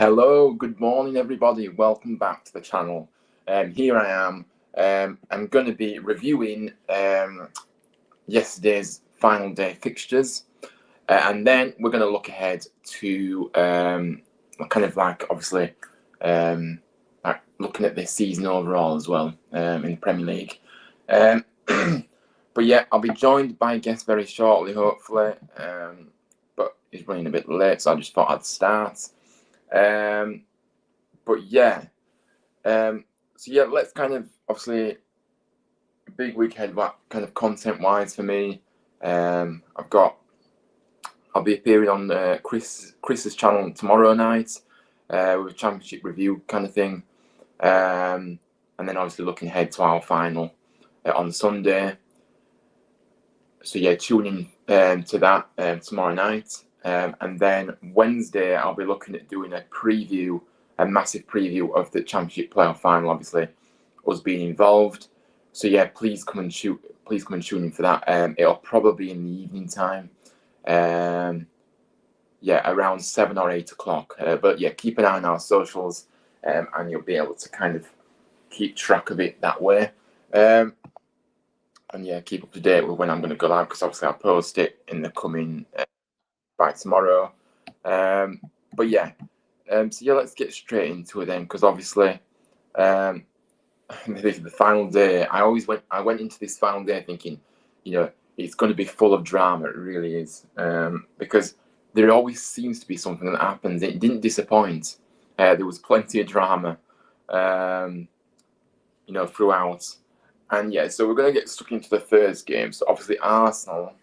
Hello, good morning, everybody. Welcome back to the channel. Here I am. I'm going to be reviewing yesterday's final day fixtures, and then we're going to look ahead to obviously like looking at this season overall as well in the Premier League. But yeah, I'll be joined by a guest very shortly, hopefully. But he's running a bit late, so I just thought I'd start. But yeah, let's kind of obviously a big week ahead, kind of content wise for me. I'll be appearing on Chris's channel tomorrow night with a championship review kind of thing, and then obviously looking ahead to our final on Sunday. So yeah, tune in to that tomorrow night. And then Wednesday, I'll be looking at doing a massive preview of the Championship playoff final. Obviously, us being involved. So yeah, please come and tune in for that. It'll probably be in the evening time. Around 7 or 8 o'clock. But yeah, keep an eye on our socials, and you'll be able to kind of keep track of it that way. And yeah, keep up to date with when I'm going to go live, because obviously I'll post it in the coming by tomorrow. But yeah, let's get straight into it then, because obviously the final day, I went into this final day thinking, it's going to be full of drama. It really is, because there always seems to be something that happens. It didn't disappoint. There was plenty of drama, throughout. And yeah, so we're going to get stuck into the first game. So obviously Arsenal,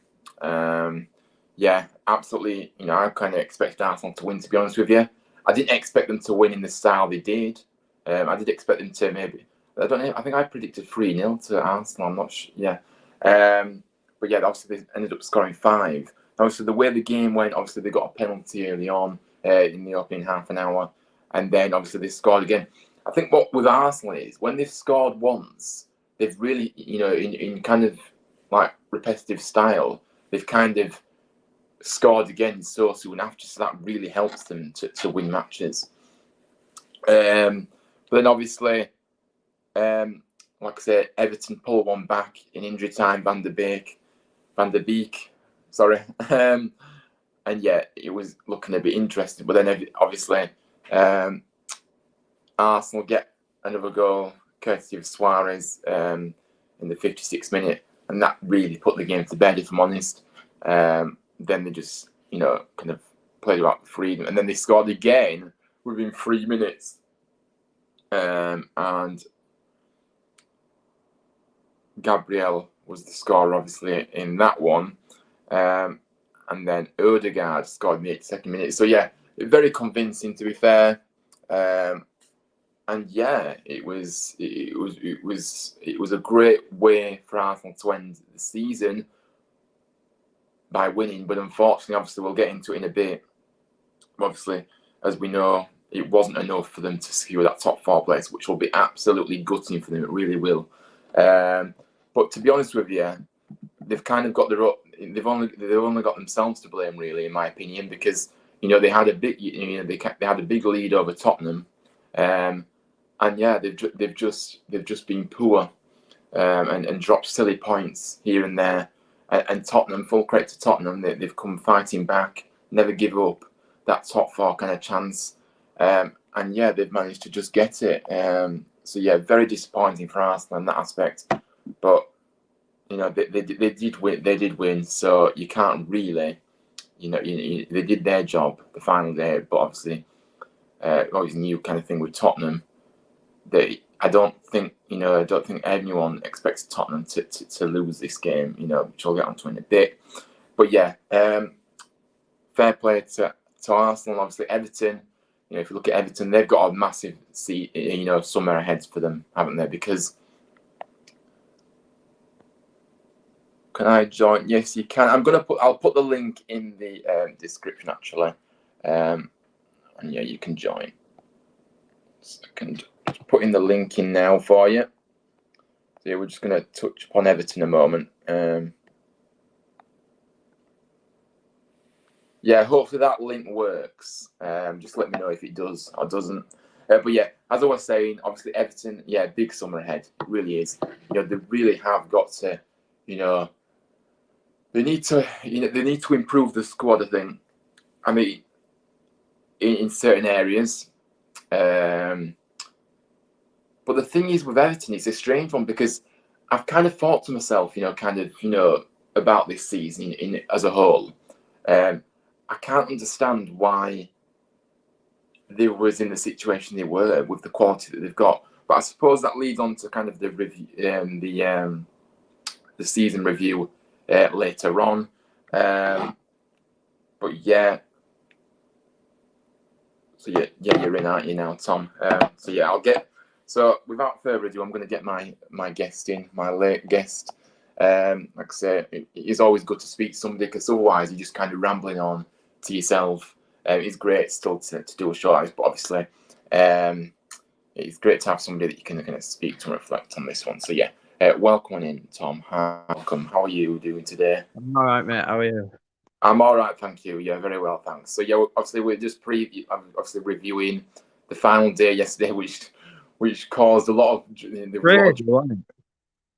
absolutely, I kind of expected Arsenal to win, to be honest with you. I didn't expect them to win in the style they did. I did expect them to maybe, I don't know, I think I predicted 3-0 to Arsenal, I'm not sure, yeah. But yeah, obviously they ended up scoring 5. Obviously the way the game went, obviously they got a penalty early on in the opening half an hour. And then obviously they scored again. I think what with Arsenal is, when they've scored once, they've really, in kind of like repetitive style, they've kind of scored again so soon after, so that really helps them to win matches. But then obviously, like I said, Everton pull one back in injury time. Van der Beek, sorry. And yeah, it was looking a bit interesting. But then obviously, Arsenal get another goal courtesy of Suarez in the 56th minute, and that really put the game to bed, if I'm honest. Then they just, kind of played about the freedom, and then they scored again within 3 minutes. And Gabriel was the scorer, obviously, in that one. And then Odegaard scored in the 82nd minute. So yeah, very convincing, to be fair. And yeah, it was a great way for Arsenal to end the season by winning. But unfortunately, obviously, we'll get into it in a bit. Obviously, as we know, it wasn't enough for them to secure that top 4 place, which will be absolutely gutting for them. It really will. But to be honest with you, they've kind of got they've only got themselves to blame, really, in my opinion, because they had a big they had a big lead over Tottenham. And yeah, they've just been poor, and dropped silly points here and there. And Tottenham, full credit to Tottenham, they've come fighting back, never give up that top 4 kind of chance. And yeah, they've managed to just get it. So yeah, very disappointing for Arsenal in that aspect. But they did win. So you can't really, they did their job the final day. But obviously, always new kind of thing with Tottenham. I don't think anyone expects Tottenham to lose this game, which I'll get onto in a bit. But yeah, fair play to Arsenal. Obviously, Everton, if you look at Everton, they've got a massive seat, somewhere ahead for them, haven't they? Because can I join? Yes, you can. I'll put the link in the description, actually, and yeah, you can join. Second. Put in the link in now for you. So yeah, we're just going to touch upon Everton a moment. Yeah, hopefully that link works. Just let me know if it does or doesn't. But yeah, as I was saying, obviously Everton, yeah, big summer ahead. It really is. They really have got to, you know, they need to, they need to improve the squad. I think. I mean, in certain areas. Um, but the thing is with Everton, it's a strange one because I've kind of thought to myself, about this season in as a whole. I can't understand why they was in the situation they were with the quality that they've got. But I suppose that leads on to kind of the review, the season review later on. But yeah, so yeah, you're in, aren't you now, Tom? So yeah, I'll get. So without further ado, I'm going to get my guest in, my late guest. Like I say, it's always good to speak to somebody because otherwise you're just kind of rambling on to yourself. It's great still to do a short, but obviously, it's great to have somebody that you can kind of speak to and reflect on this one. So yeah, welcome on in, Tom. Welcome. How are you doing today? I'm all right, mate. How are you? I'm all right, thank you. Yeah, very well, thanks. So yeah, obviously we're just obviously reviewing the final day yesterday, which caused a lot of there was a lot of Crazy, wasn't it?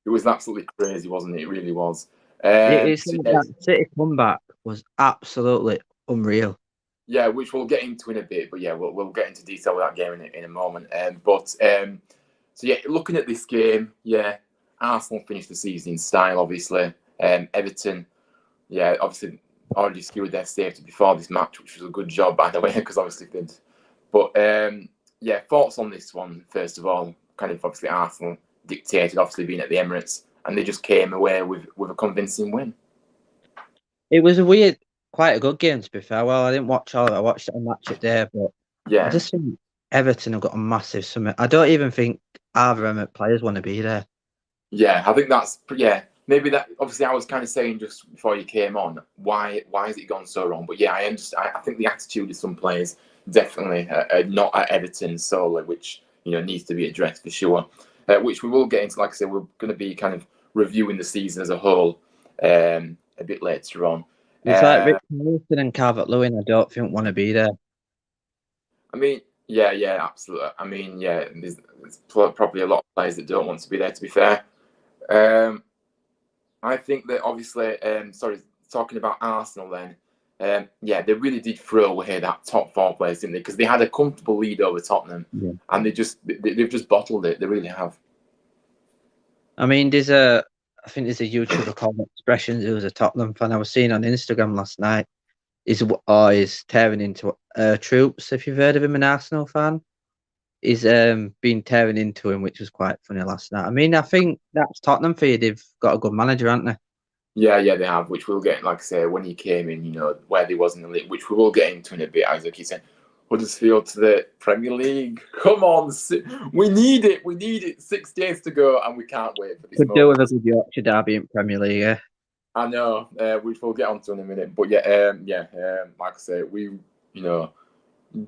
it was absolutely crazy, wasn't it? It really was. It's So like yeah, that City comeback was absolutely unreal. yeah, which we'll get into in a bit, but yeah, we'll get into detail with that game in a moment. So yeah, looking at this game, yeah, Arsenal finished the season in style, obviously. Everton, yeah, obviously already secured their safety before this match, which was a good job, by the way, because obviously did. But yeah, thoughts on this one first of all. Kind of obviously Arsenal dictated, obviously being at the Emirates, and they just came away with a convincing win. It was a weird, quite a good game to be fair. Well, I didn't watch all of it. I watched it on Match It Day, but I Yeah, just think Everton have got a massive summit. I don't even think either Emirates players want to be there. yeah, I think that's yeah. Maybe that obviously I was kind of saying just before you came on why has it gone so wrong? But yeah, I understand. I think the attitude of some players definitely not at Everton solely, which needs to be addressed for sure. Which we will get into. Like I said, we're going to be kind of reviewing the season as a whole a bit later on. It's like Rich Wilson and Calvert-Lewin. I don't think want to be there. I mean, yeah, absolutely. I mean, yeah, there's probably a lot of players that don't want to be there. To be fair, um, I think that obviously, sorry, talking about Arsenal then, yeah, they really did throw away that top four place, didn't they? Because they had a comfortable lead over Tottenham, Yeah. and they've just bottled it. They really have. I mean, I think there's a YouTuber called Expressions who was a Tottenham fan. I was seeing on Instagram last night. Is tearing into Troops. If you've heard of him, an Arsenal fan. Is been tearing into him, which was quite funny last night. I mean, I think that's Tottenham for you. They've got a good manager, haven't they? Yeah, they have. Which we'll get, like I say, when he came in, where they was in the league, which we will get into in a bit. Isaac, he said, Huddersfield to the Premier League. Come on, we need it. We need it. 6 days to go, and we can't wait for this Could do with moment. a good Yorkshire derby in Premier League. Yeah. I know, which we'll get onto in a minute. But like I say,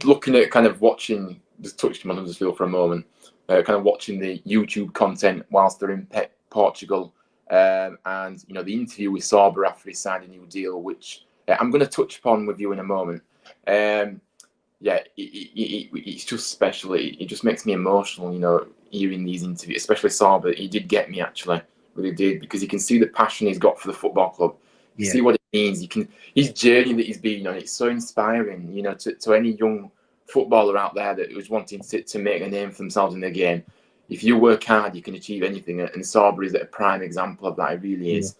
looking at kind of watching, just touched on Huddersfield for a moment, kind of watching the YouTube content whilst they're in Portugal, and the interview with Sauber after he signed a new deal, which I'm going to touch upon with you in a moment. Yeah, it's just special. It just makes me emotional, hearing these interviews, especially Sauber. He did get me actually, really did, because you can see the passion he's got for the football club. You Yeah. see what it means. His journey that he's been on. It's so inspiring, to any young footballer out there that was wanting to make a name for themselves in the game. If you work hard, you can achieve anything, and Sauber is a prime example of that. It really Yeah. is.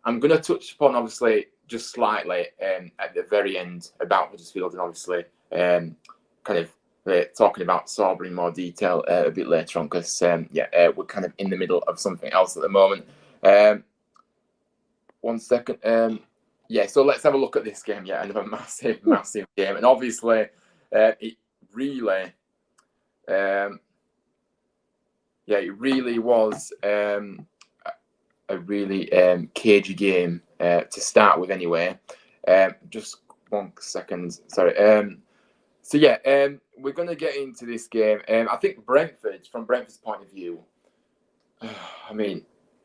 I'm going to touch upon, obviously, just slightly at the very end about Huddersfield, and obviously kind of talking about Sauber in more detail a bit later on, because we're kind of in the middle of something else at the moment. 1 second. Yeah, so let's have a look at this game. Yeah, another massive game, and obviously it really, it really was a really cagey game to start with. Anyway, just 1 second. Sorry. So yeah, we're going to get into this game. I think Brentford, from Brentford's point of view, I mean,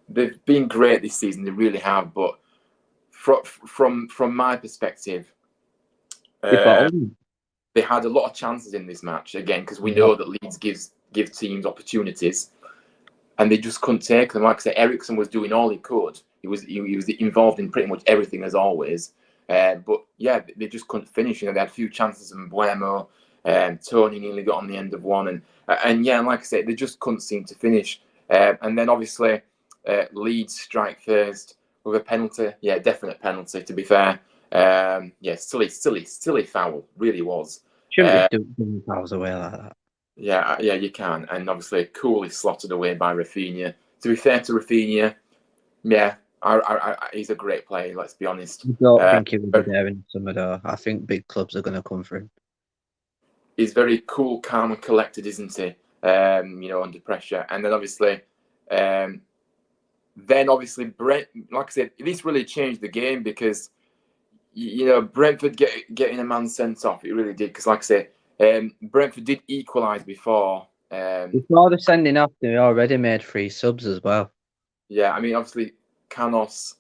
they've been great this season. They really have, but from my perspective, They bottled them. they had a lot of chances in this match again because we know that Leeds give teams opportunities, and they just couldn't take them. Like I said, Ericsson was doing all he could. He was involved in pretty much everything as always. But yeah, they just couldn't finish. You know, they had a few chances from Buemo. Tony nearly got on the end of one, and yeah, and like I said, they just couldn't seem to finish. And then obviously Leeds strike first with a penalty. Yeah, definite penalty. To be fair, yeah, silly foul. Really was. Shouldn't be doing fouls away like that. Yeah, you can, and obviously coolly slotted away by Rafinha. To be fair to Rafinha, yeah, he's a great player. Let's be honest. I don't think he will be there in summer though. I think big clubs are going to come for him. He's very cool, calm, and collected, isn't he? You know, under pressure, and then obviously, Brent. Like I said, this really changed the game because you know Brentford getting a man sent off. It really did because, like I said, Brentford did equalise before. Before the sending off, they already made 3 subs as well. Yeah, I mean, obviously, Canos,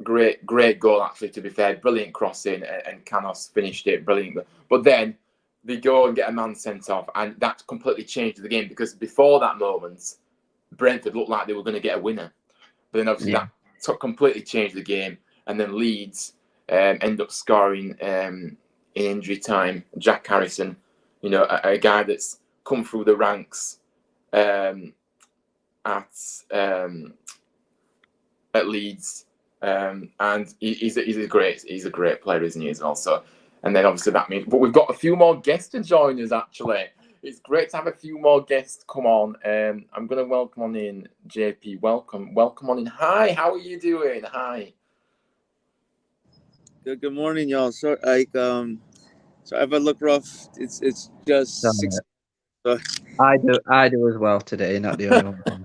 great goal actually. To be fair, brilliant crossing, and Canos finished it brilliant. But then they go and get a man sent off, and that completely changed the game because before that moment, Brentford looked like they were going to get a winner. But then obviously that completely changed the game, and then Leeds end up scoring in injury time. Jack Harrison, you know, a guy that's come through the ranks at Leeds, and he's a great player, isn't he? As well. So, and then obviously that means, but we've got a few more guests to join us. Actually, it's great to have a few more guests come on. I'm going to welcome on in JP. Welcome on in. Hi, how are you doing? Hi. Good morning, y'all. So if I look rough, it's just 6. I do as well today, not the only one.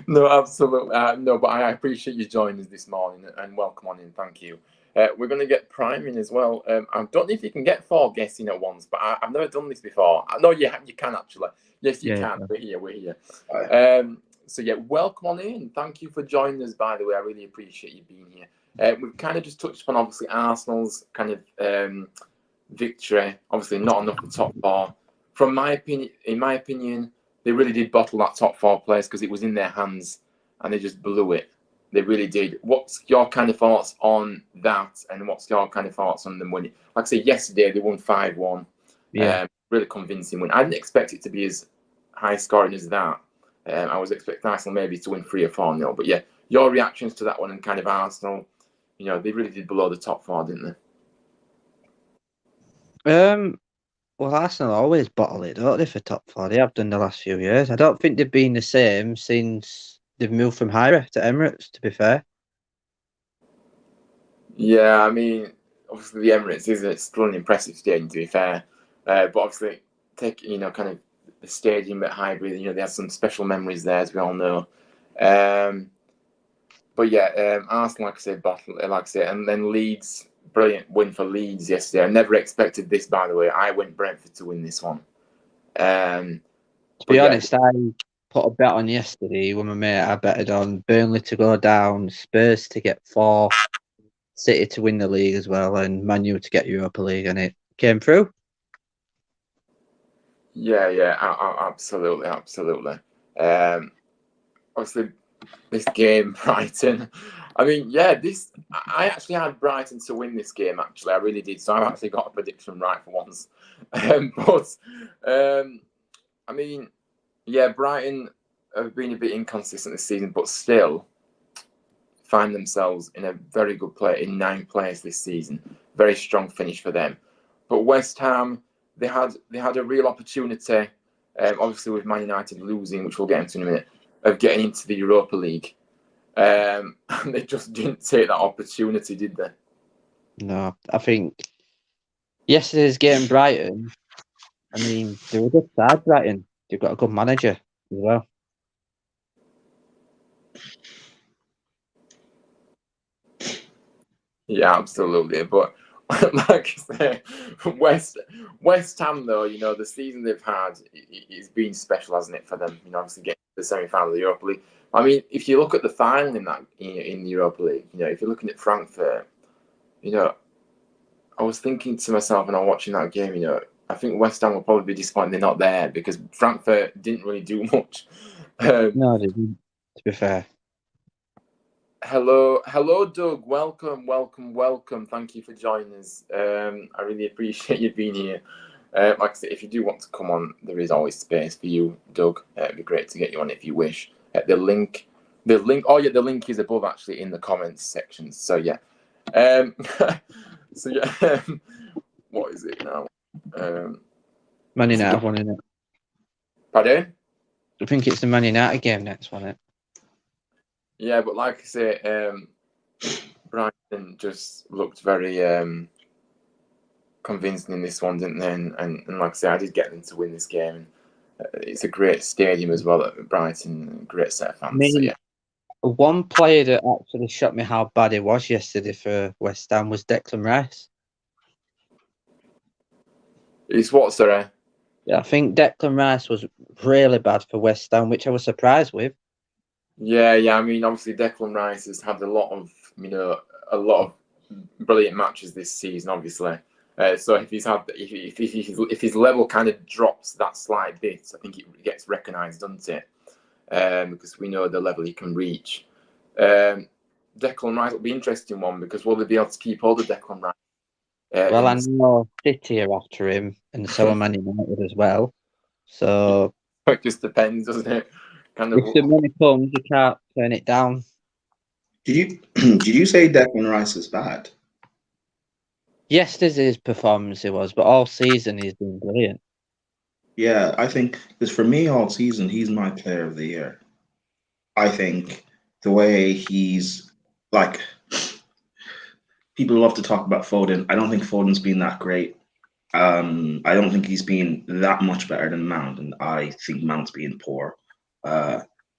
No, absolutely. No, but I appreciate you joining us this morning and welcome on in. Thank you. We're going to get Prime in as well. I don't know if you can get 4 guests in at once, but I've never done this before. No, you can actually. Yes, you can. We're here. So yeah, welcome on in. Thank you for joining us, by the way. I really appreciate you being here. We've kind of just touched upon, obviously, Arsenal's kind of victory. Obviously, not enough the top 4. In my opinion, they really did bottle that top 4 place because it was in their hands and they just blew it. They really did. What's your kind of thoughts on that? And what's your kind of thoughts on them winning? Like I said, yesterday they won 5-1. Yeah. Really convincing win. I didn't expect it to be as high scoring as that. I was expecting Arsenal maybe to win 3 or 4-0. But yeah, your reactions to that one and kind of Arsenal, you know, they really did blow the top 4, didn't they? Well, Arsenal always bottle it, don't they, for top 4? They have done the last few years. I don't think they've been the same since they've moved from Hira to Emirates, to be fair. Yeah, I mean, obviously the Emirates is still an impressive stadium, to be fair. But obviously, kind of the stadium at Highbury, you know, they have some special memories there, as we all know. But yeah, Arsenal, like I said, and then Leeds. Brilliant win for Leeds yesterday. I never expected this, by the way. I went Brentford to win this one. To be honest, I put a bet on yesterday with my mate. I betted on Burnley to go down, Spurs to get 4, City to win the league as well, and Man U to get Europa League, and it came through. Yeah, absolutely. Obviously, this game, Brighton. I mean, yeah, I actually had Brighton to win this game, actually. I really did. So I've actually got a prediction right for once. I mean, yeah, Brighton have been a bit inconsistent this season, but still find themselves in a very good play in 9th place this season. Very strong finish for them. But West Ham, they had a real opportunity, obviously with Man United losing, which we'll get into in a minute, of getting into the Europa League. And they just didn't take that opportunity, did they? No, I think yesterday's game, Brighton, I mean, they were a good side, Brighton. They've got a good manager as well. Yeah, absolutely. But like I say, West Ham, though, you know, the season they've had, it's been special, hasn't it, for them? You know, obviously getting the semi-final of the Europa League. I mean, if you look at the final in the Europa League, if you're looking at Frankfurt, I was thinking to myself when I was watching that game, I think West Ham will probably be disappointed they're not there because Frankfurt didn't really do much. No, they didn't, to be fair. Hello, Doug. Welcome. Thank you for joining us. I really appreciate you being here. Like I said, if you do want to come on, there is always space for you, Doug. It'd be great to get you on if you wish. The link. Oh yeah, the link is above actually in the comments section. So yeah. What is it now? Man United won, isn't it? Pardon? I think it's the Man United game next one. Yeah, but like I say, Brighton just looked very convincing in this one, didn't they? And like I say, I did get them to win this game. It's a great stadium as well at Brighton. Great set of fans. So yeah. One player that actually shocked me how bad it was yesterday for West Ham was Declan Rice. It's what, sorry? Yeah, I think Declan Rice was really bad for West Ham, which I was surprised with. Yeah. I mean, obviously Declan Rice has had a lot of brilliant matches this season. Obviously, so if his level kind of drops that slight bit, I think it gets recognised, doesn't it? Because we know the level he can reach. Declan Rice will be an interesting one because will they be able to keep hold of Declan Rice? Well, I know City are after him, and so are Man United as well. So it just depends, doesn't it? If the money comes, you can't turn it down. Did you say Declan Rice is bad? Yesterday's performance it was, but all season he's been brilliant. Yeah, I think because for me all season he's my player of the year. I think the way he's like, people love to talk about Foden. I don't think Foden's been that great. I don't think he's been that much better than Mount, and I think Mount's been poor.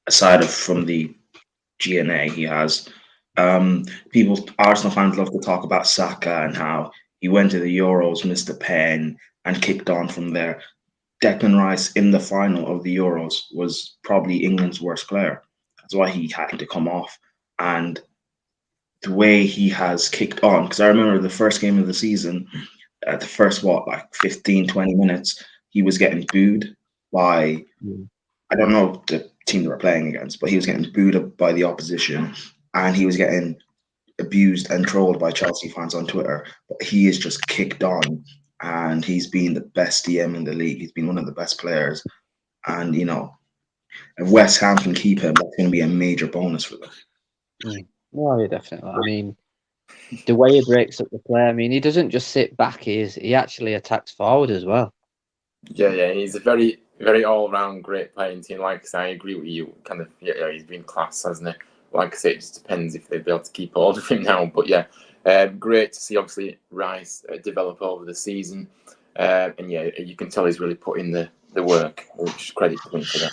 Aside from the GNA he has, Arsenal fans love to talk about Saka and how he went to the Euros, missed a pen, and kicked on from there. Declan Rice in the final of the Euros was probably England's worst player. That's why he had to come off. And the way he has kicked on, because I remember the first game of the season, at the first, 15, 20 minutes, he was getting booed by, I don't know the team they were playing against, but he was getting booed by the opposition and he was getting abused and trolled by Chelsea fans on Twitter. But he is just kicked on and he's been the best DM in the league. He's been one of the best players. And, if West Ham can keep him, that's going to be a major bonus for them. Well, yeah, definitely. I mean, the way he breaks up the play, I mean, he doesn't just sit back, he actually attacks forward as well. Yeah, he's a very, very all-round great playing team. Like I say, I agree with you. He's been class, hasn't he? Like I say, it just depends if they'll be able to keep hold of him now. But yeah, great to see, obviously, Rice develop over the season. And yeah, you can tell he's really put in the work, which is credit to him for that.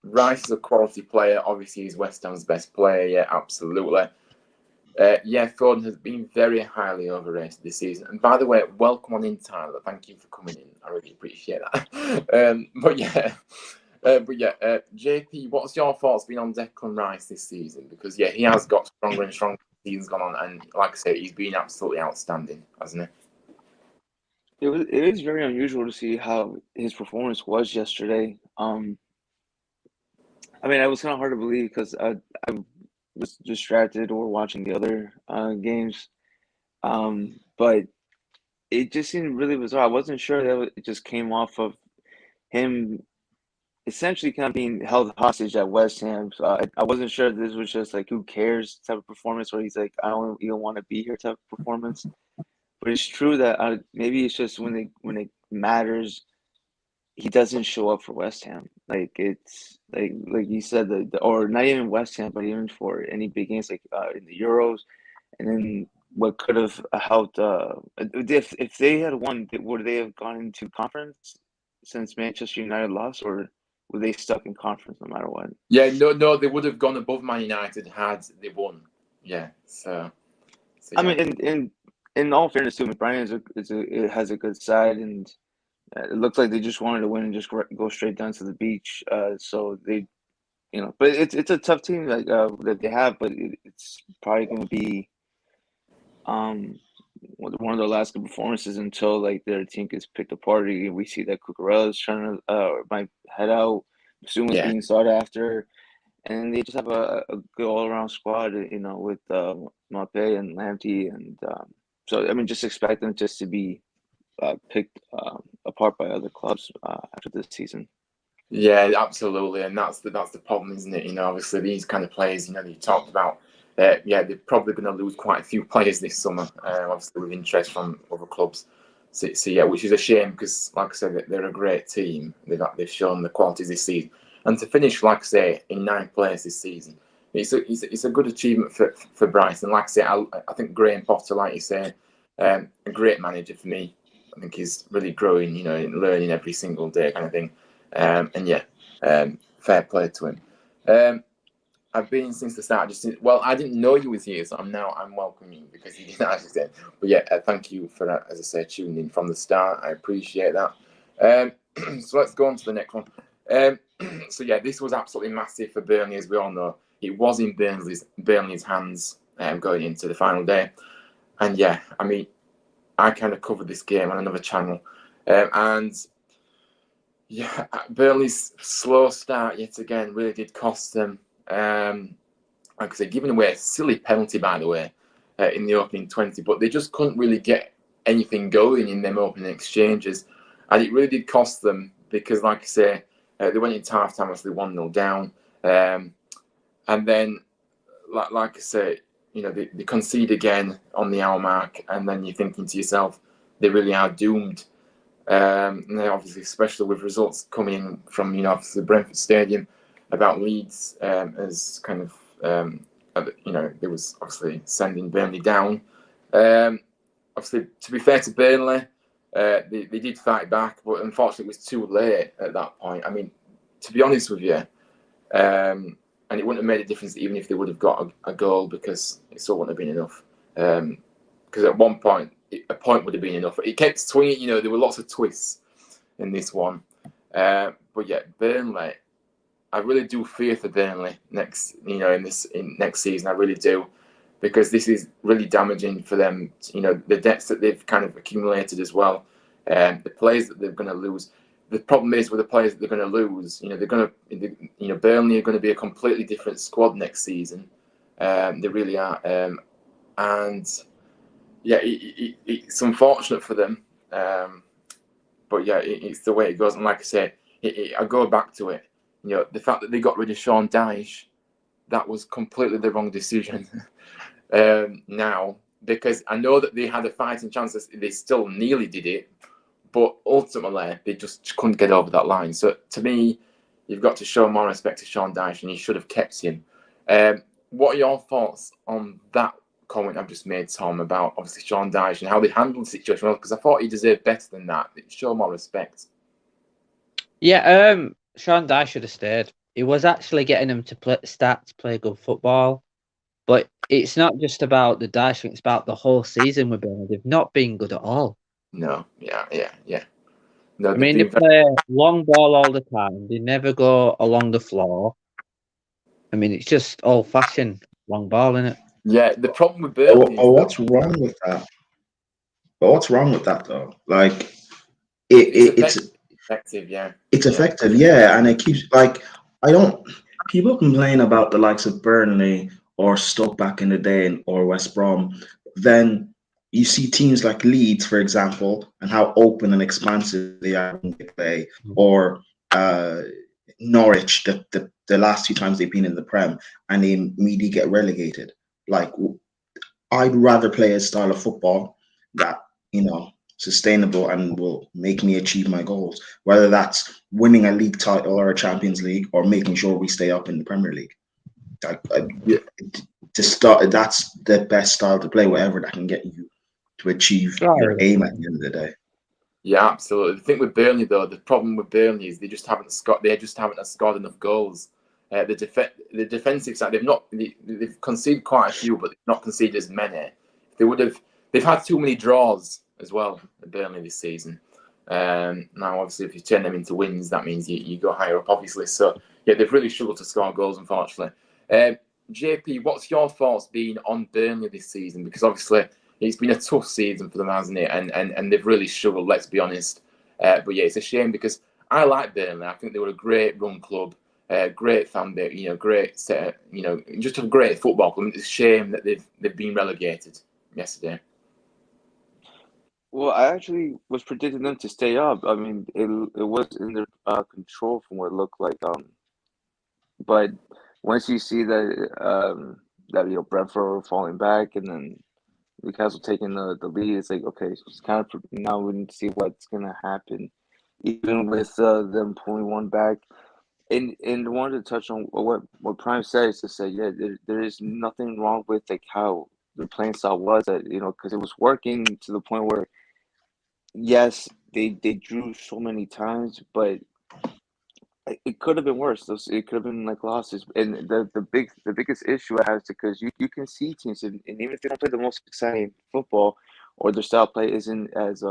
Rice is a quality player. Obviously, he's West Ham's best player. Yeah, absolutely. Foden has been very highly overrated this season. And by the way, welcome on in, Tyler. Thank you for coming in. I really appreciate that. JP, what's your thoughts been on Declan Rice this season? Because he has got stronger and stronger as the season's gone on, and like I say, he's been absolutely outstanding, hasn't he? It is very unusual to see how his performance was yesterday. I mean, it was kind of hard to believe because I was distracted or watching the other games, but it just seemed really bizarre. I wasn't sure that it just came off of him essentially kind of being held hostage at West Ham. So I wasn't sure if this was just like who cares type of performance, or he's like I don't even want to be here type of performance. But it's true that maybe it's just when it matters, he doesn't show up for West Ham. Like it's like you said, or not even West Ham, but even for any big games like in the Euros, and then what could have helped if they had won, would they have gone into conference since Manchester United lost, or were they stuck in conference no matter what? Yeah, no, they would have gone above Man United had they won. Yeah, so yeah. I mean, in all fairness to him, Brian has a good side, and It looked like they just wanted to win and just go straight down to the beach. So they, but it's a tough team that they have, but it's probably going to be one of their last good performances until like their team gets picked apart. We see that Cucurella's trying to might head out. Soon is Yeah. being sought after, and they just have a good all around squad. With Maupay and Lamptey, and so I mean, just expect them just to be picked apart by other clubs after this season. Yeah, absolutely, and that's the problem, isn't it? Obviously these kind of players, that you talked about, yeah, they're probably going to lose quite a few players this summer, obviously with interest from other clubs. So yeah, which is a shame because, like I said, they're a great team. They've shown the qualities this season, and to finish, like I say, in 9th place this season, it's a good achievement for Brighton. Like I say, I think Graham Potter, like you say, a great manager for me. I think he's really growing, and learning every single day, kind of thing. And yeah, fair play to him. I've been since the start. I didn't know you was here, so I'm welcoming you because you didn't actually say. But yeah, thank you for that. As I say, tuning in from the start. I appreciate that. So let's go on to the next one. So yeah, this was absolutely massive for Burnley, as we all know. It was in Burnley's hands going into the final day, and yeah, I mean, I kind of covered this game on another channel, and. Yeah, Burnley's slow start yet again really did cost them. Like I said, giving away a silly penalty, by the way, in the opening 20, but they just couldn't really get anything going in them opening exchanges. And it really did cost them because, like I say, they went into half-time, obviously 1-0 down. And then, like I say, they concede again on the hour mark, and then you're thinking to yourself, they really are doomed. And obviously, especially with results coming from the Brentford Stadium about Leeds as kind of it was obviously sending Burnley down. Obviously, to be fair to Burnley, they did fight back, but unfortunately, it was too late at that point. I mean, to be honest with you, and it wouldn't have made a difference even if they would have got a goal because it still wouldn't have been enough. Because at one point, a point would have been enough. It kept swinging, there were lots of twists in this one. But yeah, Burnley, I really do fear for Burnley next season. I really do, because this is really damaging for them. The debts that they've kind of accumulated as well, the players that they're going to lose. The problem is with the players that they're going to lose. Burnley are going to be a completely different squad next season. They really are, and. Yeah, it's unfortunate for them, but yeah, it's the way it goes. And like I say, I go back to it. The fact that they got rid of Sean Dyche, that was completely the wrong decision. Now, because I know that they had a fighting chance, they still nearly did it, but ultimately they just couldn't get over that line. So to me, you've got to show more respect to Sean Dyche, and you should have kept him. What are your thoughts on that comment I've just made, Tom, about obviously Sean Dyche and how they handled the situation? Because I thought he deserved better than that. Show more respect. Yeah, Sean Dyche should have stayed. He was actually getting them to start to play good football, but it's not just about the Dyche thing; it's about the whole season with Burnley. They've not been good at all. No, yeah. No, I mean, they play long ball all the time. They never go along the floor. I mean, it's just old-fashioned long ball, isn't it? Yeah, the problem with Burnley is what's wrong with that? But what's wrong with that though? Like it's effective, yeah. It's effective, yeah, and it keeps people complain about the likes of Burnley or Stoke back in the day or West Brom. Then you see teams like Leeds, for example, and how open and expansive they are when they play, or Norwich, the last 2 times they've been in the Prem, and they immediately get relegated. Like, I'd rather play a style of football that, sustainable and will make me achieve my goals, whether that's winning a league title or a Champions League or making sure we stay up in the Premier League. That's the best style to play, whatever that can get you to achieve your aim at the end of the day. Yeah, absolutely. The thing with Burnley, though, the problem with Burnley is they just haven't scored enough goals. The defensive side, they've conceded quite a few, but they've not conceded as many. They've had too many draws as well at Burnley this season. Now, obviously, if you turn them into wins, that means you go higher up, obviously. So, yeah, they've really struggled to score goals, unfortunately. JP, what's your thoughts been on Burnley this season? Because obviously it's been a tough season for them, hasn't it? And they've really struggled, let's be honest. But yeah, it's a shame because I like Burnley. I think they were a great run club, great fan base, great set, just a great football club. It's a shame that they've been relegated yesterday. Well, I actually was predicting them to stay up. I mean, it was in their control from what it looked like. But once you see that Brentford were falling back and then Newcastle taking the lead, it's like, okay, it's kind of now we need to see what's gonna happen, even with them pulling one back. And wanted to touch on what Prime said is to say, yeah, there is nothing wrong with like how the playing style was, that because it was working to the point where yes, they drew so many times, but it could have been worse. It could have been like losses. And the biggest issue I have is because you can see teams, and even if they don't play the most exciting football or their style play isn't as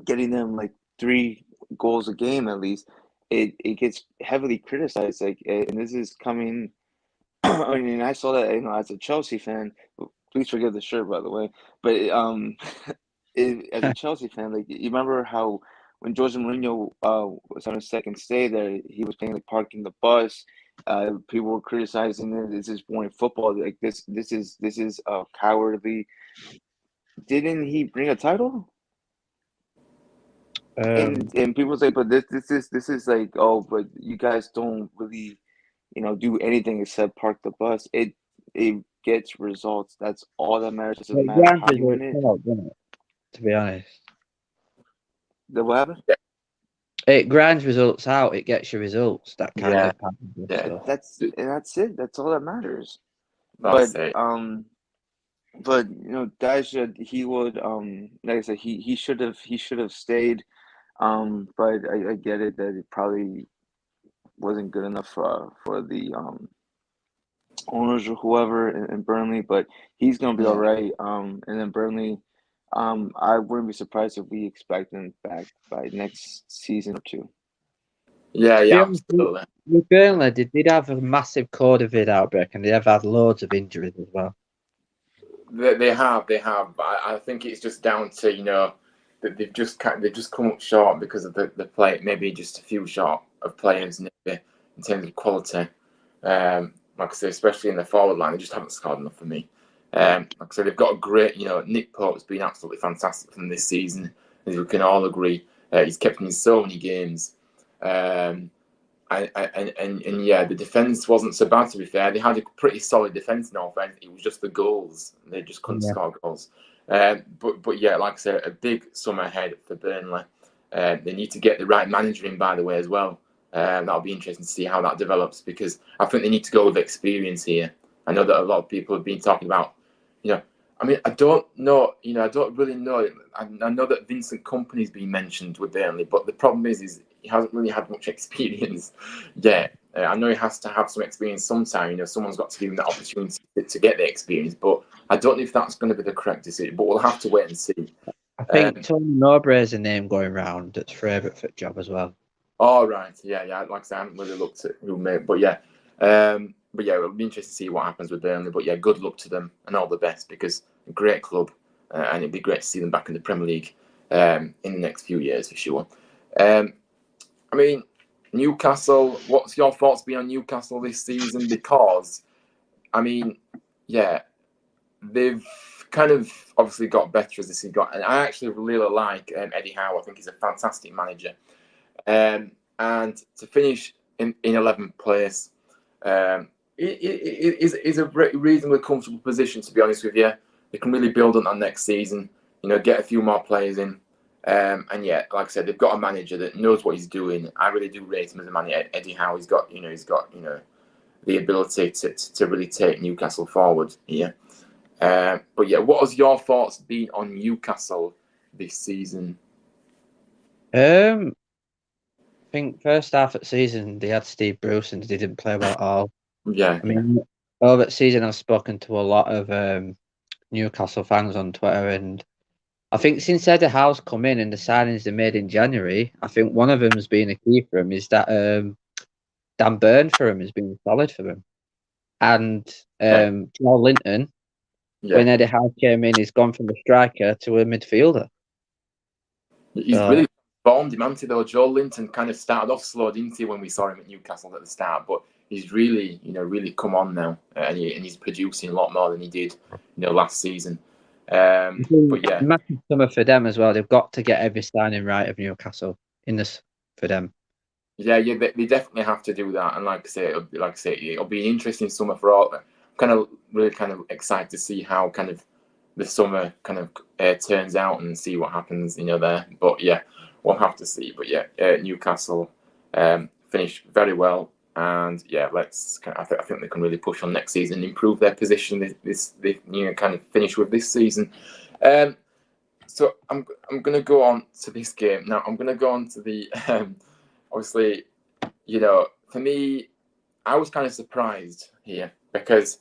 getting them like 3 goals a game at least, it gets heavily criticized. Like, and this is coming. I mean, I saw that as a Chelsea fan. Please forgive the shirt, by the way. But as a Chelsea fan, like, you remember how when Jose Mourinho was on his second stay there, he was playing like parking the bus. People were criticizing it. This is boring football. Like this is cowardly. Didn't he bring a title? And people say, but this is like, oh, but you guys don't really, do anything except park the bus. It gets results. That's all that matters. It doesn't matter how you win it. To be honest, what happened? It grinds results out. It gets your results. That kind of stuff. That's it. That's all that matters. That's but it. Guys he would like I said, he should have stayed. But I get it that it probably wasn't good enough for the owners or whoever in Burnley, but he's gonna be all right. And then Burnley, I wouldn't be surprised if we expect him back by next season or 2. Yeah, absolutely. With Burnley, they did have a massive COVID outbreak, and they have had loads of injuries as well. They have. But I think it's just down to that they've just come up short because of the play. Maybe just a few short of players maybe in terms of quality. Like I say, especially in the forward line, they just haven't scored enough for me. Like I said, they've got a great. Nick Pope's been absolutely fantastic from this season, as we can all agree. He's kept in so many games. And yeah, the defense wasn't so bad, to be fair. They had a pretty solid defense in offense. It was just the goals; they just couldn't score goals. But yeah, like I said, a big summer ahead for Burnley. They need to get the right manager in, by the way, as well. That'll be interesting to see how that develops, because I think they need to go with experience here. I know that a lot of people have been talking about, I mean, I don't know, I don't really know. I know that Vincent Kompany's been mentioned with Burnley, but the problem is he hasn't really had much experience yet. I know he has to have some experience sometime. Someone's got to give him that opportunity to get the experience, but I don't know if that's going to be the correct decision, but we'll have to wait and see. I think Tony Mowbray is a name going round that's favourite for the job as well. All right. Yeah. Like I said, I haven't really looked at who made, but yeah. It'll be interesting to see what happens with Burnley. But yeah, good luck to them and all the best, because a great club, and it'd be great to see them back in the Premier League in the next few years for sure. I mean, Newcastle, what's your thoughts been on Newcastle this season? Because, I mean, yeah, they've kind of obviously got better as the season got. And I actually really like Eddie Howe. I think he's a fantastic manager. And to finish in 11th place is a reasonably comfortable position, to be honest with you. They can really build on that next season, get a few more players in. And yeah, like I said, they've got a manager that knows what he's doing. I really do rate him as a manager. Eddie Howe, he's got the ability to really take Newcastle forward here. But yeah, what was your thoughts been on Newcastle this season? I think first half of the season they had Steve Bruce and they didn't play well at all. Yeah. I mean, over the season I've spoken to a lot of Newcastle fans on Twitter, and I think since Eddie Howe's come in and the signings they made in January, I think one of them has been a key for him is that Dan Burn for him has been solid for him. And Joel Linton, when Eddie Howe came in, he's gone from a striker to a midfielder. He's really formed him, hasn't he, though? Joel Linton kind of started off slow, didn't he, when we saw him at Newcastle at the start, but he's really, really come on now, and he's producing a lot more than he did, last season. But yeah, massive summer for them as well. They've got to get every signing right of Newcastle in this for them. Yeah, they definitely have to do that. And like I say, it'll be an interesting summer for all. I'm really excited to see how kind of the summer turns out and see what happens, there. But yeah, we'll have to see. But yeah, Newcastle finished very well, and yeah, I think they can really push on next season and improve their position. This finish with this season. So I'm going to go on to this game now. I'm going to go on to the obviously, for me, I was kind of surprised here because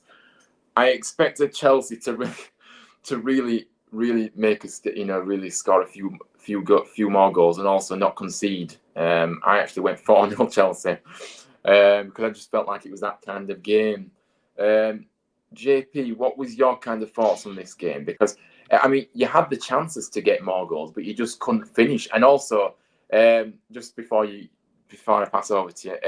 I expected Chelsea to really make us, really score a few more goals and also not concede. I actually went 4-0 Chelsea because I just felt like it was that kind of game. JP, what was your kind of thoughts on this game? Because I mean, you had the chances to get more goals, but you just couldn't finish. And also, just before I pass over to you,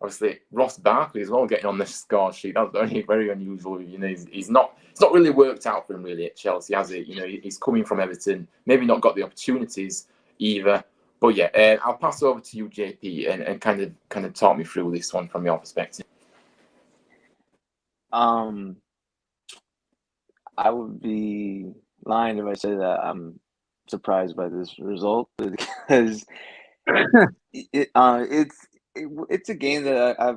obviously Ross Barkley as well getting on the score sheet. That's very, very unusual. It's not really worked out for him really at Chelsea, has it? He's coming from Everton, maybe not got the opportunities either. But yeah, I'll pass over to you, JP, and kind of talk me through this one from your perspective. I would be lying if I say that I'm surprised by this result because it's a game that I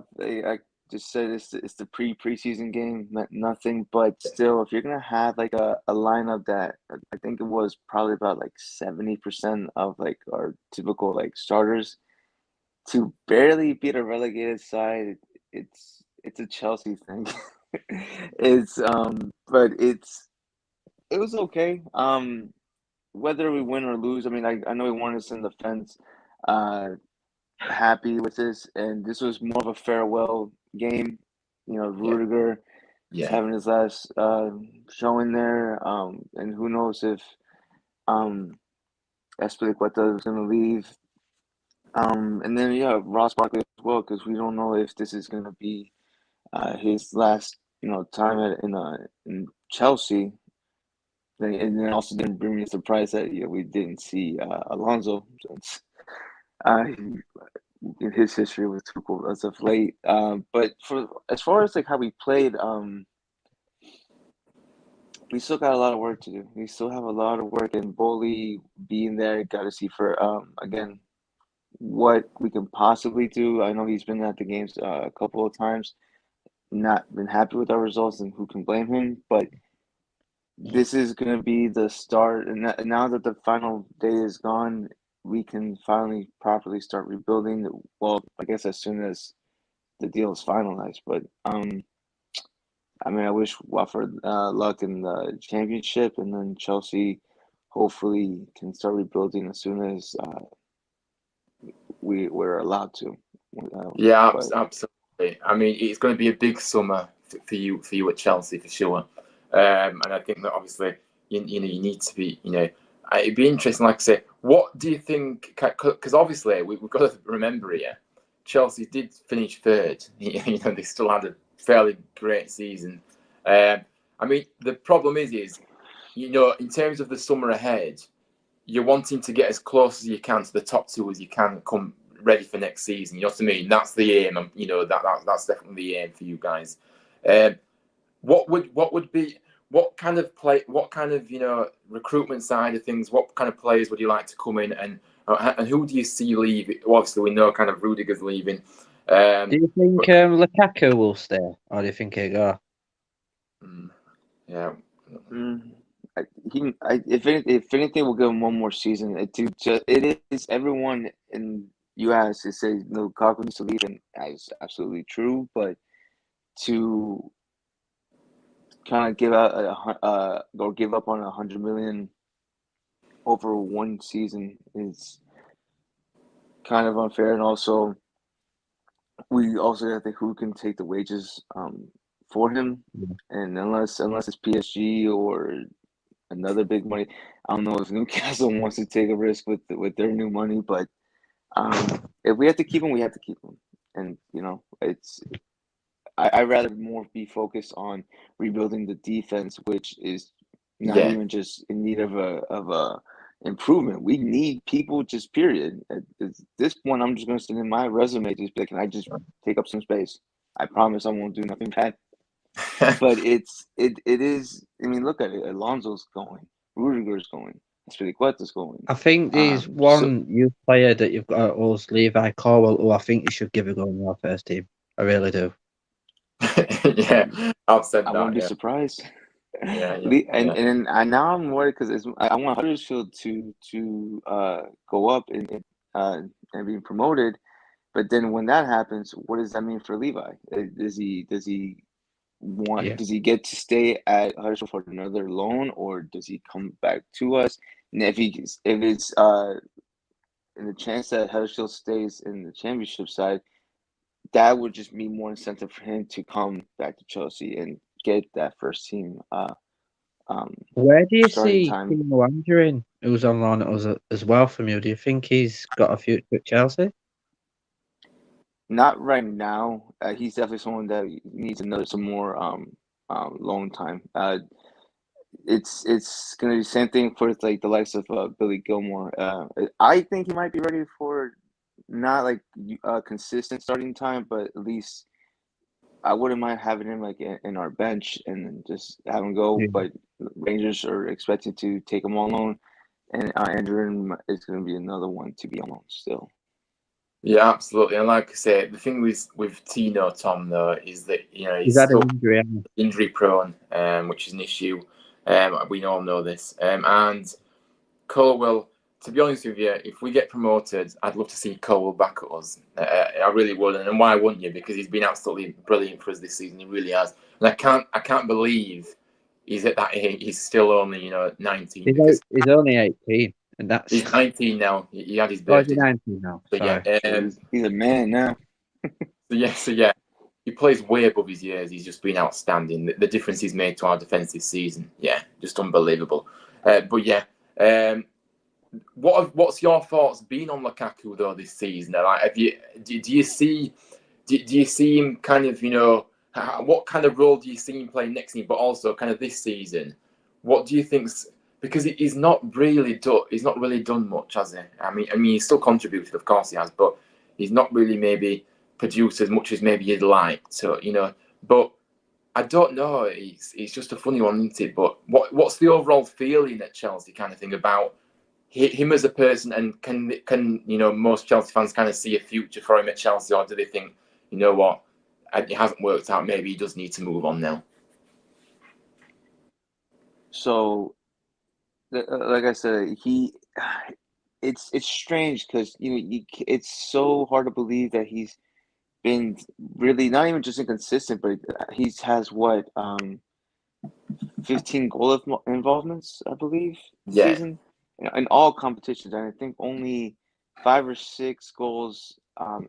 just said it's the preseason game, nothing. But still, if you're gonna have like a lineup that I think it was probably about like 70% of like our typical like starters to barely beat a relegated side, it's a Chelsea thing. But it was okay. Whether we win or lose, I mean, I know we wanted us in the fence. Happy with this, and this was more of a farewell game. Rudiger is having his last showing there, and who knows if Azpilicueta is going to leave. And then Ross Barkley as well, because we don't know if this is going to be his last time in Chelsea. And it also didn't bring me a surprise that we didn't see Alonso since in his history with Tuchel as of late. But as far as like how we played, we still got a lot of work to do. We still have a lot of work, and Bowley being there, got to see for again what we can possibly do. I know he's been at the games a couple of times, not been happy with our results, and who can blame him? But this is going to be the start, and now that the final day is gone, we can finally properly start rebuilding. Well, I guess as soon as the deal is finalized. But I mean, I wish Watford luck in the championship, and then Chelsea hopefully can start rebuilding as soon as we're allowed to. Absolutely. I mean, it's going to be a big summer for you at Chelsea for sure. And I think that obviously you need to be it'd be interesting. Like I say, what do you think? Because obviously we've got to remember here, Chelsea did finish third. They still had a fairly great season. I mean, the problem is in terms of the summer ahead, you're wanting to get as close as you can to the top two as you can, come ready for next season. You know what I mean? That's the aim. And, that's definitely the aim for you guys. What kind of recruitment side of things? What kind of players would you like to come in, and who do you see leave? Obviously, we know kind of Rudiger's leaving. Do you think Lukaku will stay, or do you think he'll go? Yeah. If anything, we'll give him one more season. It is everyone in U.S. to say Lukaku needs to leave, and that is absolutely true. But to kind of give out or give up on $100 million over one season is kind of unfair, and also we also have to think who can take the wages for him, Yeah. and unless it's PSG or another big money, I don't know if Newcastle wants to take a risk with their new money, but if we have to keep him, we have to keep him, and it's. I rather more be focused on rebuilding the defense, which is not Yeah. even just in need of a improvement. We need people, just period. At this point, I'm just going to send in my resume, just be like, can I just take up some space? I promise I won't do nothing bad. But it is. I mean, look at it. Alonso's going. Rudiger's going. Aspilicueta's going. I think there's So one youth player that you've got at us, Levi Colwell, who I think you should give a go in your first team. I really do. Yeah, I've said I that. won't be Yeah, surprised. yeah, And now I'm worried because I want Huddersfield to go up and be promoted, but then when that happens, what does that mean for Levi? Does he want? Yeah. Does he get to stay at Huddersfield for another loan, or does he come back to us? And if it's in the chance that Huddersfield stays in the Championship side, that would just be more incentive for him to come back to Chelsea and get that first team Where do you starting see time. Timo Andrew in, who's on loan at us as well from you? Do you think he's got a future at Chelsea? Not right now. He's definitely someone that needs some more loan time. It's gonna be the same thing for like the likes of Billy Gilmore. I think he might be ready for not like a consistent starting time, but at least I wouldn't mind having him like in our bench and then just have him go. Yeah. But Rangers are expected to take him on loan, and Andrew is going to be another one to be on loan still. Yeah, absolutely. And like I say, the thing with Tino Tom though is that he's had still an injury. Hasn't he? injury prone, which is an issue. We all know this. And Colwell, to be honest with you, if we get promoted, I'd love to see Colwell back at us. I really would, and why wouldn't you? Because he's been absolutely brilliant for us this season. He really has, and I can't believe he's at that age. He's still only 19. He's only 18, and that's He's 19 now. He had his oh, he's birthday. 19 now. So Sorry. yeah, He's a man now. so yeah, he plays way above his years. He's just been outstanding. The difference he's made to our defence this season, yeah, just unbelievable. But yeah, what's your thoughts been on Lukaku though this season? Like, do you see him kind of what kind of role do you see him playing next season? But also kind of this season, what do you think's because he's not really done much, has he? I mean he's still contributed, of course he has, but he's not really maybe produced as much as maybe you'd like. So but I don't know. It's just a funny one, isn't it? But what's the overall feeling at Chelsea kind of thing about him as a person, and can most Chelsea fans kind of see a future for him at Chelsea, or do they think what, it hasn't worked out, maybe he does need to move on now? So, like I said, it's strange because it's so hard to believe that he's been really not even just inconsistent, but he has what 15 goal involvements, I believe, this Yeah. season in all competitions, and I think only 5 or 6 goals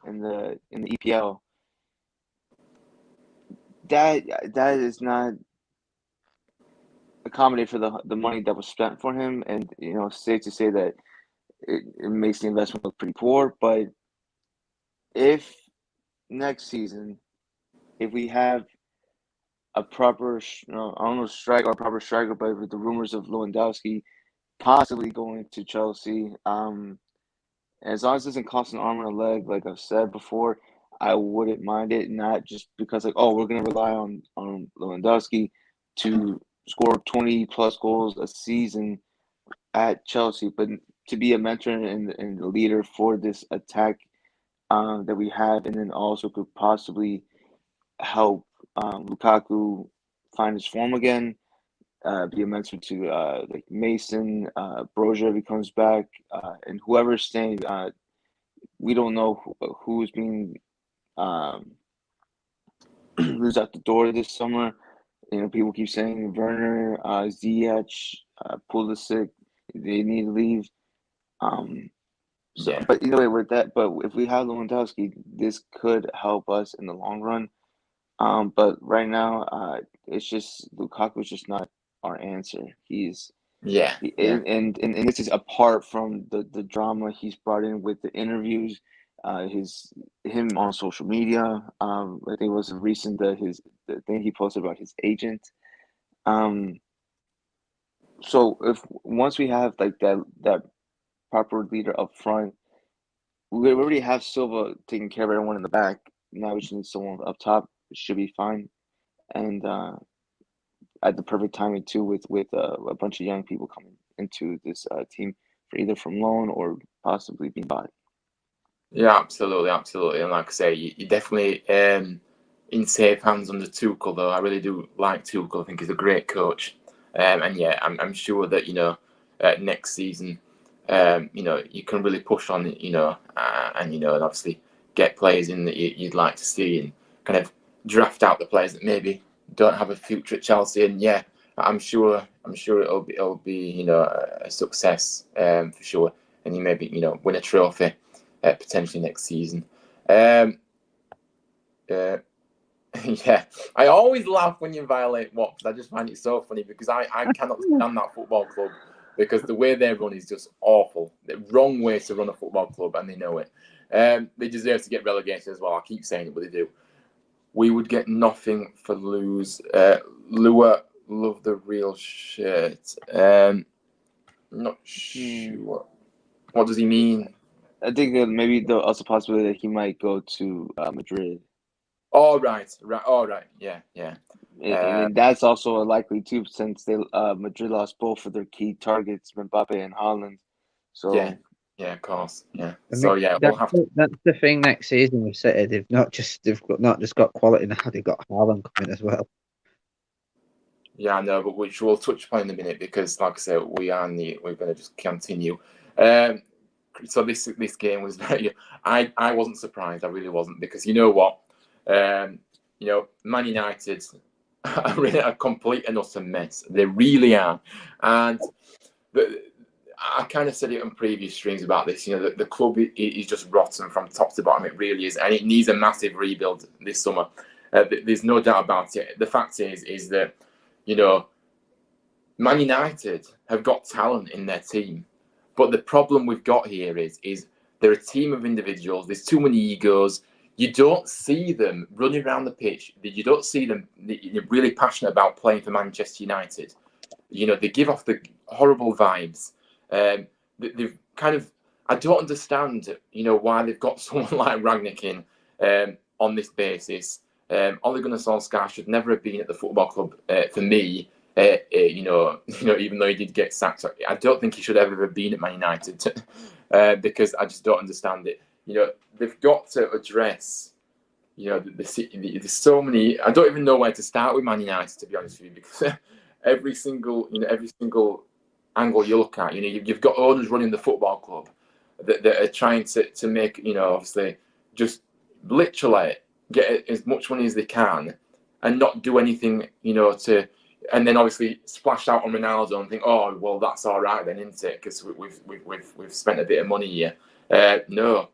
in the EPL. That is not accommodate for the money that was spent for him, and safe to say that it makes the investment look pretty poor. But if next season, if we have a proper, I don't know, striker or proper striker, but with the rumors of Lewandowski possibly going to Chelsea, as long as it doesn't cost an arm and a leg, like I've said before, I wouldn't mind it. Not just because we're gonna rely on Lewandowski to score 20 plus goals a season at Chelsea, but to be a mentor and the leader for this attack that we have, and then also could possibly help Lukaku find his form again. Be a mentor to like Mason, Brozier if he comes back, and whoever's staying. We don't know who's being who's out the door this summer. People keep saying Werner, Ziyech, Pulisic. they need to leave. So, Yeah. but either way, with that, but if we have Lewandowski, this could help us in the long run. But right now, it's just Lukaku's just not our answer. Yeah. And this is apart from the drama he's brought in with the interviews, him on social media. I think it was recent that the thing he posted about his agent. So if once we have like that proper leader up front, we already have Silva taking care of everyone in the back. Now we just need someone up top. It should be fine. And at the perfect timing too, with a bunch of young people coming into this team for either from loan or possibly being bought. Yeah, absolutely. And like I say, you definitely in safe hands under Tuchel, though. I really do like Tuchel. I think he's a great coach. And yeah, I'm sure that next season, you can really push on it, and obviously get players in that you'd like to see, and kind of draft out the players that maybe don't have a future at Chelsea. And yeah, I'm sure it'll be a success for sure, and you maybe win a trophy potentially next season. Yeah, I always laugh when you violate Watford. I just find it so funny because I cannot stand that football club because the way they run is just awful. The wrong way to run a football club, and they know it. They deserve to get relegated as well. I keep saying it, but they do. We would get nothing for lose. Lua, love the real shirt. Not sure. What does he mean? I think that maybe there's also a possibility that he might go to Madrid. Oh, right. Yeah. And that's also likely too, since they Madrid lost both of their key targets, Mbappe and Haaland. So yeah, of course, yeah. I mean, we'll have to. That's the thing next season with City. They've not just got quality now. They've got Haaland coming as well. Yeah, I know, but which we'll touch upon in a minute because, like I said, we're going to just continue. So this game was very. I wasn't surprised. I really wasn't, because you know what, Man United are really a complete and utter mess. They really are, and I kind of said it on previous streams about this. The club is just rotten from top to bottom. It really is, and it needs a massive rebuild this summer. There's no doubt about it. The fact is that Man United have got talent in their team, but the problem we've got here is they're a team of individuals. There's too many egos. You don't see them running around the pitch. You don't see them really passionate about playing for Manchester United. They give off the horrible vibes. They've kind of. I don't understand, why they've got someone like Rangnick in on this basis. Ole Gunnar Solskjaer should never have been at the football club for me. Even though he did get sacked, I don't think he should ever have been at Man United because I just don't understand it. They've got to address, there's so many. I don't even know where to start with Man United, to be honest with you, because every single angle you look at, you've got owners running the football club that are trying to make, obviously, just literally get as much money as they can and not do anything, and then obviously splash out on Ronaldo and think, oh, well, that's all right then, isn't it? Because we've spent a bit of money here. No,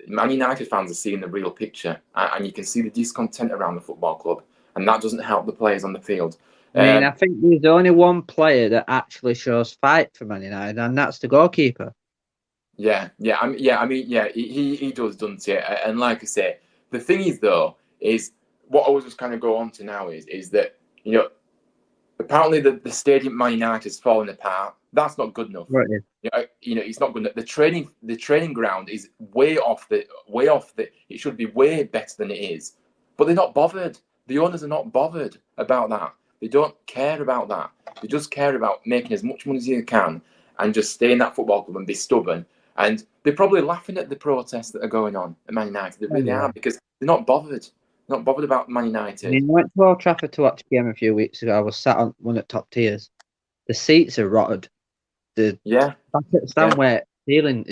Man United fans are seeing the real picture, and you can see the discontent around the football club, and that doesn't help the players on the field. I think there's only one player that actually shows fight for Man United, and that's the goalkeeper. Yeah. He does, doesn't he? And like I say, the thing is, though, is what I was just kind of go on to now is that apparently the stadium Man United is falling apart. That's not good enough. Right. It's not good enough. The training ground is way off the. It should be way better than it is, but they're not bothered. The owners are not bothered about that. They don't care about that. They just care about making as much money as they can and just stay in that football club and be stubborn. And they're probably laughing at the protests that are going on at Man United. They really are, because they're not bothered. Not bothered about Man United. I went to Old Trafford to watch a game a few weeks ago. I was sat on one of the top tiers. The seats are rotted. The stand-where ceiling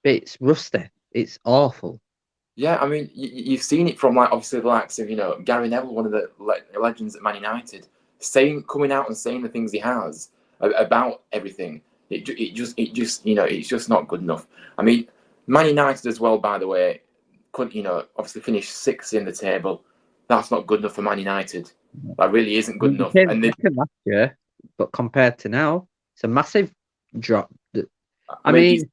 it's rusty. It's awful. Yeah, I mean, you've seen it from obviously the likes of Gary Neville, one of the legends at Man United, coming out and saying the things he has about everything. It just it's just not good enough. I mean, Man United as well, by the way, couldn't obviously finish 6th in the table. That's not good enough for Man United. That really isn't good enough. They came And second last year, but compared to now, it's a massive drop. I mean, mean,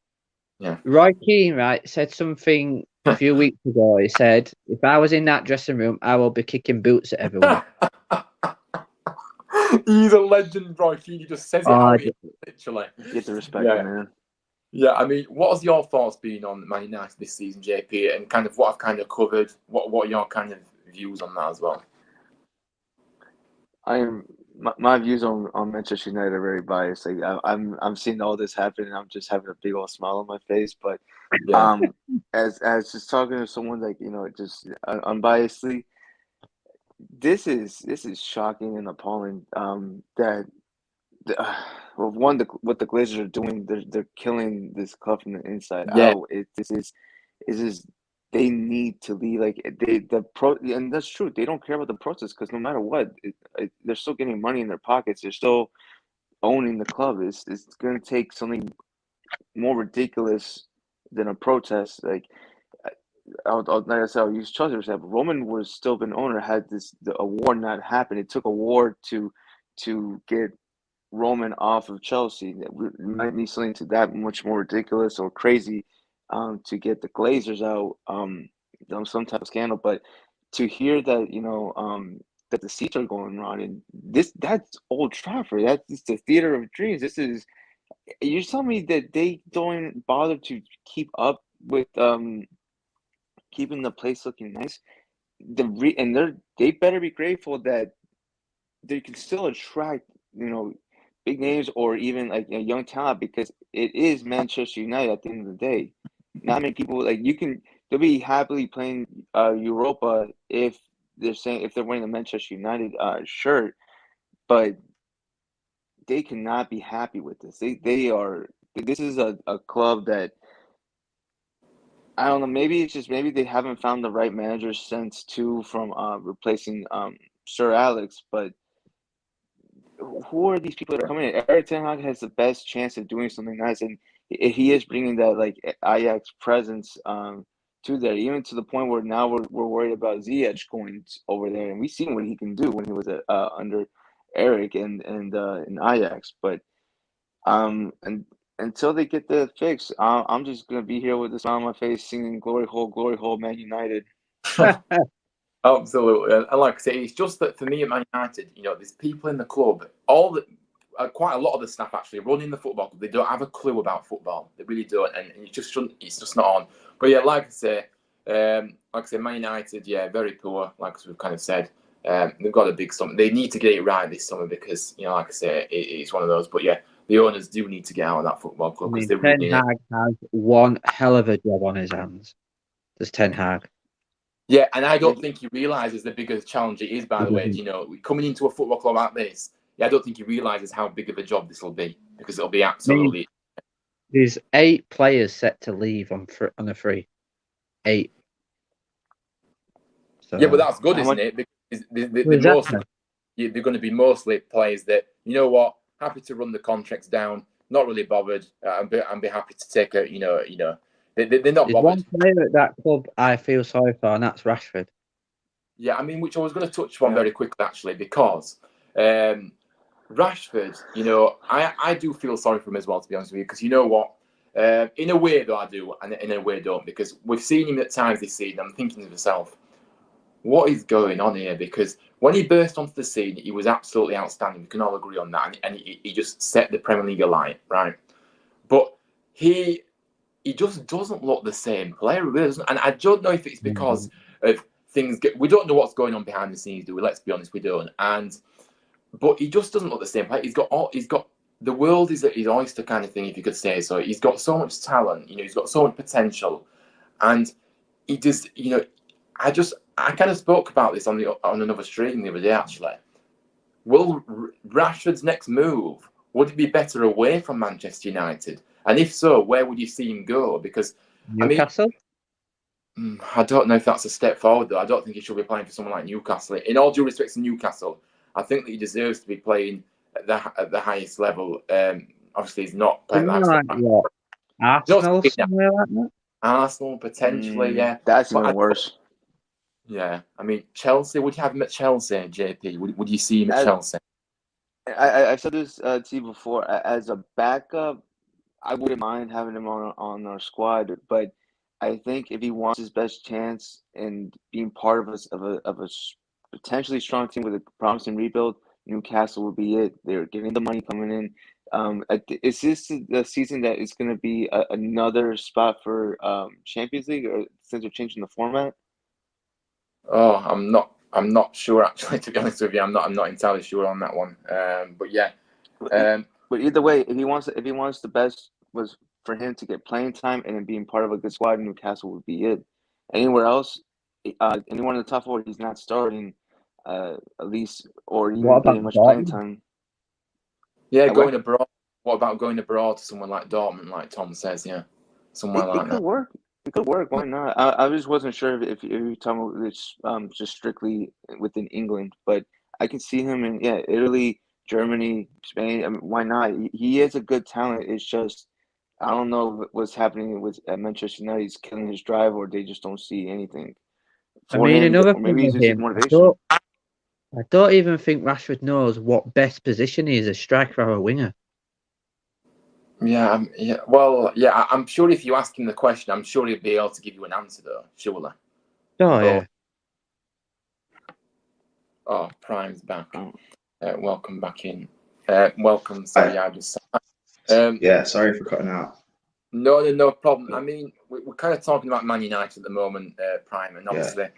yeah. Roy Keane, right, said something a few weeks ago. He said, "If I was in that dressing room, I will be kicking boots at everyone." He's a legend, Roy Keane. He just says it out, literally. You have to respect him, man. Yeah, I mean, what has your thoughts been on Man United this season, JP, and kind of what I've kind of covered? What are your kind of views on that as well? My views on Manchester United are very biased. Like I'm seeing all this happen, and I'm just having a big old smile on my face. But as just talking to someone like just unbiasedly, this is shocking and appalling. That what the Glazers are doing, they're killing this club from the inside out. This is they need to leave. Like and that's true. They don't care about the process because no matter what, they're still getting money in their pockets. They're still owning the club. It's going to take something more ridiculous than a protest. Like like I said, I'll use Chelsea for example. Roman was still been owner had the award not happened. It took a war to get Roman off of Chelsea. We might need something to that much more ridiculous or crazy to get the Glazers out, some type of scandal. But to hear that that the seats are going around and that's Old Trafford. That's the theater of dreams. You're telling me that they don't bother to keep up with keeping the place looking nice. They better be grateful that they can still attract big names or even like young talent because it is Manchester United at the end of the day. Not many people they'll be happily playing Europa if they're wearing the Manchester United shirt, but they cannot be happy with this. This is a club that I don't know. Maybe they haven't found the right manager since from replacing Sir Alex, but who are these people that are coming in? Erik ten Hag has the best chance of doing something nice, and he is bringing that Ajax presence to there, even to the point where now we're worried about Ziyech going over there, and we've seen what he can do when he was under Erik and in Ajax. But and until they get that fix, I'm just gonna be here with a smile on my face, singing "Glory Hole, Man United." Absolutely, and like I say, it's just that for me at Man United, there's people in the club, quite a lot of the staff actually running the football club. They don't have a clue about football. They really don't, and you just shouldn't. It's just not on. But yeah, like I say, Man United, very poor. Like we've kind of said, they've got a big summer. They need to get it right this summer because like I say, it's one of those. But yeah, the owners do need to get out of that football club because they're Ten Hag has one hell of a job on his hands. There's Ten Hag. Yeah, and I don't think he realises the bigger challenge it is, by the way. Coming into a football club like this, I don't think he realises how big of a job this will be because it'll be absolutely. There's 8 players set to leave on a free. 8. So, yeah, but that's good, isn't it? Because they're going to be mostly players that, happy to run the contracts down, not really bothered, and be happy to take a, They're not bothered. One player at that club I feel sorry for, and that's Rashford. Yeah, I mean, which I was going to touch on very quickly, actually, because Rashford, I do feel sorry for him as well, to be honest with you, because you know what? In a way, though, I do, and in a way, I don't, because we've seen him at times this season. I'm thinking to myself, what is going on here? Because when he burst onto the scene, he was absolutely outstanding. We can all agree on that, and he just set the Premier League alight, right? But he just doesn't look the same player, really doesn't. And I don't know if it's because of things. We don't know what's going on behind the scenes, do we? Let's be honest, we don't. But he just doesn't look the same player. He's got the world is his oyster kind of thing, if you could say so. He's got so much talent, he's got so much potential, and he just, I kind of spoke about this on another stream the other day, actually. Will Rashford's next move, would it be better away from Manchester United? And if so, where would you see him go? Because Newcastle? I don't know if that's a step forward, though. I don't think he should be playing for someone like Newcastle. In all due respect to Newcastle, I think that he deserves to be playing at the highest level. obviously he's not playing Didn't like like what? Arsenal, Just- somewhere like that. Arsenal potentially, yeah. That's But even I- worse. Yeah, I mean Chelsea. Would you have him at Chelsea, JP? Would you see him at As- Chelsea? I've said this to you before. As a backup, I wouldn't mind having him on our squad, but I think if he wants his best chance and being part of a potentially strong team with a promising rebuild, Newcastle would be it. They're getting the money coming in. Is this the season that is going to be another spot for Champions League, or since they're changing the format? Oh, I'm not sure actually. To be honest with you, I'm not entirely sure on that one. But yeah, But either way, if he wants the best was for him to get playing time and then being part of a good squad, Newcastle would be it. Anywhere else, anyone in the top four, he's not starting, at least, or even What about getting much playing Dortmund? time. yeah, What? going abroad. What about going abroad to someone like Dortmund, like Tom says? Yeah, somewhere like It that. could work. It could work. Why not? I just wasn't sure if you're talking about this just strictly within England, but I can see him in Italy, Germany, Spain. I mean, why not? He is a good talent. It's just I don't know what's happening with at Manchester United. He's killing his drive, or they just don't see anything I for mean, him, another or thing maybe he's with just him, motivation. I don't even think Rashford knows what best position he is, a striker or a winger. Yeah, yeah. Well, yeah. I'm sure if you ask him the question, I'm sure he'll be able to give you an answer, though. Surely. Oh, yeah. Oh, Prime's back. Oh. Welcome back in. Welcome. Sorry, I just. Yeah, sorry for cutting out. No problem. I mean, we're kind of talking about Man United at the moment, Prime, and obviously,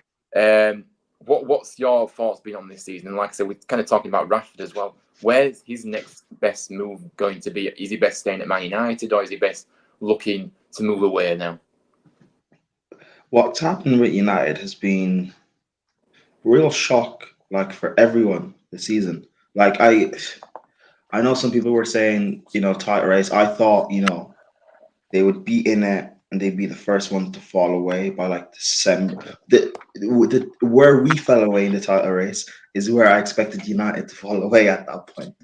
what's your thoughts been on this season? And like I said, we're kind of talking about Rashford as well. Where's his next best move going to be? Is he best staying at Man United, or is he best looking to move away now? What's happened with United has been real shock, like for everyone this season. Like I know some people were saying, title race. I thought, they would be in it and they'd be the first one to fall away by like December. Where we fell away in the title race is where I expected United to fall away at that point.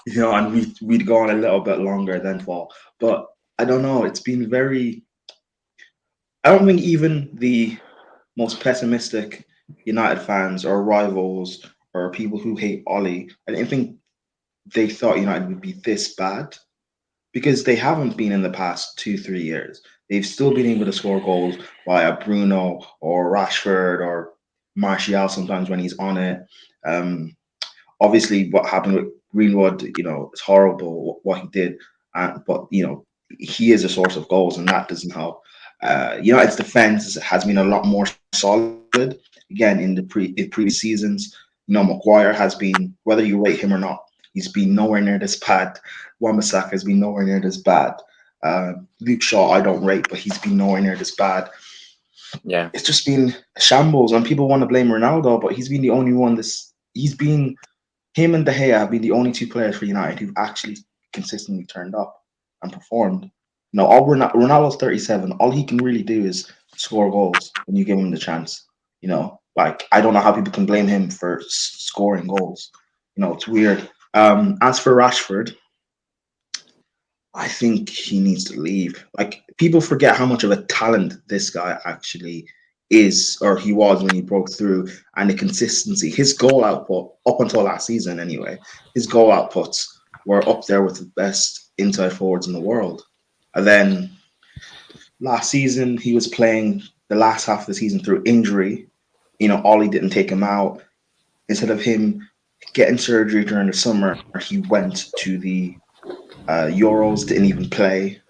And we'd go on a little bit longer than fall. But I don't know. It's been very. I don't think even the most pessimistic United fans or rivals or people who hate Ollie, I didn't think they thought United would be this bad, because they haven't been in the past 2-3 years. They've still been able to score goals via Bruno or Rashford or Martial sometimes when he's on it. Obviously, what happened with Greenwood, it's horrible what he did, but he is a source of goals, and that doesn't help. United's defense has been a lot more solid. Again, in previous seasons, Maguire has been, whether you rate him or not, he's been nowhere near this bad. Wan-Bissaka has been nowhere near this bad. Luke Shaw, I don't rate, but he's been nowhere near this bad. Yeah, it's just been a shambles, and people want to blame Ronaldo, but he's been the only one. Him and De Gea have been the only two players for United who've actually consistently turned up and performed. Ronaldo's 37. All he can really do is score goals when you give him the chance. I don't know how people can blame him for scoring goals. It's weird. As for Rashford, I think he needs to leave. Like, people forget how much of a talent this guy actually is, or he was when he broke through, and the consistency. His goal output, up until last season anyway, his goal outputs were up there with the best inside forwards in the world. And then last season, he was playing the last half of the season through injury. Ollie didn't take him out. Instead of him getting surgery during the summer, he went to the Euros, didn't even play,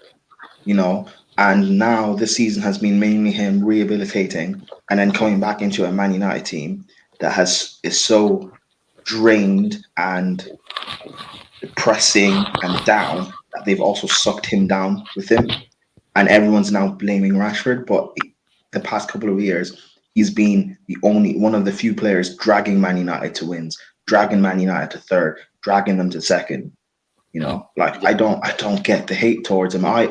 and now this season has been mainly him rehabilitating and then coming back into a Man United team that is so drained and depressing and down that they've also sucked him down with him, and everyone's now blaming Rashford. But the past couple of years, he's been the only one of the few players dragging Man United to wins, dragging Man United to third, dragging them to second. I don't get the hate towards him. I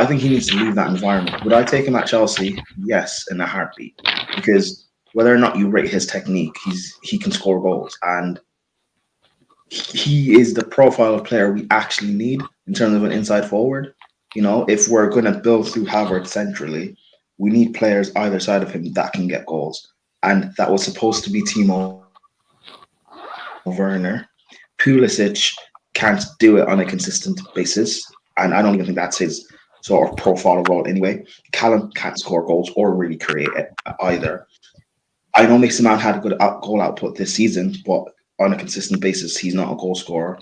think he needs to leave that environment. Would I take him at Chelsea? Yes, in a heartbeat. Because whether or not you rate his technique, he can score goals, and he is the profile of player we actually need in terms of an inside forward. You know, if we're going to build through Havertz centrally, we need players either side of him that can get goals. And that was supposed to be Timo Werner. Pulisic can't do it on a consistent basis. And I don't even think that's his sort of profile role anyway. Callum can't score goals or really create it either. I know Mason Mount had a good goal output this season, but on a consistent basis, he's not a goal scorer.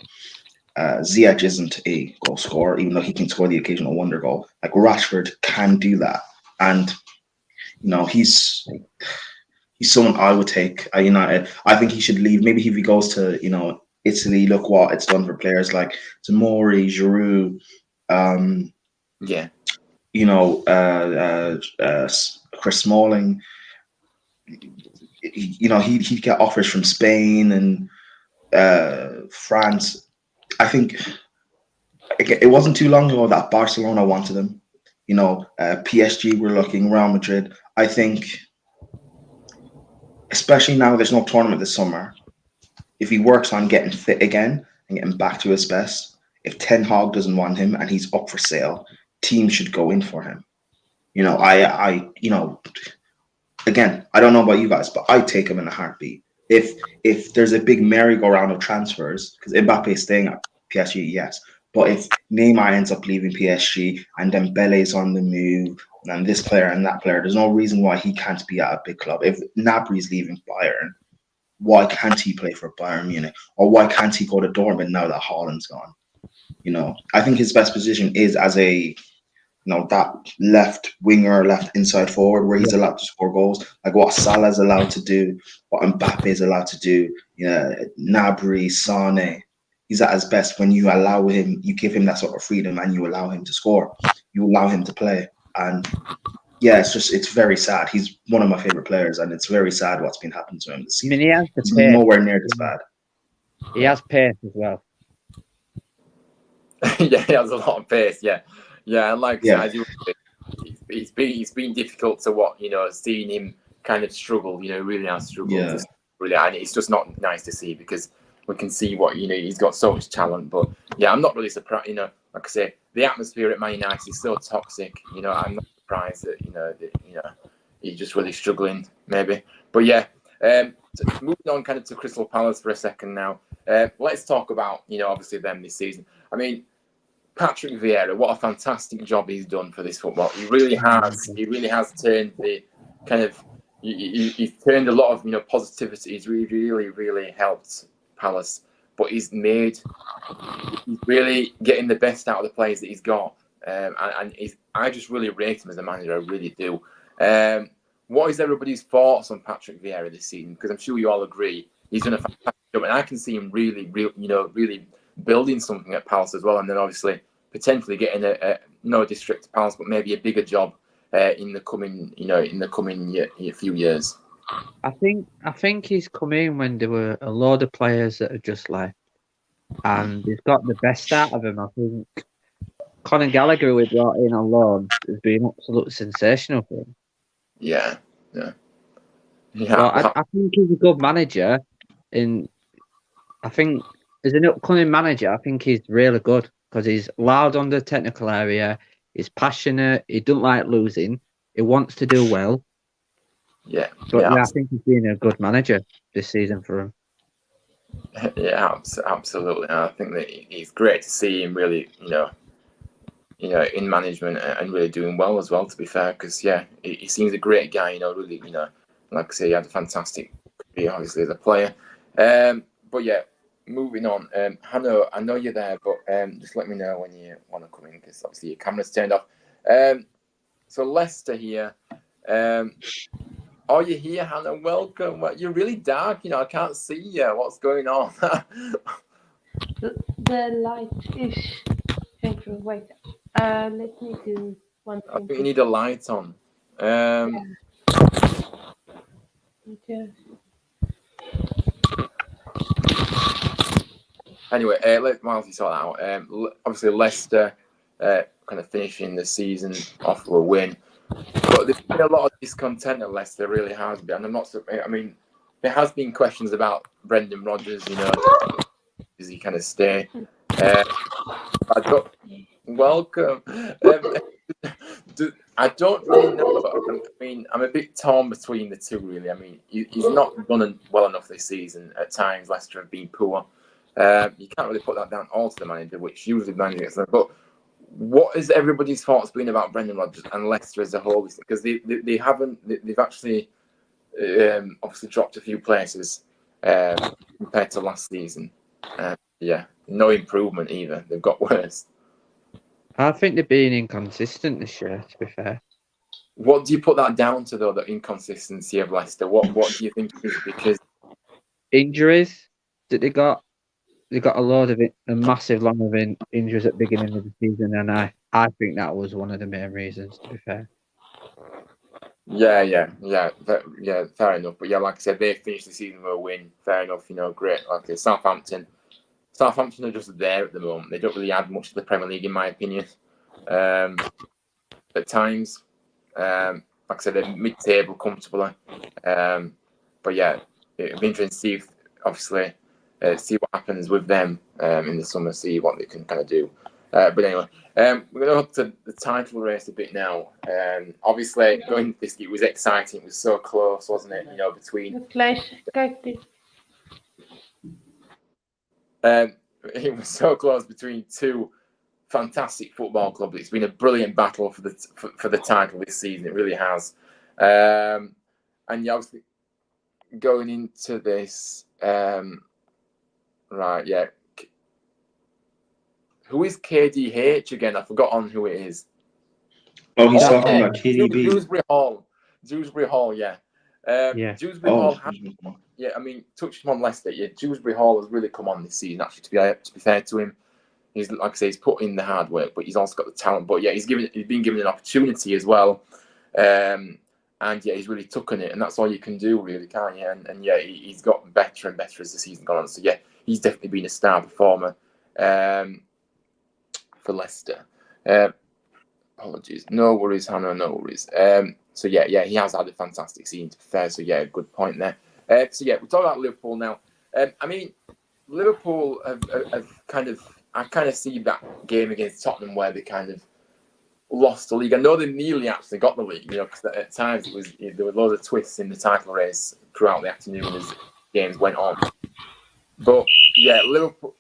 Ziyech isn't a goal scorer, even though he can score the occasional wonder goal. Like Rashford can do that, and you know he's someone I would take at United. I think he should leave. Maybe if he goes to Italy, look what it's done for players like Tomori, Giroud, Chris Smalling. He'd get offers from Spain and France. I think it wasn't too long ago that Barcelona wanted him. PSG were looking, Real Madrid. I think, especially now there's no tournament this summer, if he works on getting fit again and getting back to his best, if Ten Hag doesn't want him and he's up for sale, teams should go in for him. Again, I don't know about you guys, but I'd take him in a heartbeat. If there's a big merry-go-round of transfers, because Mbappe is staying at PSG, yes. But if Neymar ends up leaving PSG and then Dembele's on the move and this player and that player, there's no reason why he can't be at a big club. If Gnabry's leaving Bayern, why can't he play for Bayern Munich? Or why can't he go to Dortmund now that Haaland's gone? I think his best position is as a that left winger, left inside forward, where he's allowed to score goals, like what Salah's allowed to do, what Mbappe is allowed to do. Gnabry, Sane. He's at his best when you allow him, you give him that sort of freedom, and you allow him to score, you allow him to play. And yeah, it's very sad. He's one of my favorite players, and it's very sad what's been happening to him this season. I mean, he's nowhere near this bad. He has pace as well. Yeah, he has a lot of pace. Yeah, and it's been difficult to seeing him kind of struggle. Really has struggled. Yeah. Really, and it's just not nice to see because we can see what he's got so much talent. But yeah, I'm not really surprised. Like I say, the atmosphere at Man United is so toxic. I'm not surprised that he's just really struggling maybe. But yeah, moving on kind of to Crystal Palace for a second now. Let's talk about obviously them this season. I mean, Patrick Vieira, what a fantastic job he's done for this football. He really has. He really has turned the kind of. He's turned a lot of positivity. He's really, really helped Palace, but he's really getting the best out of the players that he's got, and I just really rate him as a manager. I really do. What is everybody's thoughts on Patrick Vieira this season? Because I'm sure you all agree he's done a fantastic job, and I can see him really building something at Palace as well, and then obviously potentially getting no disrespect to Palace, but maybe a bigger job in the coming few years. I think he's come in when there were a load of players that are just left, and he's got the best out of them. I think Conor Gallagher, we brought in on loan, has been absolutely sensational for him. Yeah. Well, I think he's a good manager, and I think as an upcoming manager, I think he's really good because he's loud on the technical area. He's passionate. He doesn't like losing. He wants to do well. Yeah, I think he's been a good manager this season for him. Yeah, absolutely. And I think that it's great to see him really, in management and really doing well as well. To be fair, because he seems a great guy. Really, like I say, he had a fantastic career, obviously as a player. But yeah, moving on. Hanno, I know you're there, but just let me know when you want to come in because obviously your camera's turned off. So Leicester here. Are you here, Hannah? Welcome. You're really dark. I can't see you. What's going on? The light is changing. Wait. Let me do one thing. I think you need a light on. Anyway, while you sort that out, obviously Leicester kind of finishing the season off with a win. But there's been a lot of discontent at Leicester, really has been. And I'm not. I mean, there has been questions about Brendan Rodgers. does he kind of stay? I don't. Welcome. I don't really know. I mean, I'm a bit torn between the two, really. I mean, he's not done well enough this season. At times, Leicester have been poor. You can't really put that down all to the manager, which usually the manager gets them. But what has everybody's thoughts been about Brendan Rodgers and Leicester as a whole? Because they've actually obviously dropped a few places compared to last season. Yeah, no improvement either. They've got worse. I think they're being inconsistent this year, to be fair. What do you put that down to, though, the inconsistency of Leicester? What do you think it is? Because injuries that they got a load of a massive long of injuries at the beginning of the season, and I think that was one of the main reasons, to be fair. Yeah, fair enough. But yeah, like I said, they finished the season with a win. Fair enough, great. Like Southampton are just there at the moment. They don't really add much to the Premier League, in my opinion. At times, like I said, they're mid-table comfortably. But yeah, it'll be interesting to see if, obviously, see what happens with them in the summer, see what they can kind of do. But anyway, we're going to look to the title race a bit now. Obviously, going this, it was exciting. It was so close, wasn't it? Between. The Flash, kijk dit. It was so close between two fantastic football clubs. It's been a brilliant battle for the title this season. It really has. And yeah, obviously going into this, right? Yeah. Who is KDH again? I've forgotten who it is. Oh, he's talking about KDB. Dewsbury Hall, yeah. Yeah. Dewsbury Hall. Yeah, I mean, touching on Leicester, yeah, Dewsbury Hall has really come on this season. Actually, to be fair to him, he's, like I say, he's put in the hard work, but he's also got the talent. But yeah, he's been given an opportunity as well, and yeah, he's really taken it, and that's all you can do, really, can't you? And yeah, he's got better and better as the season gone on. So yeah, he's definitely been a star performer for Leicester. Apologies, no worries, Hannah, no worries. So yeah, he has had a fantastic season, to be fair. So yeah, good point there. So yeah, we're talking about Liverpool now. I mean, Liverpool have I kind of see that game against Tottenham where they kind of lost the league. I know they nearly actually got the league, because at times there were loads of twists in the title race throughout the afternoon as games went on. But yeah, Liverpool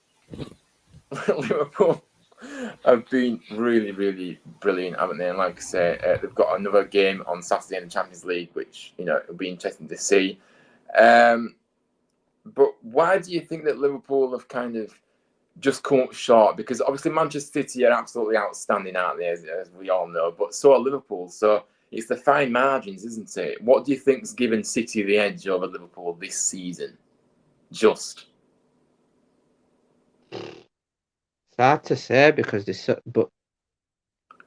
have been really, really brilliant, haven't they? And like I say, they've got another game on Saturday in the Champions League, which it'll be interesting to see. But why do you think that Liverpool have kind of just come up short? Because obviously Manchester City are absolutely outstanding, aren't they, as we all know, but so are Liverpool. So it's the fine margins, isn't it? What do you think's given City the edge over Liverpool this season? Just. It's hard to say because but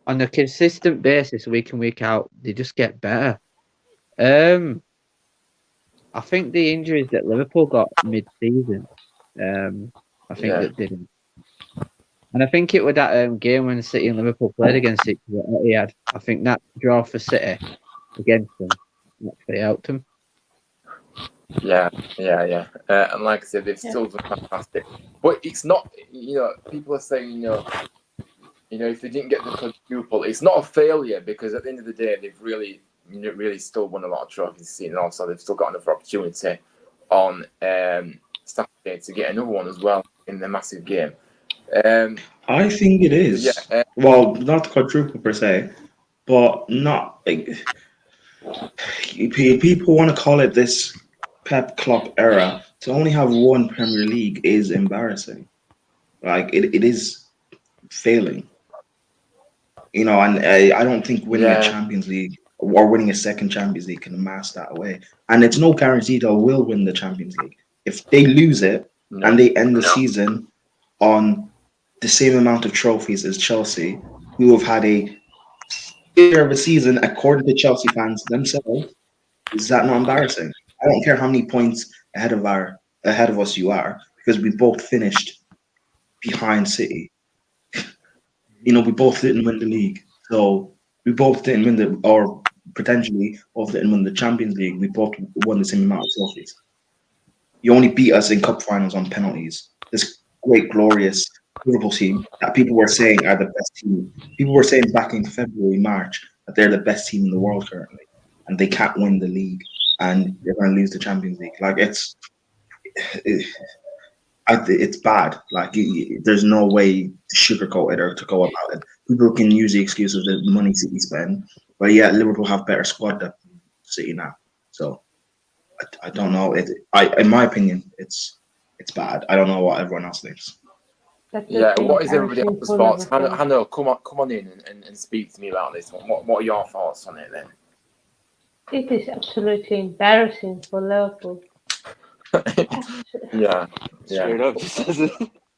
on a consistent basis, week in, week out, they just get better. I think the injuries that Liverpool got mid-season, I think that didn't. And I think it was that game when City and Liverpool played against City that Etihad. I think that draw for City against them actually helped them. Yeah. And like I said, they've still done fantastic. But it's not, people are saying, if they didn't get the quadruple, it's not a failure because at the end of the day, they've really still won a lot of trophies this season. Also, they've still got another opportunity on Saturday to get another one as well in the massive game. I think it is. Yeah, well, not quadruple per se, but not like people want to call it this Pep Klopp era. To only have one Premier League is embarrassing. Like it is failing. And I don't think winning a Champions League or winning a second Champions League can mask that away. And it's no guarantee they will win the Champions League. If they lose it and they end the season on the same amount of trophies as Chelsea, who have had a fair of a season according to Chelsea fans themselves, is that not embarrassing? I don't care how many points ahead of us you are, because we both finished behind City. We both didn't win the league. So we both didn't win potentially both didn't win the Champions League. We both won the same amount of trophies. You only beat us in cup finals on penalties. There's great, glorious Liverpool team that people were saying are the best team. People were saying back in February, March that they're the best team in the world currently, and they can't win the league, and they're going to lose the Champions League. Like it's bad. Like there's no way to sugarcoat it or to go about it. People can use the excuse of the money City spend, but yeah, Liverpool have better squad than City now. So I don't know. In my opinion, it's bad. I don't know what everyone else thinks. Yeah, what is everybody else's thoughts? Liverpool. Hannah, come on in and speak to me about this one. What are your thoughts on it then? It is absolutely embarrassing for Liverpool. Yeah. Straight up, just says it.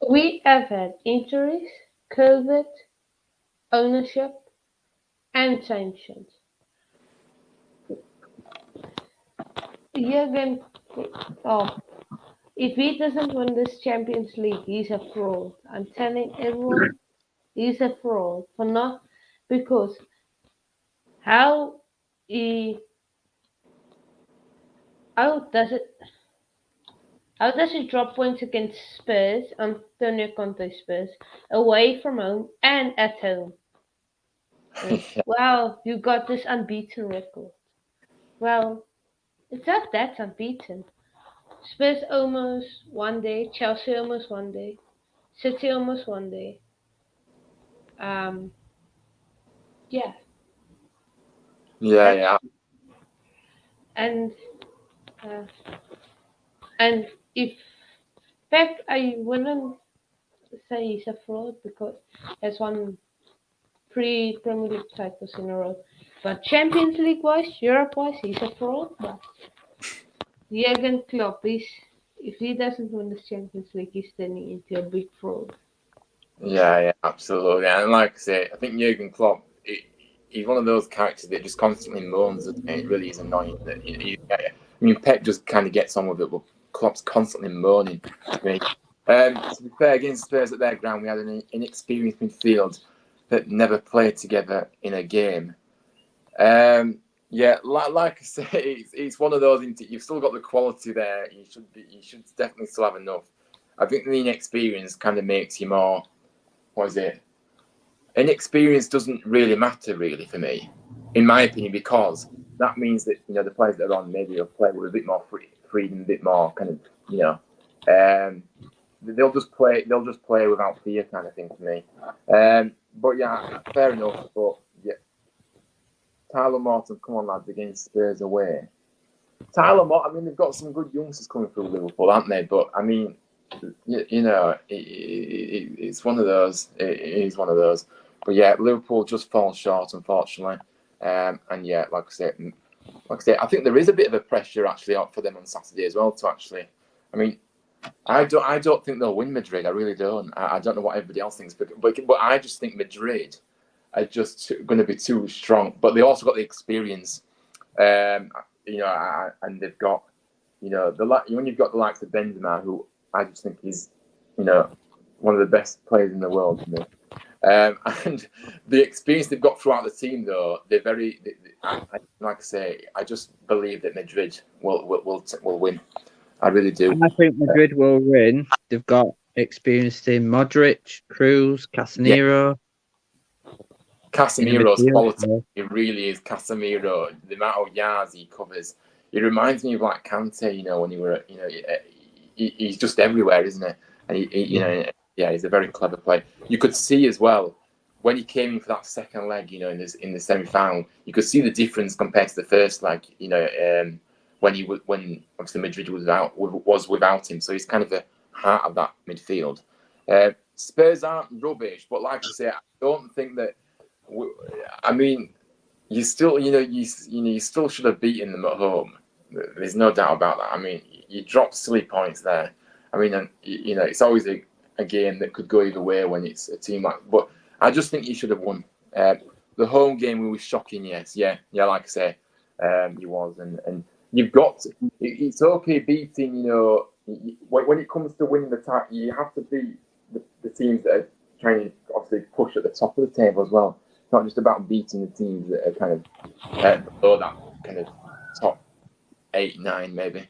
We have had injuries, COVID, ownership, and sanctions. Jurgen Klopp, if he doesn't win this Champions League, he's a fraud. I'm telling everyone, he's a fraud for not because how he how does he drop points against Spurs, Antonio Conte Spurs, away from home and at home? Wow, you got this unbeaten record. Well, it's not that unbeaten. Spurs almost one day, Chelsea almost one day, City almost one day. Yeah, Yeah. and uh, and if Pep, I wouldn't say he's a fraud because he has won 3 Premier League titles in a row. But Champions League wise, Europe wise, he's a fraud. But Jurgen Klopp, if he doesn't win the Champions League, he's turning into a big fraud. Yeah, absolutely. And like I say, I think Jurgen Klopp, he's one of those characters that just constantly moans, and it really is annoying. I mean, Pep just kind of gets on with it, but Klopp's constantly moaning. To be fair, against Spurs at their ground, we had an inexperienced midfield that never played together in a game. Yeah, like I say, it's one of those. You've still got the quality there. You should definitely still have enough. I think the inexperience kind of makes you more. What is it? Inexperience doesn't really matter, really, for me, in my opinion, because that means that the players that are on maybe will play with a bit more freedom, a bit more kind of they'll just play without fear, kind of thing for me. But yeah, fair enough. But yeah, Tyler Morton, come on lads, against Spurs away. Tyler Morton, I mean, they've got some good youngsters coming through Liverpool, haven't they? But I mean, it's one of those. It is one of those. But yeah, Liverpool just falls short, unfortunately. And yeah, like I say, I think there is a bit of a pressure actually out for them on Saturday as well. To actually, I mean, I don't think they'll win Madrid. I really don't. I don't know what everybody else thinks, but I just think Madrid are just going to be too strong. But they also got the experience, and they've got, when you've got the likes of Benzema, who I just think is, one of the best players in the world. And the experience they've got throughout the team, though, like I say, I just believe that Madrid will win. I really do. I think Madrid will win. They've got experienced in Modric, Cruz, Casemiro. Casemiro's quality, it really is. Casemiro, the amount of yards he covers, it reminds me of like Kante. When you were, he's just everywhere, isn't it? And he's a very clever player. You could see as well when he came in for that second leg, in the semi-final, you could see the difference compared to the first leg. When obviously Madrid was without him, so he's kind of the heart of that midfield. Spurs aren't rubbish, but like I say, I don't think that. I mean, you still, you still should have beaten them at home. There's no doubt about that. I mean, you dropped silly points there. I mean, and it's always a game that could go either way when it's a team like. But I just think you should have won. The home game was shocking. Yes, yeah. Like I say, he was, and you've got to. It's okay beating. When it comes to winning the title, you have to beat the teams that are trying to obviously push at the top of the table as well. It's not just about beating the teams that are kind of below that kind of top 8, 9 maybe.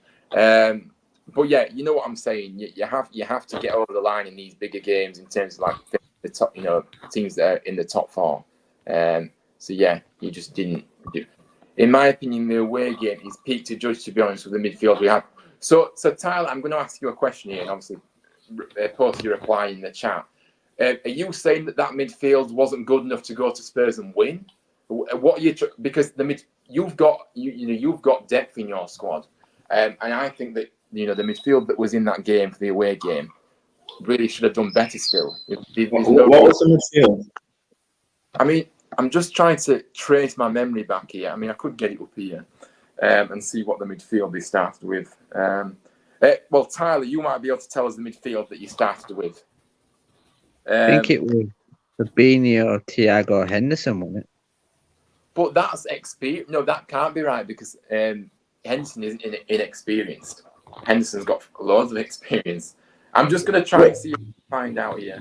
but yeah, you know what I'm saying. You have to get over the line in these bigger games in terms of like the top, teams that are in the top four. So yeah, he just didn't do. In my opinion, the away game is peak to judge. To be honest, with the midfield we had. So Tyler, I'm going to ask you a question here, and obviously post your reply in the chat. Are you saying that midfield wasn't good enough to go to Spurs and win? What you because you've got depth in your squad, and I think that the midfield that was in that game for the away game really should have done better still. What was the midfield? I mean, I'm just trying to trace my memory back here. I mean, I could get it up here and see what the midfield they started with. Well, Tyler, you might be able to tell us the midfield that you started with. I think it was Fabinho, Thiago, Henderson, wasn't it? But that's experience. No, that can't be right because Henderson isn't inexperienced. Henderson's got loads of experience. I'm just going to try and see if I can find out here.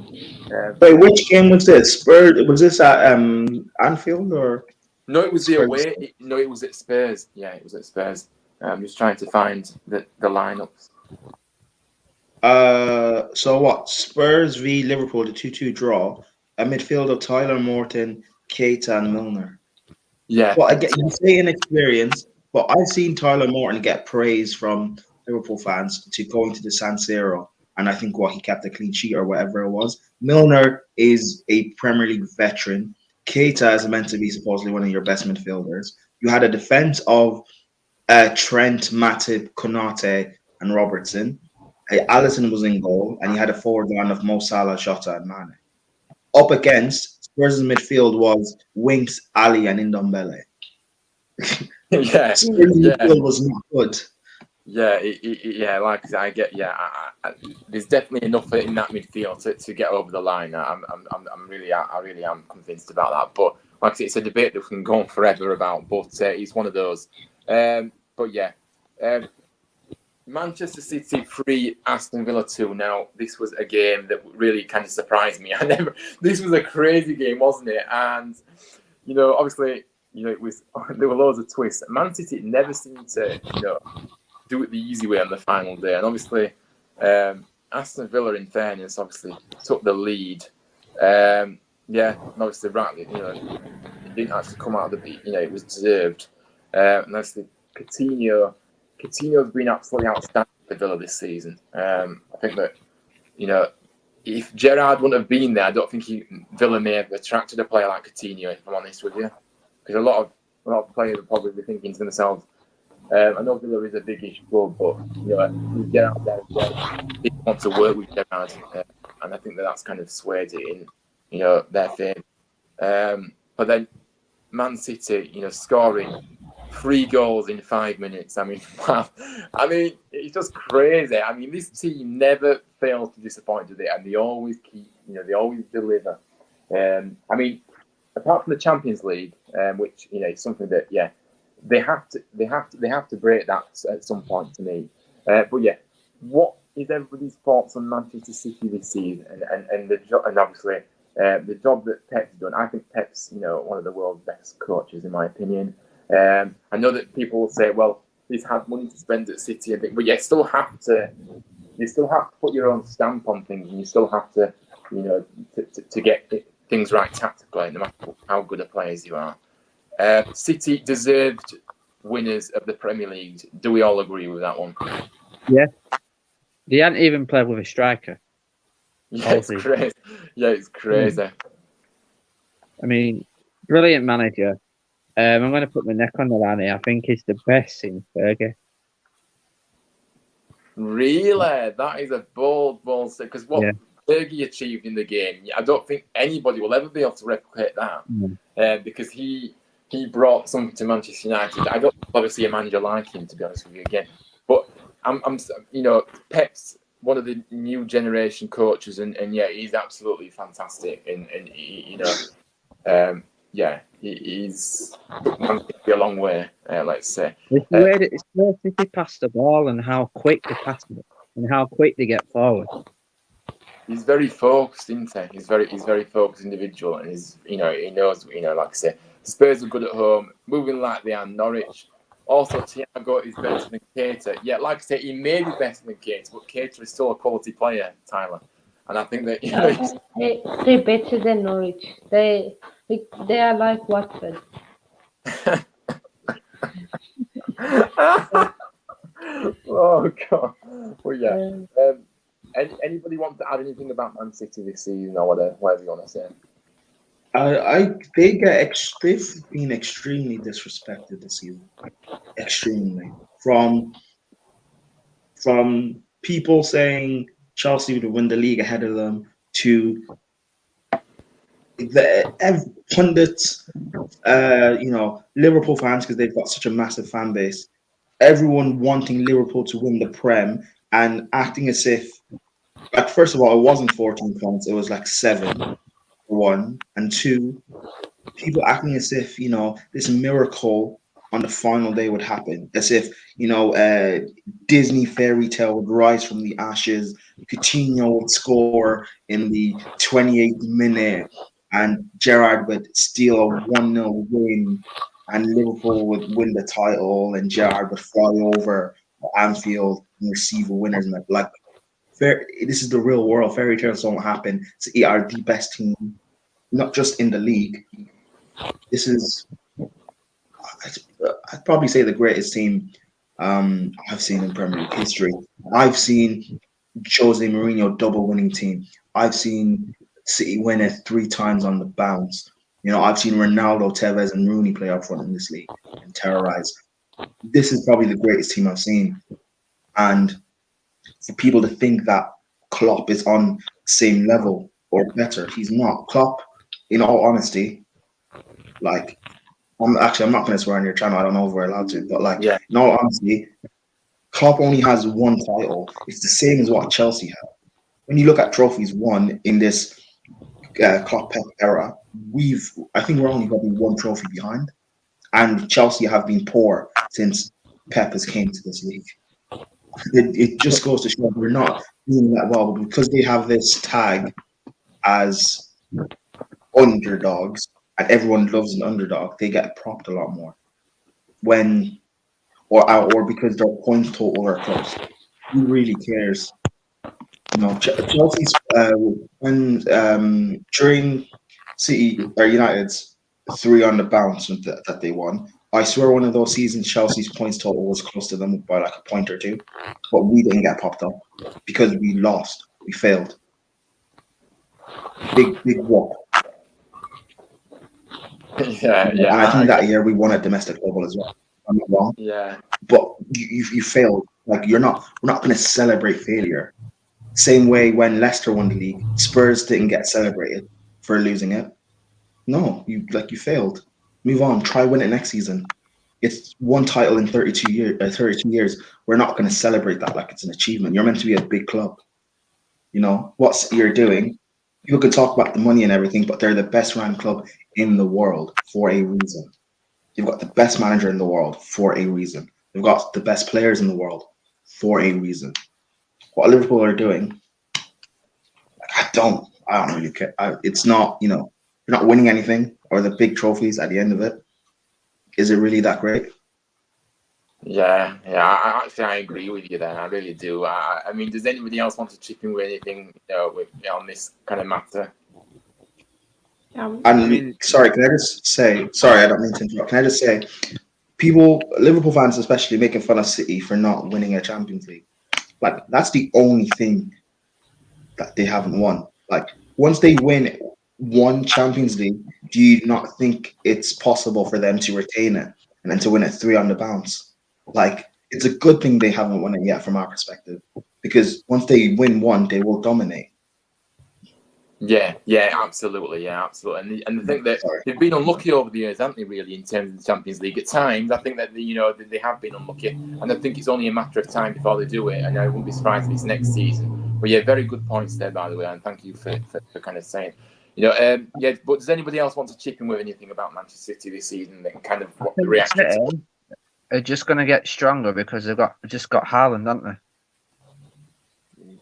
Wait, which game was this? Spurs? Was this at Anfield or? No, it was Spurs. the away. It was at Spurs. Yeah, it was at Spurs. I'm just trying to find the lineups. So what? Spurs v Liverpool, the 2-2 draw. A midfield of Tyler Morton, Keita, and Milner. Yeah. Well, again, you say inexperience, but I've seen Tyler Morton get praise from Liverpool fans to going to the San Siro, and I think he kept a clean sheet or whatever it was. Milner is a Premier League veteran. Keita is meant to be supposedly one of your best midfielders. You had a defense of Trent, Matip, Konate, and Robertson. Alisson was in goal, and you had a forward line of Mo Salah, Jota, and Mane. Up against Spurs' midfield was Winks, Ali, and Ndombele. Yeah, Spurs' midfield was not good. Yeah, like I get. Yeah, there's definitely enough in that midfield to get over the line. I really am convinced about that. But like I say, it's a debate that we can go on forever about. But he's one of those. But yeah. Manchester City 3, Aston Villa 2. Now, this was a game that really kind of surprised me. This was a crazy game, wasn't it? And, obviously, it was, there were loads of twists. Man City never seemed to, do it the easy way on the final day. And obviously, Aston Villa, in fairness, obviously took the lead. And obviously, rightly, it didn't actually come out of the beat. It was deserved. And obviously, Coutinho's been absolutely outstanding for Villa this season. I think that, if Gerrard wouldn't have been there, I don't think Villa may have attracted a player like Coutinho, if I'm honest with you. Because a lot of players will probably be thinking to themselves, I know Villa is a big-ish club, but, with Gerrard there, they want to work with Gerrard. And I think that's kind of swayed it in, their favour. But then Man City, scoring 3 goals in 5 minutes. I mean, wow. I mean, it's just crazy. I mean, this team never fails to disappoint, do they? And they always they always deliver. I mean, apart from the Champions League, which is something that they have to break that at some point to me. But yeah, what is everybody's thoughts on Manchester City this season and obviously the job that Pep's done? I think Pep's one of the world's best coaches in my opinion. I know that people will say, well, he's had money to spend at City, but you still have to put your own stamp on things, and you still have to, to get things right tactically, no matter how good a players you are. City deserved winners of the Premier League. Do we all agree with that one? Yeah. They hadn't even played with a striker. Yeah, it's crazy. Yeah, it's crazy. I mean, brilliant manager. I'm going to put my neck on the line here. I think he's the best since Fergie. Really? That is a bold statement. Because what Fergie achieved in the game, I don't think anybody will ever be able to replicate that. Because he brought something to Manchester United. I don't ever see a manager like him, to be honest with you again. But I'm Pep's one of the new generation coaches, and he's absolutely fantastic. And he's a long way, let's say. It's the way that it's where City pass the ball and how quick they pass it and how quick they get forward. He's very focused, isn't he? He's very focused individual, and he knows, like I say, Spurs are good at home, moving like they are. Norwich, Also, Thiago is better than Keita. Yeah, like I said, he may be better than Keita, but Keita is still a quality player, Tyler. And I think that They're better than Norwich. They are like Watford. Oh God. Well, yeah. Um, Anybody want to add anything about Man City this season or whatever you want to say? They've been extremely disrespected this season. Extremely. From people saying Chelsea would win the league ahead of them to the pundits, Liverpool fans, because they've got such a massive fan base. Everyone wanting Liverpool to win the Prem and acting as if, like, first of all, it wasn't 14 points; it was like 7, 1, and 2. People acting as if this miracle on the final day would happen, as if Disney fairy tale would rise from the ashes. Coutinho would score in the 28th minute, and Gerrard would steal a 1-0 win, and Liverpool would win the title, and Gerrard would fly over Anfield and receive a winner's medal. Like, this is the real world. Fairy tales don't happen. City are the best team, not just in the league. This is, I'd probably say, the greatest team I've seen in Premier League history. I've seen Jose Mourinho double winning team. I've seen City win it 3 times on the bounce. I've seen Ronaldo, Tevez, and Rooney play up front in this league and terrorize. This is probably the greatest team I've seen. And for people to think that Klopp is on the same level or better, he's not. Klopp, in all honesty, like, I'm not going to swear on your channel. I don't know if we're allowed to, but in all honesty, Klopp only has 1 title. It's the same as what Chelsea have. When you look at trophies won in this Klopp-Pep era, I think we're only probably 1 trophy behind, and Chelsea have been poor since Pep has came to this league. It just goes to show we're not doing that well, but because they have this tag as underdogs, and everyone loves an underdog, they get propped a lot more. Or because their points total are close. Who really cares? Chelsea's during City or United's 3 on the bounce that they won. I swear one of those seasons Chelsea's points total was close to them by like a point or 2, but we didn't get popped up because we lost. We failed. Big whoop. Yeah. And I think that year we won a domestic level as well. I'm not wrong. Yeah. But you failed. Like, we're not going to celebrate failure. Same way when Leicester won the league, Spurs didn't get celebrated for losing it. No, you failed. Move on. Try win it next season. It's 1 title in 32 years. We're not going to celebrate that like it's an achievement. You're meant to be a big club. What you're doing. People can talk about the money and everything, but they're the best ran club in the world for a reason. You've got the best manager in the world for a reason. You've got the best players in the world for a reason. What Liverpool are doing, I don't really care. It's not, you're not winning anything or the big trophies at the end of it. Is it really that great? Yeah. I agree with you there. I really do. I mean, does anybody else want to chip in with anything on this kind of matter? Sorry, can I just say? Sorry, I don't mean to interrupt. Can I just say, Liverpool fans especially, making fun of City for not winning a Champions League. Like, that's the only thing that they haven't won. Like, once they win 1 Champions League, do you not think it's possible for them to retain it and then to win it 3 on the bounce? Like, it's a good thing they haven't won it yet from our perspective, because once they win 1, they will dominate. Yeah, absolutely. And I think that they've been unlucky over the years, haven't they, really, in terms of the Champions League? At times, I think that they have been unlucky, and I think it's only a matter of time before they do it, and I wouldn't be surprised if it's next season. But yeah, very good points there, by the way, and thank you for kind of saying. But does anybody else want to chip in with anything about Manchester City this season and kind of what the reaction are just going to get stronger because they've just got Haaland, haven't they?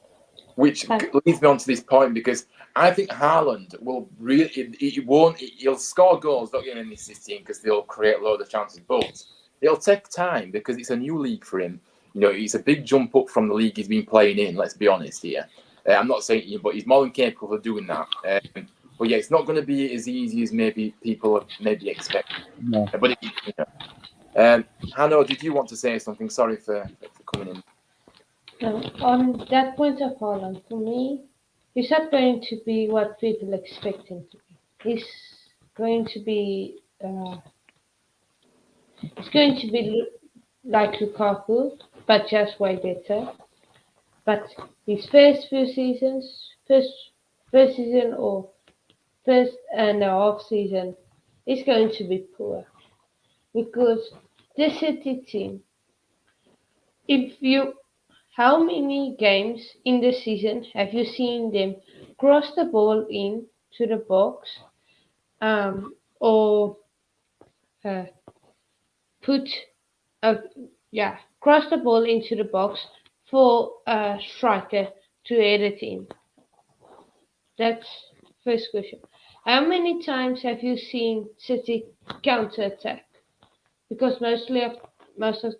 Which leads me on to this point, because I think Haaland will really, he'll score goals, don't get in this team, because they'll create a load of chances. But it'll take time because it's a new league for him. You know, it's a big jump up from the league he's been playing in. Let's be honest here. I'm not saying, but he's more than capable of doing that. But yeah, it's not going to be as easy as maybe people have maybe expected. No. But Hanno, did you want to say something? Sorry for coming in. On that point of Haaland, for me, he's not going to be what people expect him to be. He's going to be like Lukaku, but just way better. But his first season or first and a half season is going to be poor because the City team. How many games in the season have you seen them cross the ball into the box, or cross the ball into the box for a striker to head it in? That's first question. How many times have you seen City counter attack? Because most of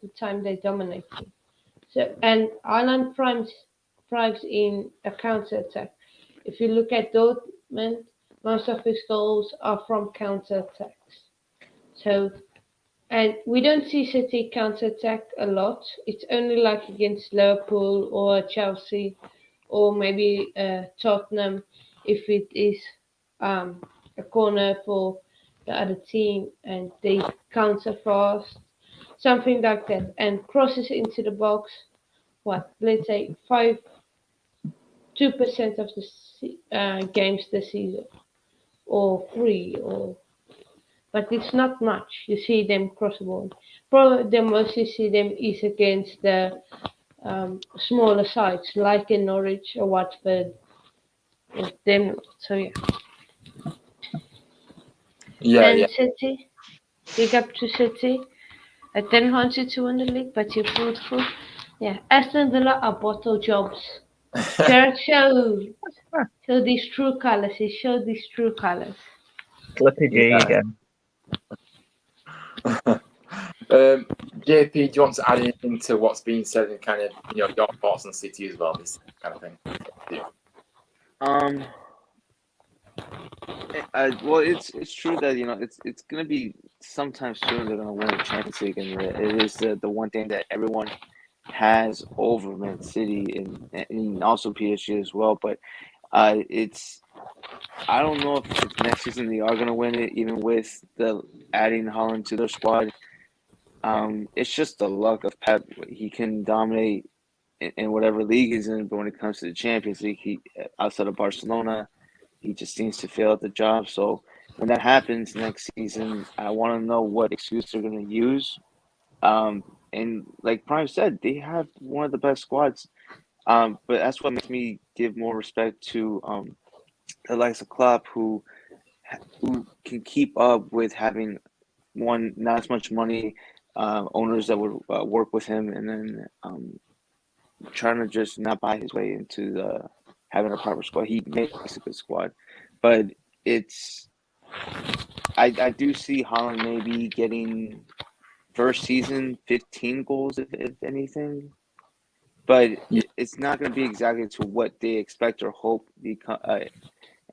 the time they dominate you. So, and Haaland thrives in a counter attack. If you look at Dortmund, most of his goals are from counter attacks. So, and we don't see City counter attack a lot. It's only like against Liverpool or Chelsea or maybe Tottenham if it is a corner for the other team and they counter fast. Something like that, and crosses into the box. Let's say 2% of the games this season, or 3, but it's not much. You see them cross the ball. Probably the most you see them is against the smaller sides, like in Norwich or Watford. Them. So Yeah. City, big up to City. I didn't want you to win the league, but you pulled through. Yeah, Aston Villa are bottle jobs. Show these true colours. He showed these true colours. Flippy G Yeah. again. JP, do you want to add anything to what's being said and kind of your thoughts on City as well, this kind of thing? Well, it's true that it's gonna be sometime soon they're gonna win the Champions League, and it is the one thing that everyone has over Man City and also PSG as well. But I don't know if next season they are gonna win it, even with the adding Haaland to their squad. It's just the luck of Pep. He can dominate in whatever league he's in, but when it comes to the Champions League, he outside of Barcelona, he just seems to fail at the job. So when that happens next season, I want to know what excuse they're going to use. And like Prime said, they have one of the best squads. But that's what makes me give more respect to the likes of Klopp, who can keep up with having not as much money, owners that would work with him, and then trying to just not buy his way into having a proper squad. He makes a good squad, but I do see Haaland maybe getting first season 15 goals if anything, but it's not going to be exactly to what they expect or hope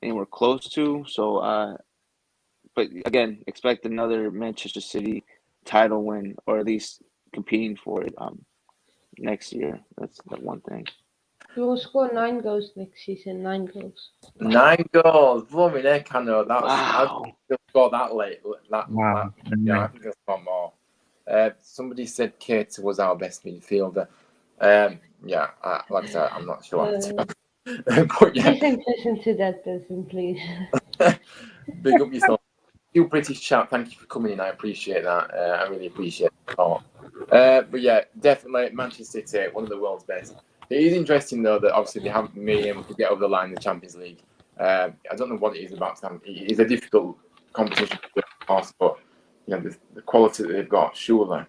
anywhere close to. So, but again, expect another Manchester City title win, or at least competing for it next year. That's the one thing. He will score 9 goals next season. 9 goals. 9 goals. Blooming heck, I know. Wow. I'll score that late. Wow. Yeah, I think I'll score more. Somebody said Keita was our best midfielder. Like I said, I'm not sure. But yeah. Listen to that person, please. Big up yourself. You British chap, thank you for coming in. I appreciate that. I really appreciate it. But yeah, definitely Manchester City, one of the world's best. It is interesting though that obviously they haven't been able to get over the line in the Champions League. I don't know what it is about them. It is a difficult competition to pass, but the quality that they've got, surely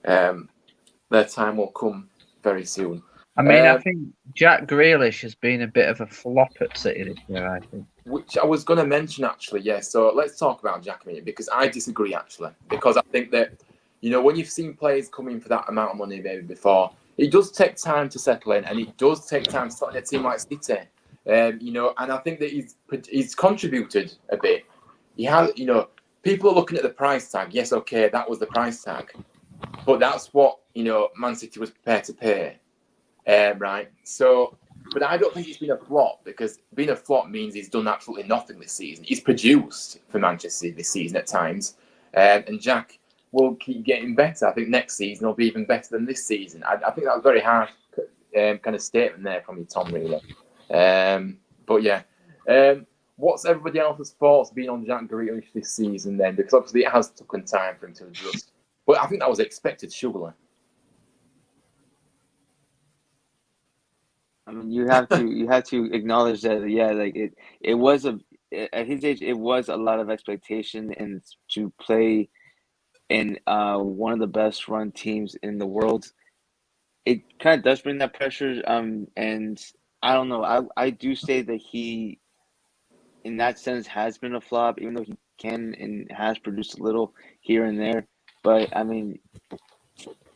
their time will come very soon. I mean, I think Jack Grealish has been a bit of a flop at City this year, I think. Which I was going to mention, actually, yeah. So let's talk about Jack a minute, because I disagree, actually. Because I think that, You know, when you've seen players come in for that amount of money maybe before, it does take time to settle in, and it does take time to settle in a team like City. You know, and I think that he's contributed a bit. He has, you know, people are looking at the price tag. Yes, okay, that was the price tag, but that's what, you know, Man City was prepared to pay, right? So, but I don't think it's been a flop, because being a flop means he's done absolutely nothing this season. He's produced for Manchester this season at times, and Jack will keep getting better. I think next season will be even better than this season. I think that was very hard kind of statement there from you, Tom, really. But yeah, what's everybody else's thoughts been on Jack Grealish this season then? Because obviously it has taken time for him to adjust. But I think that was expected, surely. I mean, you have to acknowledge that, yeah, like it was at his age, it was a lot of expectation, and to play in one of the best run teams in the world, it kind of does bring that pressure. And I don't know, I do say that he, in that sense, has been a flop, even though he can and has produced a little here and there. But I mean,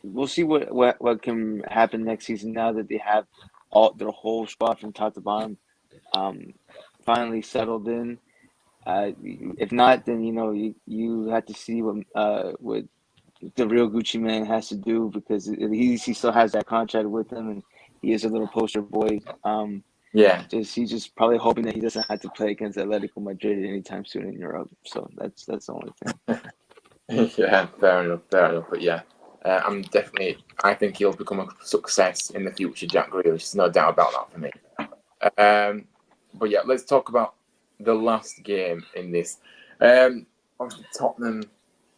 we'll see what can happen next season now that they have their whole squad from top to bottom finally settled in. If not, then you know you have to see what the real Gucci Man has to do, because he still has that contract with him, and he is a little poster boy. Yeah. He's just probably hoping that he doesn't have to play against Atletico Madrid anytime soon in Europe. So that's the only thing. Yeah, fair enough. But yeah, I think he'll become a success in the future, Jack Grealish. There's no doubt about that for me. But yeah, let's talk about the last game in this. Obviously Tottenham,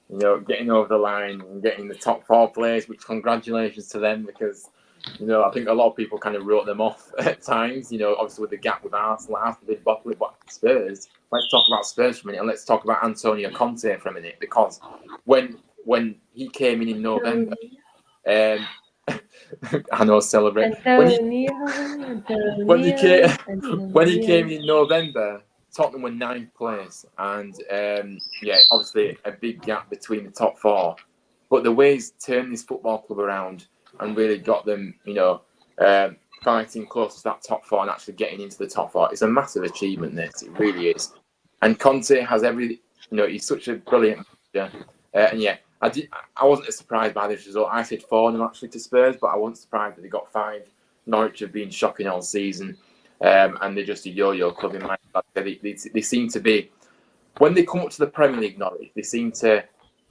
you know, getting over the line and getting the top 4 place, which congratulations to them, because, you know, I think a lot of people kind of wrote them off at times, you know, obviously with the gap with Arsenal. Arsenal did bottle it, but Spurs. Let's talk about Spurs for a minute, and let's talk about Antonio Conte for a minute, because when he came in November, I know, celebrate. When he came in November, Tottenham were 9th place, and yeah, obviously a big gap between the top 4. But the way he's turned this football club around and really got them, you know, fighting close to that top 4 and actually getting into the top 4, it's a massive achievement. This, it really is. And Conte has you know, he's such a brilliant manager. And yeah, I wasn't as surprised by this result. I said 4-0 actually to Spurs, but I wasn't surprised that they got 5. Norwich have been shocking all season. And they're just a yo-yo club in my life. They seem to be, when they come up to the Premier League, Norwich, they seem to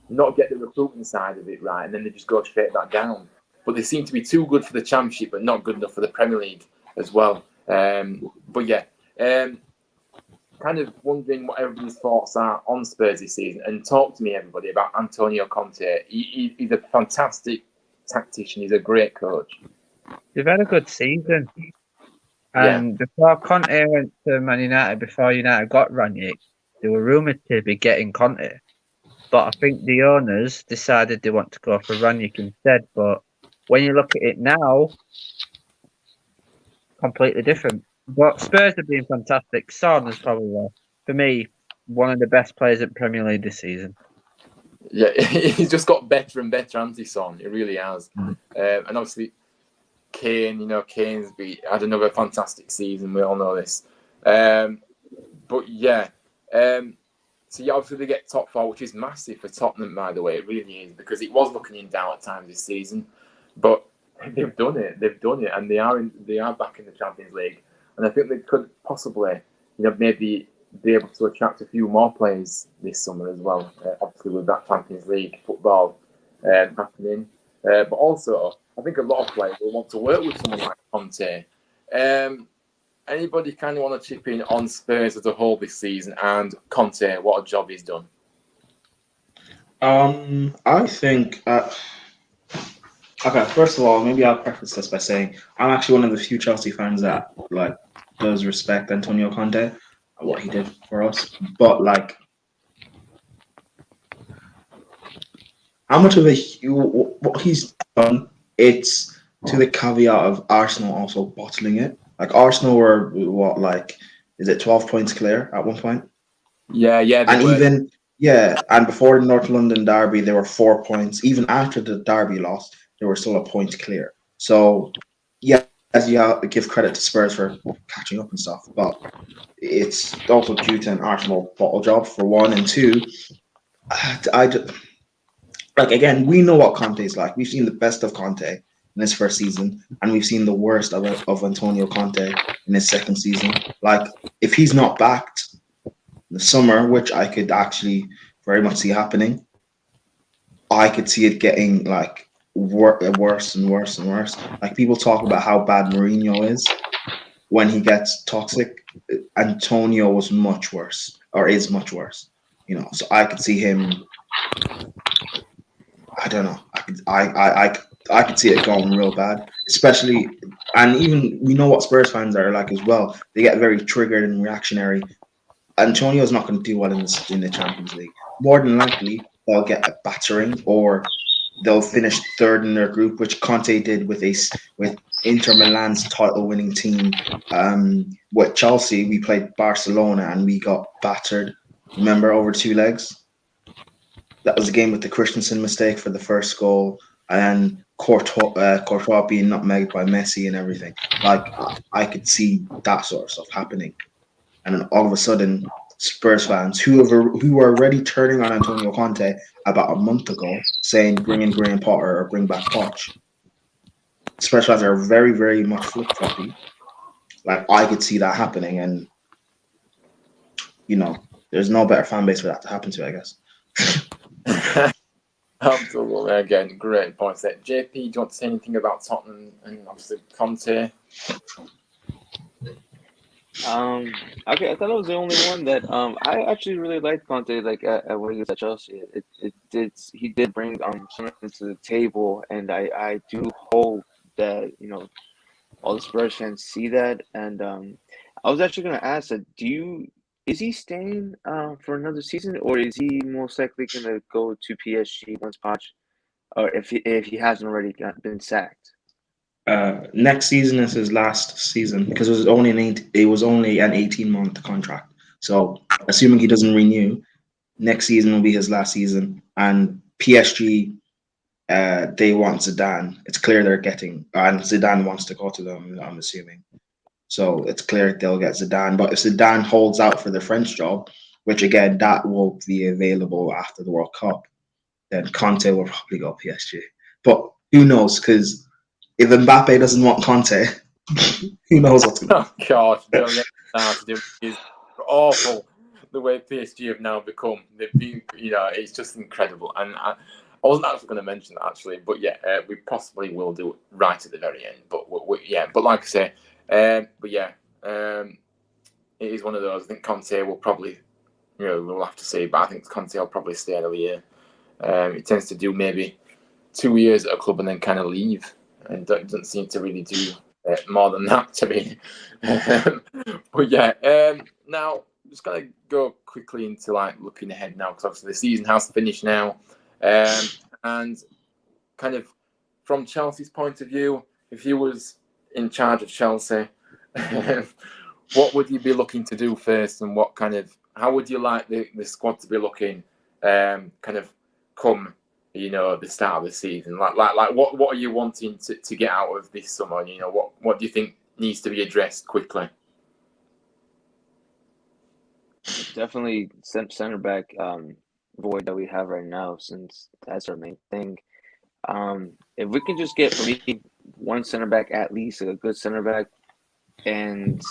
not get the recruiting side of it right, and then they just go straight back down. But they seem to be too good for the Championship, but not good enough for the Premier League as well. But yeah, kind of wondering what everybody's thoughts are on Spurs this season. And talk to me, everybody, about Antonio Conte. He's a fantastic tactician. He's a great coach. They've had a good season. And before Conte went to Man United, before United got Ranić, they were rumoured to be getting Conte. But I think the owners decided they want to go for Ranić instead. But when you look at it now, completely different. But Spurs have been fantastic. Son is probably, for me, one of the best players at Premier League this season. Yeah, he's just got better and better, hasn't he, Son? He really has. And obviously, Kane, you know, Kane's had another fantastic season. We all know this. But yeah, so yeah, obviously they get top 4, which is massive for Tottenham, by the way. It really is, because it was looking in doubt at times this season. But they've done it. And they are back in the Champions League. And I think they could possibly, you know, maybe be able to attract a few more players this summer as well. Obviously with that Champions League football happening. But also, I think a lot of players will want to work with someone like Conte. Anybody kind of want to chip in on Spurs as a whole this season, and Conte, what a job he's done? I think, okay, first of all, maybe I'll preface this by saying I'm actually one of the few Chelsea fans that like does respect Antonio Conte and what he did for us. But like, how much of what he's done, it's to the caveat of Arsenal also bottling it. Like Arsenal were what, like, is it 12 points clear at one point? Yeah. And Yeah, and before the North London derby, there were 4 points. Even after the derby lost, they were still a point clear. So, yeah, as you have to give credit to Spurs for catching up and stuff, but it's also due to an Arsenal bottle job for one, and two. I just, like again, we know what Conte is like. We've seen the best of Conte in his first season, and we've seen the worst of Antonio Conte in his second season. Like, if he's not backed in the summer, which I could actually very much see happening, I could see it getting like worse and worse and worse. Like, people talk about how bad Mourinho is when he gets toxic. Antonio was much worse, or is much worse. So I could see him. I don't know. I could see it going real bad, especially, and even we know what Spurs fans are like as well. They get very triggered and reactionary. Antonio's not going to do well in the Champions League. More than likely, they'll get a battering, or they'll finish third in their group, which Conte did with Inter Milan's title-winning team. With Chelsea, we played Barcelona and we got battered. Remember, over 2 legs. That was a game with the Christensen mistake for the first goal, and Courtois being nutmegged by Messi and everything. Like, I could see that sort of stuff happening, and then all of a sudden, Spurs fans who were already turning on Antonio Conte about a month ago, saying bring in Graham Potter or bring back Poch. Spurs fans are very, very much flip floppy. Like, I could see that happening, and there's no better fan base for that to happen to, I guess. Absolutely. Again, great points there. JP, do you want to say anything about Tottenham and obviously Conte? Okay, I thought it was the only one that I actually really liked Conte, like at when he was at Chelsea. He did bring something to the table, and I do hope that all the Spurs fans see that. And I was actually gonna ask that, is he staying for another season, or is he most likely gonna go to PSG once Poch, or if he hasn't already been sacked? Next season is his last season, because it was only an 18-month contract. So, assuming he doesn't renew, next season will be his last season. And PSG, they want Zidane. It's clear they're getting, and Zidane wants to go to them, I'm assuming. So it's clear they'll get Zidane. But if Zidane holds out for the French job, which again, that will be available after the World Cup, then Conte will probably go PSG. But who knows? Because if Mbappe doesn't want Conte, who knows what's going to happen? Oh, God. Don't get started. It's awful the way PSG have now become. They've been, it's just incredible. And I wasn't actually going to mention that, actually. But yeah, we possibly will do it right at the very end. But but like I say, it is one of those. I think Conte will probably, we'll have to see. But I think Conte will probably stay another year. He tends to do maybe 2 years at a club and then kind of leave. And doesn't seem to really do more than that to me. But yeah, now I'm just gonna go quickly into looking ahead now, because obviously the season has finished now, and kind of from Chelsea's point of view, if you was in charge of Chelsea, what would you be looking to do first, and how would you like the squad to be looking, kind of come the start of the season? Like what are you wanting to get out of this summer? What do you think needs to be addressed quickly? Definitely center back void that we have right now, since that's our main thing. If we can just get, for me, one center back, at least a good center back, and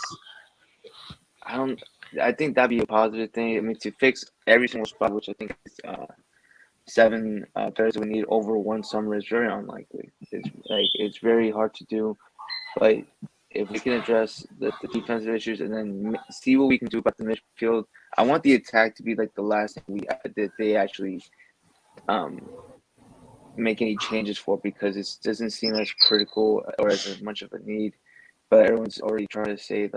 I think that'd be a positive thing. I mean, to fix every single spot, which I think is 7 players we need over one summer, is very unlikely. It's very hard to do, but if we can address the defensive issues and then see what we can do about the midfield, I want the attack to be like the last thing that they actually make any changes for, because it doesn't seem as critical or as much of a need. But everyone's already trying to say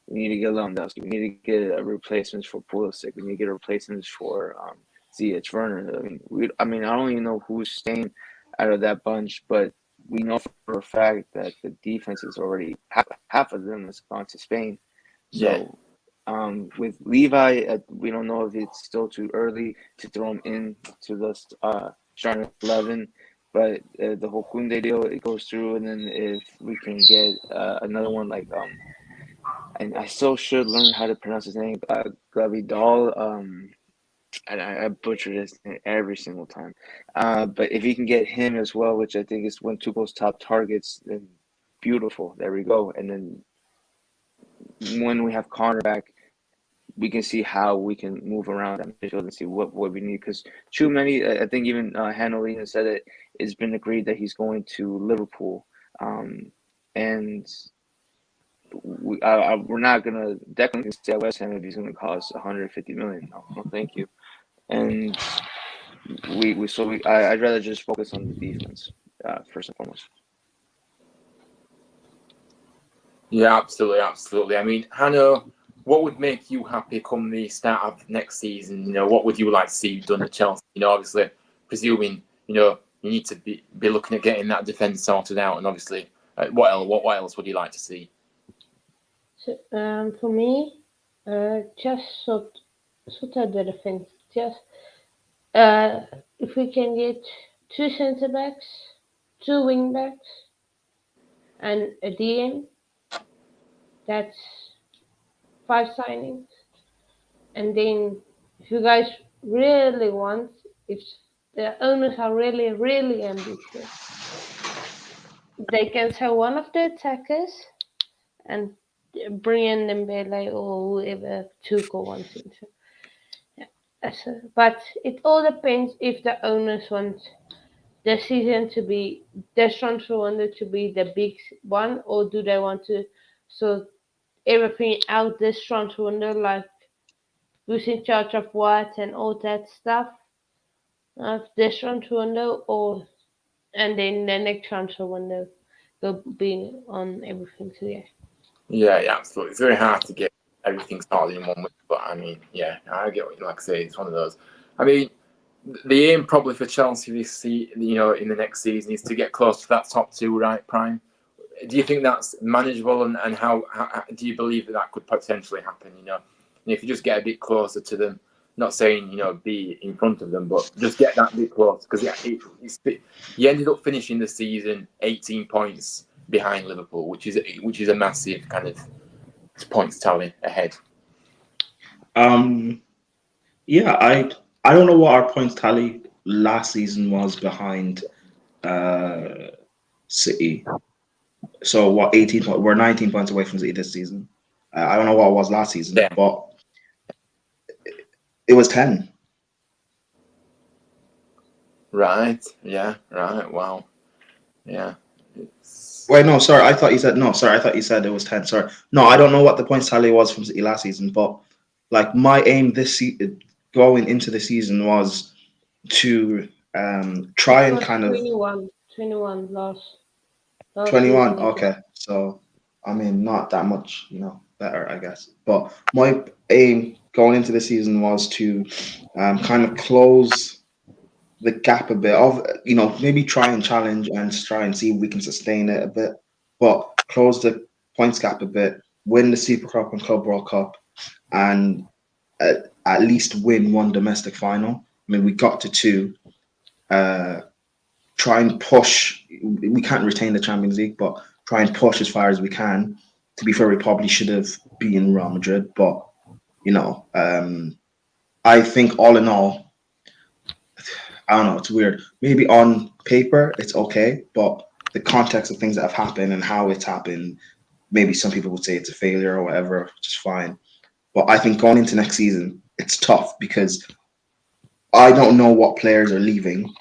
we need to get Lewandowski, we need to get a replacement for Pulisic, we need to get a replacement for Ziyech, Werner. I don't even know who's staying out of that bunch, but we know for a fact that the defense is already half of them has gone to Spain. So With Levi, we don't know if it's still too early to throw him in to the starting 11, but the whole Kunde deal, it goes through, and then if we can get another one like and I still should learn how to pronounce his name, Gavidal. And I butcher this every single time. But if you can get him as well, which I think is one of Tuchel's top targets, then beautiful. There we go. And then when we have Connor back, we can see how we can move around that midfield and see what we need. Because too many, I think even Hanolina said it, it's been agreed that he's going to Liverpool. And we're not going to definitely stay at West Ham if he's going to cost 150 million. No, thank you. And I'd rather just focus on the defense first and foremost. Yeah, absolutely. I mean, Hannah, what would make you happy come the start of next season? You know, what would you like to see done at Chelsea? You know, obviously, presuming you need to be looking at getting that defence sorted out, and obviously, what else would you like to see? So, for me, just sort out the defense. Just if we can get 2 centre backs, 2 wing backs, and a DM, that's 5 signings. And then, if you guys really want, if the owners are really, really ambitious, they can sell one of the attackers and bring in Dembele or whoever Tuchel wants him to. Yeah. But it all depends if the owners want the season to be the transfer window to be the big one, or do they want to sort everything out this transfer window, like who's in charge of what and all that stuff of this transfer window, and then the next transfer window will be on everything together. Yeah, absolutely. It's very hard to get everything started in 1 week, but I mean, yeah, I get what you like to say. It's one of those. I mean, the aim probably for Chelsea this season, in the next season, is to get close to that top 2, right, Prime? Do you think that's manageable, and how do you believe that could potentially happen? If you just get a bit closer to them, not saying be in front of them, but just get that bit close, because he ended up finishing the season 18 points behind Liverpool, which is a massive kind of points tally ahead. Yeah, I don't know what our points tally last season was behind City. So what, 18 points? We're 19 points away from City this season. I don't know what it was last season, but it was 10. Right. Yeah. Right. Wow. Yeah. Wait, no, sorry. I thought you said no. Sorry, I thought you said it was 10. Sorry. No, I don't know what the points tally was from City last season, but like my aim this going into the season was to try and kind of 21 last 21. Okay, so I mean, not that much, better, I guess. But my aim going into the season was to kind of close the gap a bit of, maybe try and challenge and try and see if we can sustain it a bit, but close the points gap a bit, win the Super Cup and Club World Cup, and at least win 1 domestic final. I mean, we got to 2. Try and push. We can't retain the Champions League, but try and push as far as we can. To be fair, we probably should have beaten Real Madrid, but I think all in all, I don't know, it's weird. Maybe on paper it's okay, but the context of things that have happened and how it's happened, maybe some people would say it's a failure or whatever, which is fine. But I think going into next season, it's tough because I don't know what players are leaving.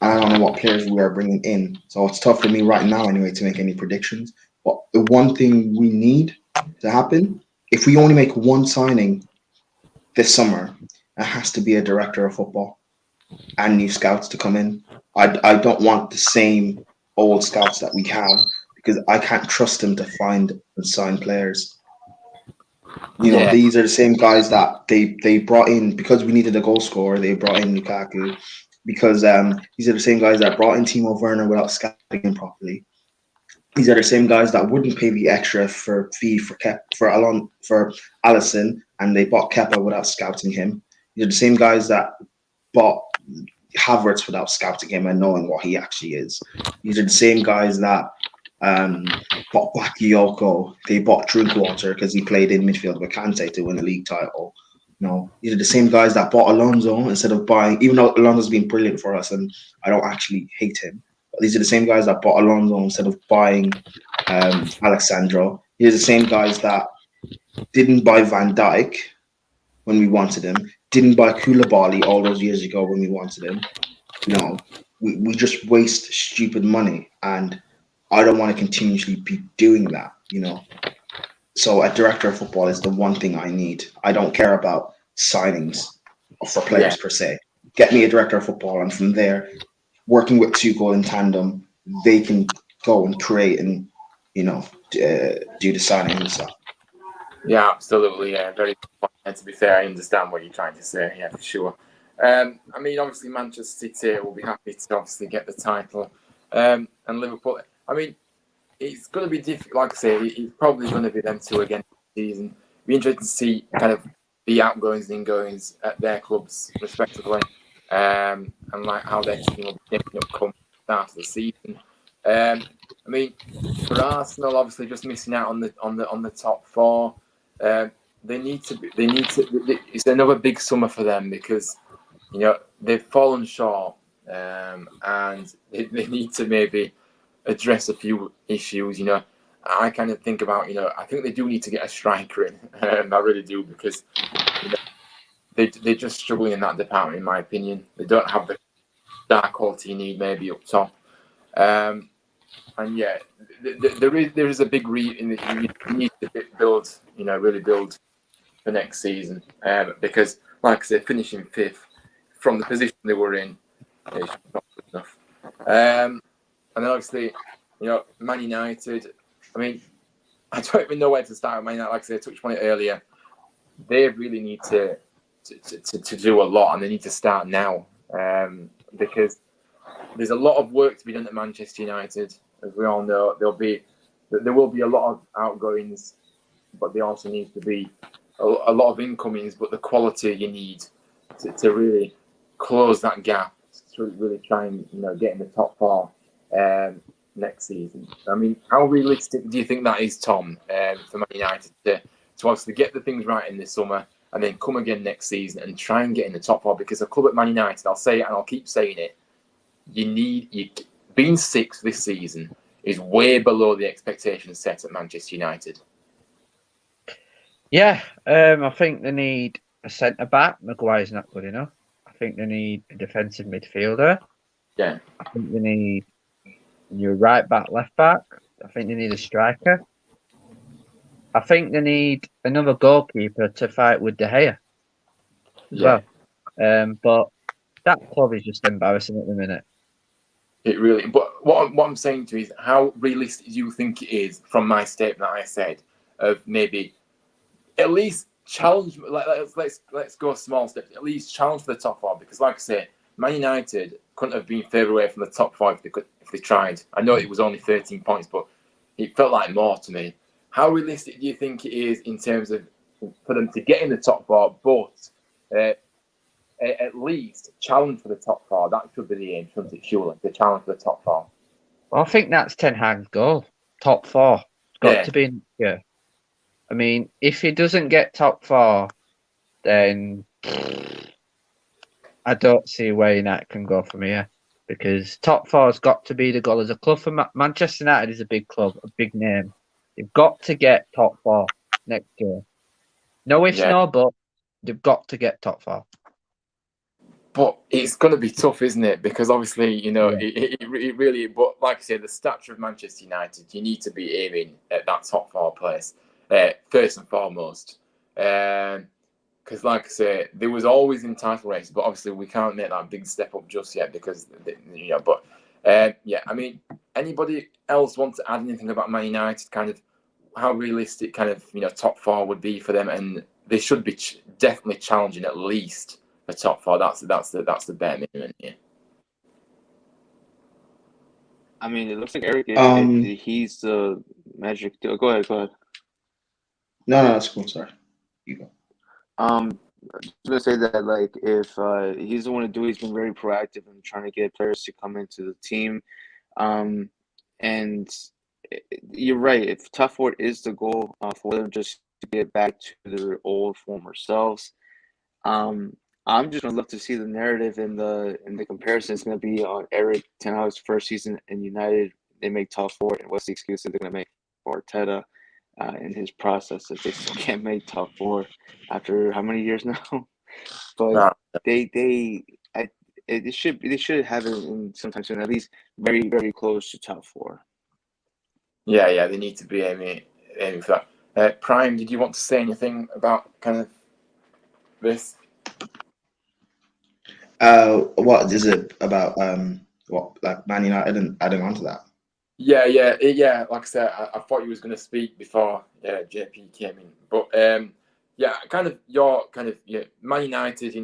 I don't know what players we are bringing in. So it's tough for me right now anyway to make any predictions. But the one thing we need to happen, if we only make 1 signing this summer, it has to be a director of football and new scouts to come in. I don't want the same old scouts that we have, because I can't trust them to find and sign players. These are the same guys that they brought in because we needed a goal scorer. They brought in Lukaku because these are the same guys that brought in Timo Werner without scouting him properly. These are the same guys that wouldn't pay the extra fee for Alisson, and they bought Kepa without scouting him. These are the same guys that bought Havertz without scouting him and knowing what he actually is. These are the same guys that bought Bakayoko. They bought Drinkwater because he played in midfield with Kante to win a league title. These are the same guys that bought Alonso instead of buying, even though Alonso's been brilliant for us and I don't actually hate him. But these are the same guys that bought Alonso instead of buying Alexandro. These are the same guys that didn't buy Van Dijk when we wanted him, didn't buy Koulibaly all those years ago when we wanted him. We just waste stupid money, and I don't want to continuously be doing that, So a director of football is the one thing I need. I don't care about signings for players per se. Get me a director of football, and from there, working with Tuchel in tandem, they can go and create and do the signing and stuff. Yeah, absolutely. Yeah, very good point. And to be fair, I understand what you're trying to say. Yeah, for sure. I mean, obviously, Manchester City will be happy to obviously get the title, and Liverpool. I mean, it's going to be difficult. Like I say, it's probably going to be them two again this season. It'll be interesting to see kind of the outgoings and ingoings at their clubs, respectively, and like how their team will be getting up come start of the season. I mean, for Arsenal, obviously, just missing out on the top four. They need to. It's another big summer for them because they've fallen short, and they need to maybe address a few issues. I kind of think about I think they do need to get a striker in. I really do, because they're just struggling in that department, in my opinion. They don't have the star quality you need maybe up top. And yeah, there is a big you need to build, really build for next season. Because, like I said, finishing fifth from the position they were in is not good enough. And then obviously, Man United. I mean, I don't even know where to start with Man United. Like I said, I touched on it earlier. They really need to do a lot, and they need to start now, because there's a lot of work to be done at Manchester United. As we all know, there will be a lot of outgoings, but there also needs to be a lot of incomings. But the quality you need to really close that gap, to really try and get in the top four next season. I mean, how realistic do you think that is, Tom, for Man United to obviously get the things right in this summer and then come again next season and try and get in the top four? Because a club at Man United, I'll say it and I'll keep saying it, being sixth this season is way below the expectations set at Manchester United. Yeah, I think they need a centre back. Maguire's not good enough. I think they need a defensive midfielder. Yeah. I think they need a new right back, left back. I think they need a striker. I think they need another goalkeeper to fight with De Gea as well. But that club is just embarrassing at the minute. It really. But what I'm saying to you is, how realistic do you think it is, from my statement that I said, of maybe at least challenge? Let's go small steps. At least challenge for the top four, because, like I say, Man United couldn't have been further away from the top four if they tried. I know it was only 13 points, but it felt like more to me. How realistic do you think it is in terms of for them to get in the top four, but at least challenge for the top four? That should be the aim, shouldn't it? Surely, the challenge for the top four. Well, I think that's Ten Hag's goal. Top four. It's got to be next year. I mean, if he doesn't get top four, then I don't see where United can go from here. Because top four has got to be the goal. As a club for Manchester United is a big club, a big name. They've got to get top four next year. No ifs, no buts. They've got to get top four. But it's going to be tough, isn't it? Because obviously, it really. But like I said, the stature of Manchester United, you need to be aiming at that top four place first and foremost. Because, like I say, there was always in title race, but obviously we can't make that big step up just yet because But I mean, anybody else want to add anything about Man United? Kind of how realistic, kind of top four would be for them, and they should be definitely challenging at least the top four. That's the bare minimum here. I mean, it looks like Eric. He's the magic. Go ahead. Go ahead. No, that's cool. Sorry. You go. I was gonna say that like if he's the one to do, he's been very proactive in trying to get players to come into the team. And you're right. If top four is the goal for them, just to get back to their old former selves. I'm just gonna love to see the narrative and the comparison. It's gonna be on Eric Ten Hag's first season in United. They make top four, and what's the excuse that they're gonna make for Arteta in his process that they still can't make top four after how many years now? But they should have it in sometime soon, at least very very close to top four. Yeah, they need to be aiming for that. Prime, did you want to say anything about kind of this? What is it about? What, like Man United and adding on to that? Yeah. Like I said, I thought you was going to speak before JP came in, but Man United.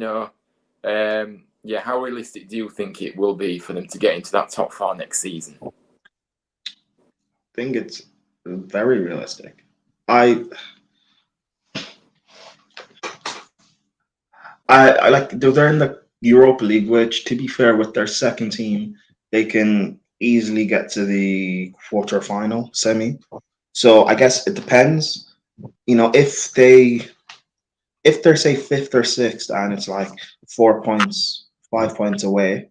How realistic do you think it will be for them to get into that top four next season? I think it's very realistic. I like they're in the Europa League, which, to be fair, with their second team, they can easily get to the quarterfinal semi. So I guess it depends. If they're say fifth or sixth, and it's like 4 points, 5 points away,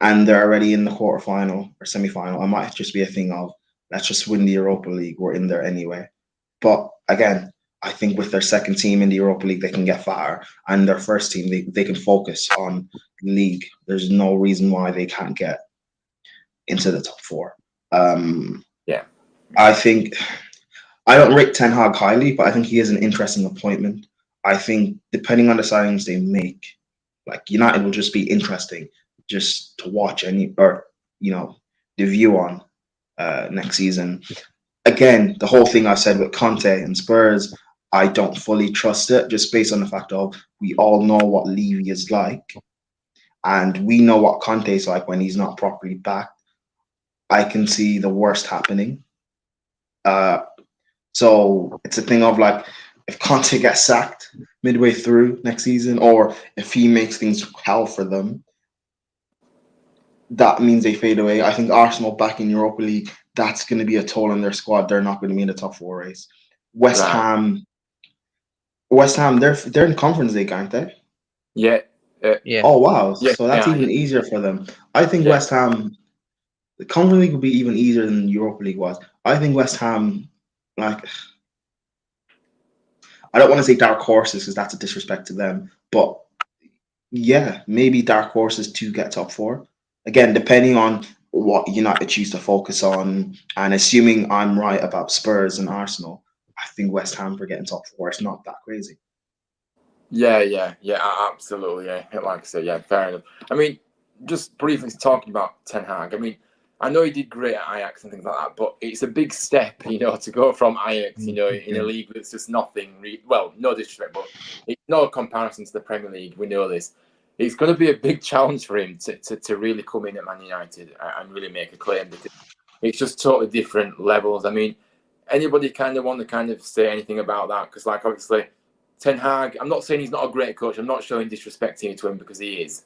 and they're already in the quarterfinal or semi-final, it might just be a thing of let's just win the Europa League. We're in there anyway. But again, I think with their second team in the Europa League, they can get far, and their first team, they can focus on the league. There's no reason why they can't get into the top four. I think I don't rate Ten Hag highly, but I think he is an interesting appointment. I think depending on the signings they make, like United will just be interesting just to watch the view on next season. Again, the whole thing I said with Conte and Spurs, I don't fully trust it, just based on the fact of we all know what Levy is like, and we know what Conte is like when he's not properly backed. I can see the worst happening. So it's a thing of like, if Conte gets sacked midway through next season, or if he makes things hell for them, that means they fade away. I think Arsenal back in Europa League, that's going to be a toll on their squad. They're not going to be in the top four race. West Ham, they're in Conference League, aren't they? Yeah. Oh wow! Yeah, so that's even easier for them. I think West Ham, the Conference League will be even easier than the Europa League was. I think West Ham, like, I don't want to say dark horses because that's a disrespect to them, but yeah, maybe dark horses to get top four. Again, depending on what United choose to focus on, and assuming I'm right about Spurs and Arsenal, I think West Ham for getting top four is not that crazy. Yeah, absolutely. Yeah, like I said, yeah, fair enough. I mean, just briefly talking about Ten Hag. I mean, I know he did great at Ajax and things like that, but it's a big step, to go from Ajax, in a league that's just nothing. Well, no disrespect, but it's no comparison to the Premier League. We know this. It's going to be a big challenge for him to really come in at Man United and really make a claim, because it's just totally different levels. I mean, anybody kind of want to kind of say anything about that? Because, like, obviously, Ten Hag, I'm not saying he's not a great coach. I'm not showing disrespect to him, because he is.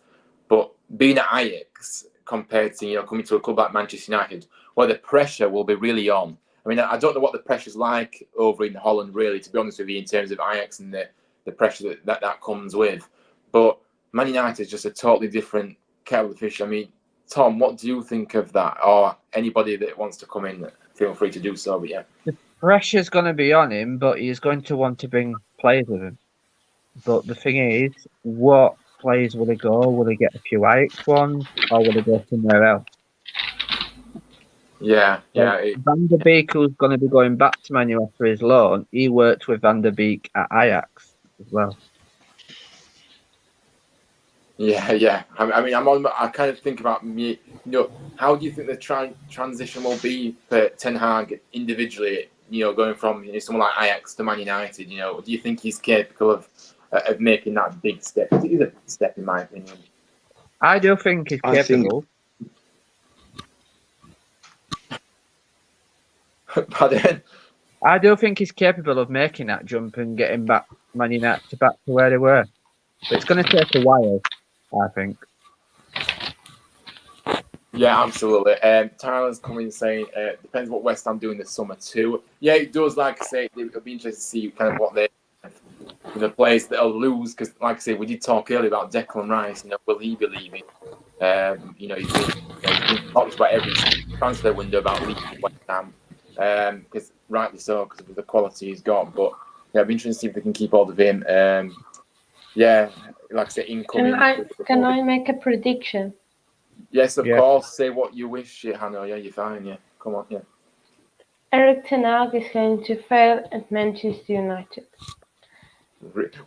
But being at Ajax compared to, coming to a club like Manchester United, where the pressure will be really on. I mean, I don't know what the pressure's like over in Holland, really, to be honest with you, in terms of Ajax and the pressure that comes with. But Man United is just a totally different kettle of fish. I mean, Tom, what do you think of that? Or anybody that wants to come in, feel free to do so. But yeah, the pressure's going to be on him, but he's going to want to bring players with him. But the thing is, what players will he go? Will he get a few Ajax ones, or will he go somewhere else? Yeah. Van der Beek, who's going to be going back to Man U after his loan, he worked with Van der Beek at Ajax as well. Yeah. I mean, I kind of think about me. How do you think the transition will be for Ten Hag individually? Going from someone like Ajax to Man United. Do you think he's capable of making that big step? It is a big step, in my opinion. I do think he's capable. Pardon? I do think he's capable of making that jump and getting back Man United back to where they were. But it's going to take a while, I think. Yeah, absolutely. Tyler's coming saying depends what West Ham do in the summer too. Yeah, it does. Like I say, it'll be interesting to see kind of what the players that'll lose, because like I say, we did talk earlier about Declan Rice. Will he be leaving? He's been talked about every transfer window about leaving West Ham, because rightly so, because of the quality he's got. But yeah, it'll be interesting to see if they can keep hold of him. Yeah, like I say, incoming. Can I make a prediction? Yes, of Yeah. course. Say what you wish, Hannah. Yeah, you're fine. Yeah, come on. Yeah. Eric Ten Hag is going to fail at Manchester United.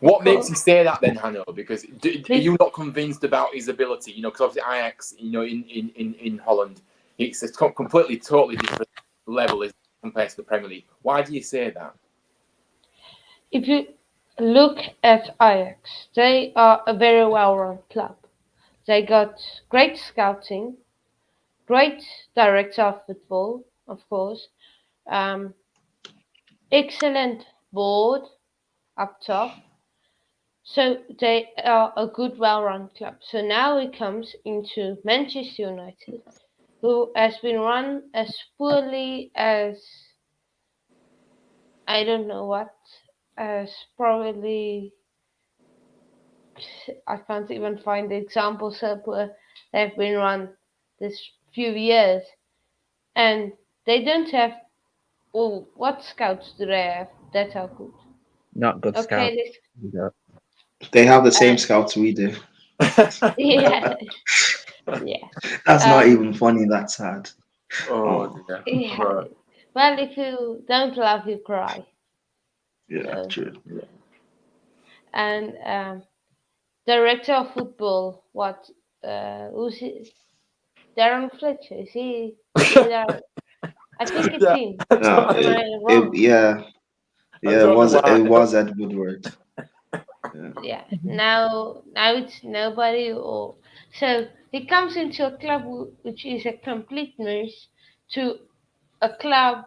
What makes you say that then, Hannah? Because are you not convinced about his ability? Because obviously Ajax, in Holland, it's a completely, totally different level as compared to the Premier League. Why do you say that? If you look at Ajax, they are a very well-run club. They got great scouting, great director of football, of course, excellent board up top. So they are a good, well-run club. So now it comes into Manchester United, who has been run as poorly as I don't know what, as probably I can't even find the examples of where they've been run this few years, and they don't have. Oh, what scouts do they have that are good? Not good scout. Okay, They have the same scouts we do. yeah, yeah. That's not even funny. That's sad. Oh, dear. Yeah. Right. Well, if you don't laugh, you cry. Yeah, So- true. And director of football, what? Who's it? Darren Fletcher? Is he there? I think it's Yeah. him. No, Am I wrong? yeah, I it don't was know why. it was Ed Woodward. Yeah. Now it's nobody. Or so he comes into a club which is a complete mess to a club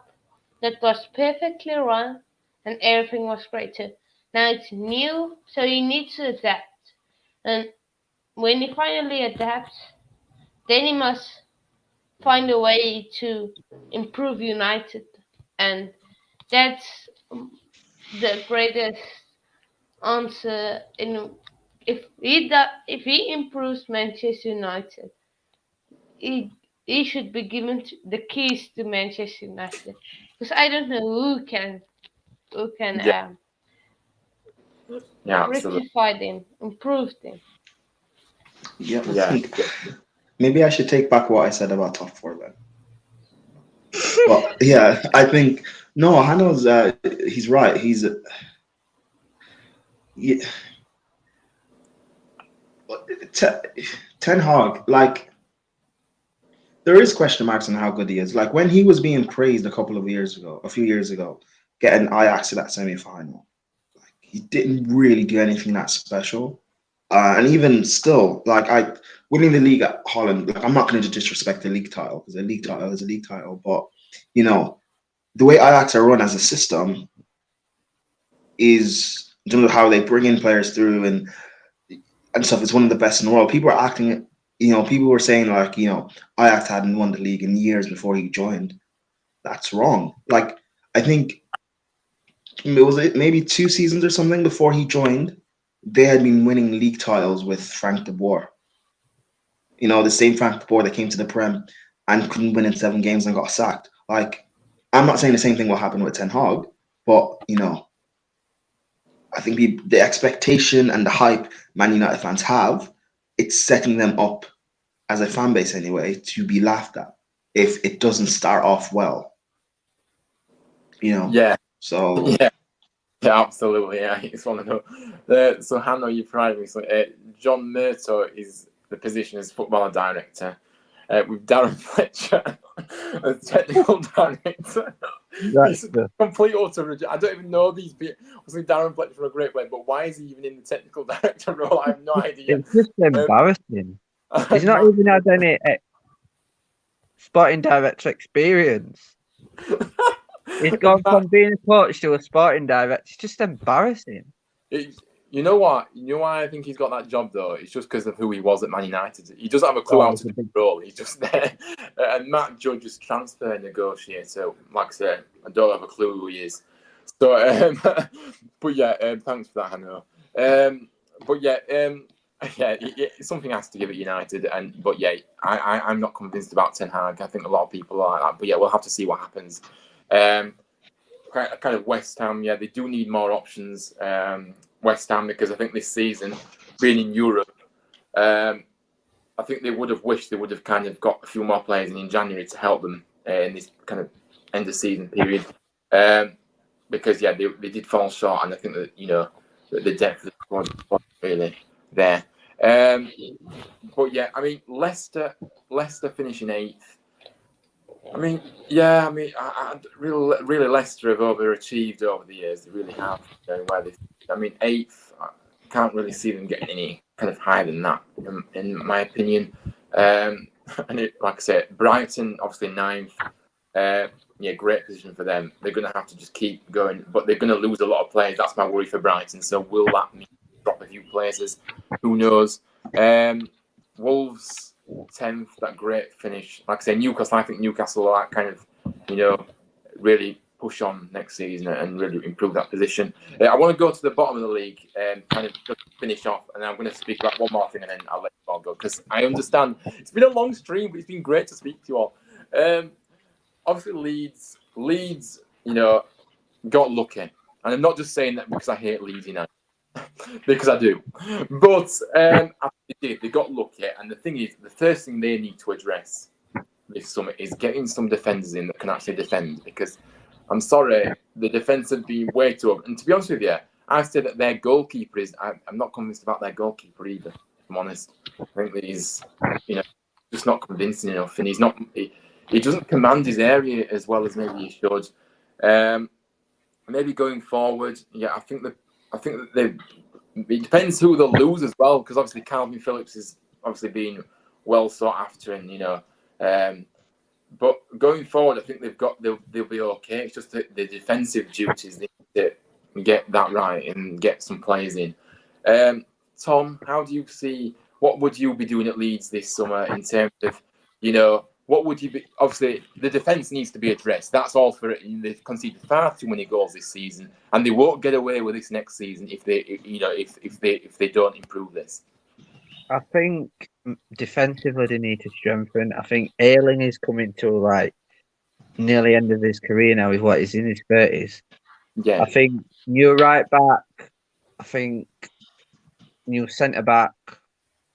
that was perfectly run and everything was great. So now it's new, so he needs to adapt. And when he finally adapts, then he must find a way to improve United, and that's the greatest answer. If he improves Manchester United, he should be given the keys to Manchester United, because I don't know who can Yeah. Yeah, absolutely. rectify them, improve them. Yeah, I Yeah. think maybe I should take back what I said about top four then. But yeah, I think no, Hano's he's right. He's yeah, Ten Hag, like there is question marks on how good he is. Like when he was being praised a few years ago, getting Ajax to that semi-final, like he didn't really do anything that special. And even still, like winning the league at Holland, like I'm not going to disrespect the league title because a league title is a league title, but the way Ajax are run as a system is in terms of how they bring in players through and stuff. It's one of the best in the world. People are acting, people were saying like, Ajax hadn't won the league in years before he joined. That's wrong. Like I think it was maybe 2 seasons or something before he joined. They had been winning league titles with Frank de Boer. The same Frank de Boer that came to the Prem and couldn't win in 7 games and got sacked. Like, I'm not saying the same thing will happen with Ten Hag, but I think the expectation and the hype Man United fans have, it's setting them up as a fan base anyway to be laughed at if it doesn't start off well. Yeah. So Yeah. Yeah, absolutely. Yeah, I just want to know. So, Hannah, you've tried me. So, John Murto is the position as footballer director, with Darren Fletcher as technical director. That's He's the complete utter. I don't even know these people. Obviously, Darren Fletcher a great player, but why is he even in the technical director role? I have no idea. It's just embarrassing. He's not No. even had any sporting director experience. He's gone from being a coach to a sporting director. It's just embarrassing. You know what? You know why I think he's got that job though? It's just because of who he was at Man United. He doesn't have a clue how to do the role. He's just there. And Matt Judge is transfer negotiator. Like I said, I don't have a clue who he is. So, but yeah, thanks for that, Hanno. But yeah, something has to give at United. But yeah, I'm not convinced about Ten Hag. I think a lot of people are like that. But yeah, we'll have to see what happens. Kind of West Ham, yeah, they do need more options. West Ham, because I think this season, being in Europe, I think they would have wished they would have kind of got a few more players in January to help them in this kind of end of season period. Because yeah, they did fall short, and I think that the depth of the squad was really there. But yeah, I mean Leicester finishing 8th. I mean, yeah, I really Leicester have overachieved over the years. They really have. Where they, I mean, 8th, I can't really see them getting any kind of higher than that, in my opinion. And like I said, Brighton obviously 9th. Yeah, great position for them. They're going to have to just keep going, but they're going to lose a lot of players. That's my worry for Brighton. So will that mean drop a few places? Who knows? Wolves 10th, that great finish. Like I say, Newcastle, I think Newcastle will kind of, really push on next season and really improve that position. I want to go to the bottom of the league and kind of just finish off, and I'm going to speak about one more thing and then I'll let you all go, because I understand it's been a long stream, but it's been great to speak to you all. Obviously, Leeds, got lucky. And I'm not just saying that because I hate Leeds United, because I do. But they got lucky. And the thing is, the first thing they need to address this summer is getting some defenders in that can actually defend. Because I'm sorry, the defence have been way too up. And to be honest with you, I said that their goalkeeper is. I'm not convinced about their goalkeeper either, if I'm honest. I think that he's, just not convincing enough. And he's not. He doesn't command his area as well as maybe he should. Maybe going forward, yeah, I think that it depends who they'll lose as well, because obviously Calvin Phillips is obviously being well sought after, and but going forward, I think they'll be okay. It's just the defensive duties need to get that right and get some players in. Tom, how do you see? What would you be doing at Leeds this summer in terms of, what would you be? Obviously, the defence needs to be addressed. That's all for it. They've conceded far too many goals this season, and they won't get away with this next season if they don't improve this. I think defensively they need to strengthen. I think Ayling is coming to nearly end of his career now. With what he's in his 30s. Yeah. I think new right back. I think new centre back,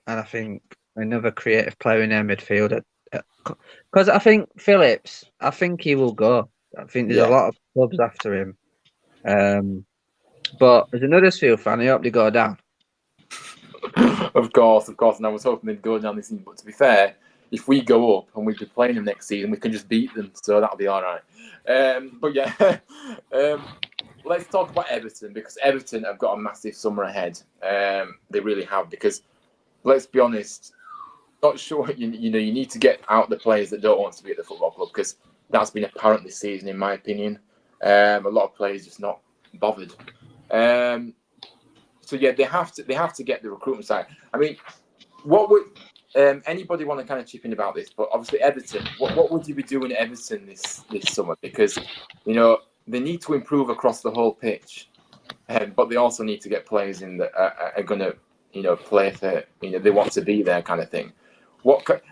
and I think another creative player in their midfield. Because I think Phillips, I think he will go. I think there's a lot of clubs after him. But as an Huddersfield fan, I hope they go down. Of course. And I was hoping they'd go down this season. But to be fair, if we go up and we'd be playing them next season, we can just beat them. So that'll be all right. But yeah, let's talk about Everton, because Everton have got a massive summer ahead. They really have, because let's be honest, not sure, you need to get out the players that don't want to be at the football club, because that's been apparent this season, in my opinion. A lot of players just not bothered. So yeah, they have to get the recruitment side. I mean, what would anybody want to kind of chip in about this? But obviously Everton, what would you be doing at Everton this summer? Because they need to improve across the whole pitch, but they also need to get players in that are going to play for they want to be there, kind of thing.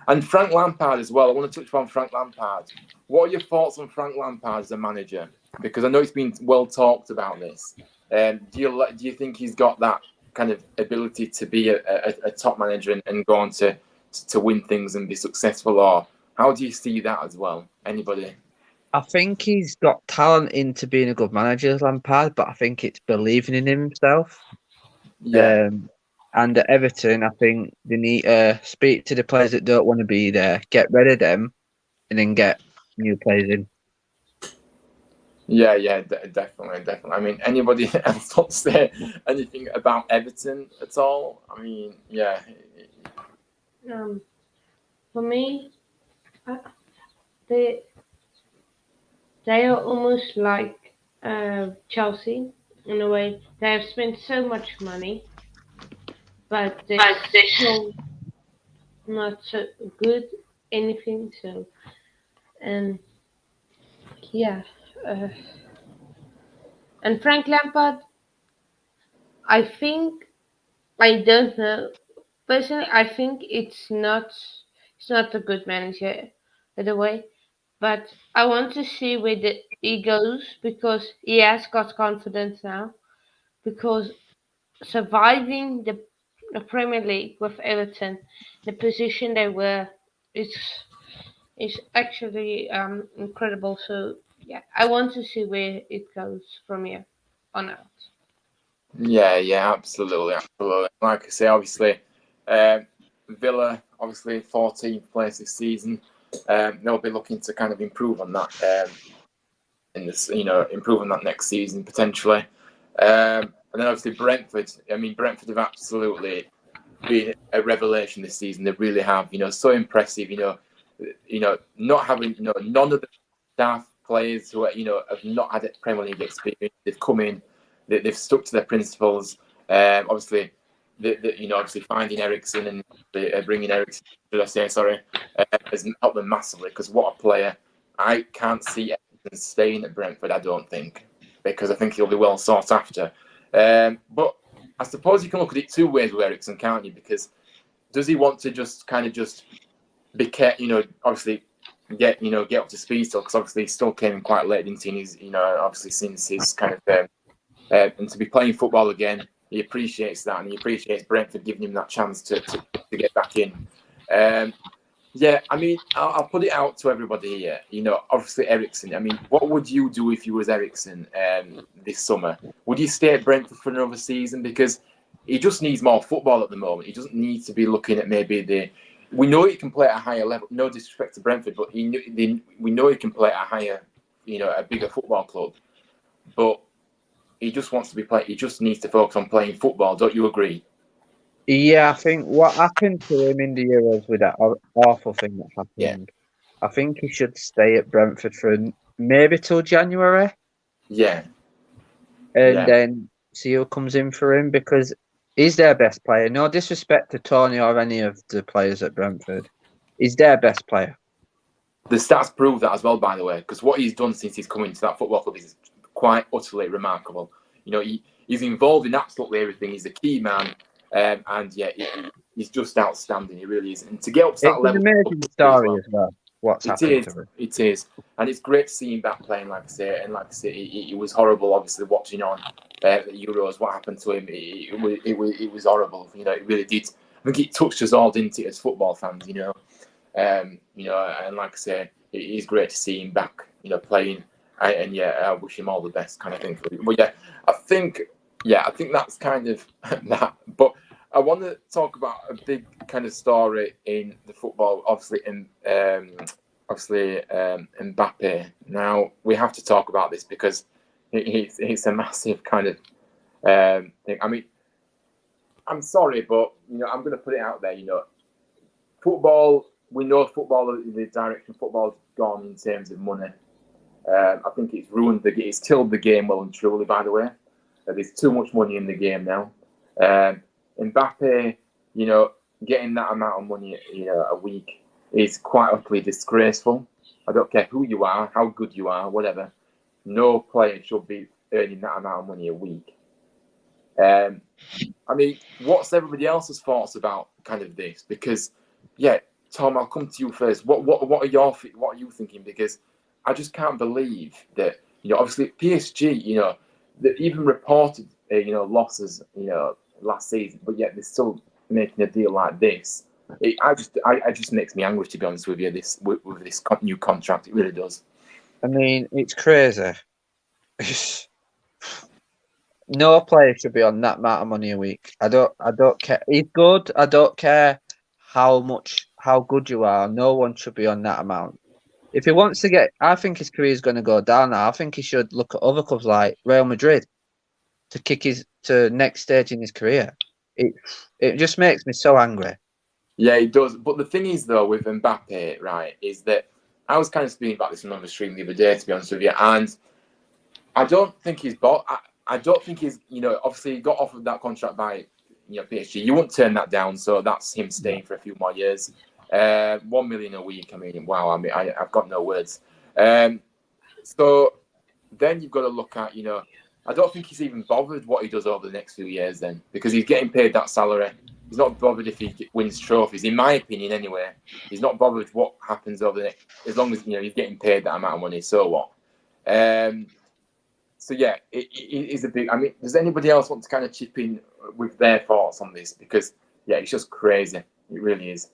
And Frank Lampard as well. I want to touch upon Frank Lampard. What are your thoughts on Frank Lampard as a manager? Because I know it's been well talked about this. Do you think he's got that kind of ability to be a top manager and go on to win things and be successful? Or how do you see that as well? Anybody? I think he's got talent into being a good manager, Lampard, but I think it's believing in himself. Yeah. And at Everton, I think they need to speak to the players that don't want to be there, get rid of them, and then get new players in. Yeah, definitely. I mean, anybody else want to say anything about Everton at all? I mean, yeah. For me, the they are almost like Chelsea in a way. They have spent so much money, but they're still not so good anything. So and yeah, uh, and Frank Lampard, I think I don't know personally. I think it's not a good manager, by the way. But I want to see where he goes because he has got confidence now. Because surviving the Premier League with Everton, the position they were, is is actually incredible. So yeah, I want to see where it goes from here on out. Yeah, absolutely. Like I say, obviously, Villa, obviously 14th place this season. They'll be looking to kind of improve on that in this, improve on that next season potentially. And then obviously Brentford. I mean, Brentford have absolutely been a revelation this season. They really have. So impressive. Not having none of the staff players who have not had Premier League experience. They've come in. They've stuck to their principles. Obviously, obviously finding Eriksen and bringing Eriksen, should I say, sorry, has helped them massively. Because what a player! I can't see Eriksen staying at Brentford. I don't think, because I think he'll be well sought after. But I suppose you can look at it two ways with Eriksen, can't you? Because does he want to just be obviously get up to speed still? Because obviously he still came in quite late, didn't he? He's obviously since his kind of and to be playing football again, he appreciates that, and he appreciates Brentford giving him that chance to get back in. Yeah, I mean, I'll put it out to everybody here. Obviously Eriksen. I mean, what would you do if you was Eriksen this summer? Would you stay at Brentford for another season? Because he just needs more football at the moment. He doesn't need to be looking at maybe we know he can play at a higher level. No disrespect to Brentford, but we know he can play at a higher, a bigger football club. But he just wants to be playing. He just needs to focus on playing football. Don't you agree? Yeah, I think what happened to him in the Euros with that awful thing that happened, Yeah. I think he should stay at Brentford for maybe till January. Yeah. And then see who comes in for him, because he's their best player. No disrespect to Tony or any of the players at Brentford. He's their best player. The stats prove that as well, by the way, because what he's done since he's come into that football club is quite utterly remarkable. He's involved in absolutely everything. He's a key man, and yeah, he's just outstanding. He really is. And to get up to that level, it's an amazing story as well. What's happened to him? It is, and it's great to see him back playing. Like I say, and like I say, it was horrible. Obviously, watching on the Euros, what happened to him, it was horrible. It really did. I think it touched us all, didn't it, as football fans? And like I say, it is great to see him back, playing. And yeah, I wish him all the best, kind of thing. But yeah, I think that's kind of that. But I want to talk about a big kind of story in the football, obviously Mbappe. Now we have to talk about this because it's a massive kind of thing. I mean, I'm sorry, but I'm going to put it out there. Football. We know the direction football's gone in terms of money. I think it's ruined it's killed the game well and truly. By the way, there's too much money in the game now. Mbappe, getting that amount of money, a week is quite utterly disgraceful. I don't care who you are, how good you are, whatever. No player should be earning that amount of money a week. I mean, what's everybody else's thoughts about kind of this? Because, yeah, Tom, I'll come to you first. What are you thinking? Because I just can't believe that, obviously PSG, they even reported, losses, last season, but yet they're still making a deal like this. It just makes me angry, to be honest with you. With this new contract, it really does. I mean, it's crazy. No player should be on that amount of money a week. I don't care. He's good. I don't care how good you are. No one should be on that amount. If he wants to I think his career is going to go down now. I think he should look at other clubs like Real Madrid to kick to next stage in his career. It just makes me so angry. Yeah, it does. But the thing is, though, with Mbappe, right, is that I was kind of speaking about this on another stream the other day, to be honest with you, and I don't think he's bought. I don't think he's, obviously he got offered that contract by, PSG. You wouldn't turn that down, so that's him staying for a few more years. 1 million a week. I mean, wow. I mean, I've got no words. So then you've got to look at, I don't think he's even bothered what he does over the next few years then, because he's getting paid that salary. He's not bothered if he wins trophies, in my opinion anyway. He's not bothered what happens over the next, as long as, he's getting paid that amount of money, so what? So yeah, it is a big, I mean, does anybody else want to kind of chip in with their thoughts on this? Because, yeah, it's just crazy. It really is.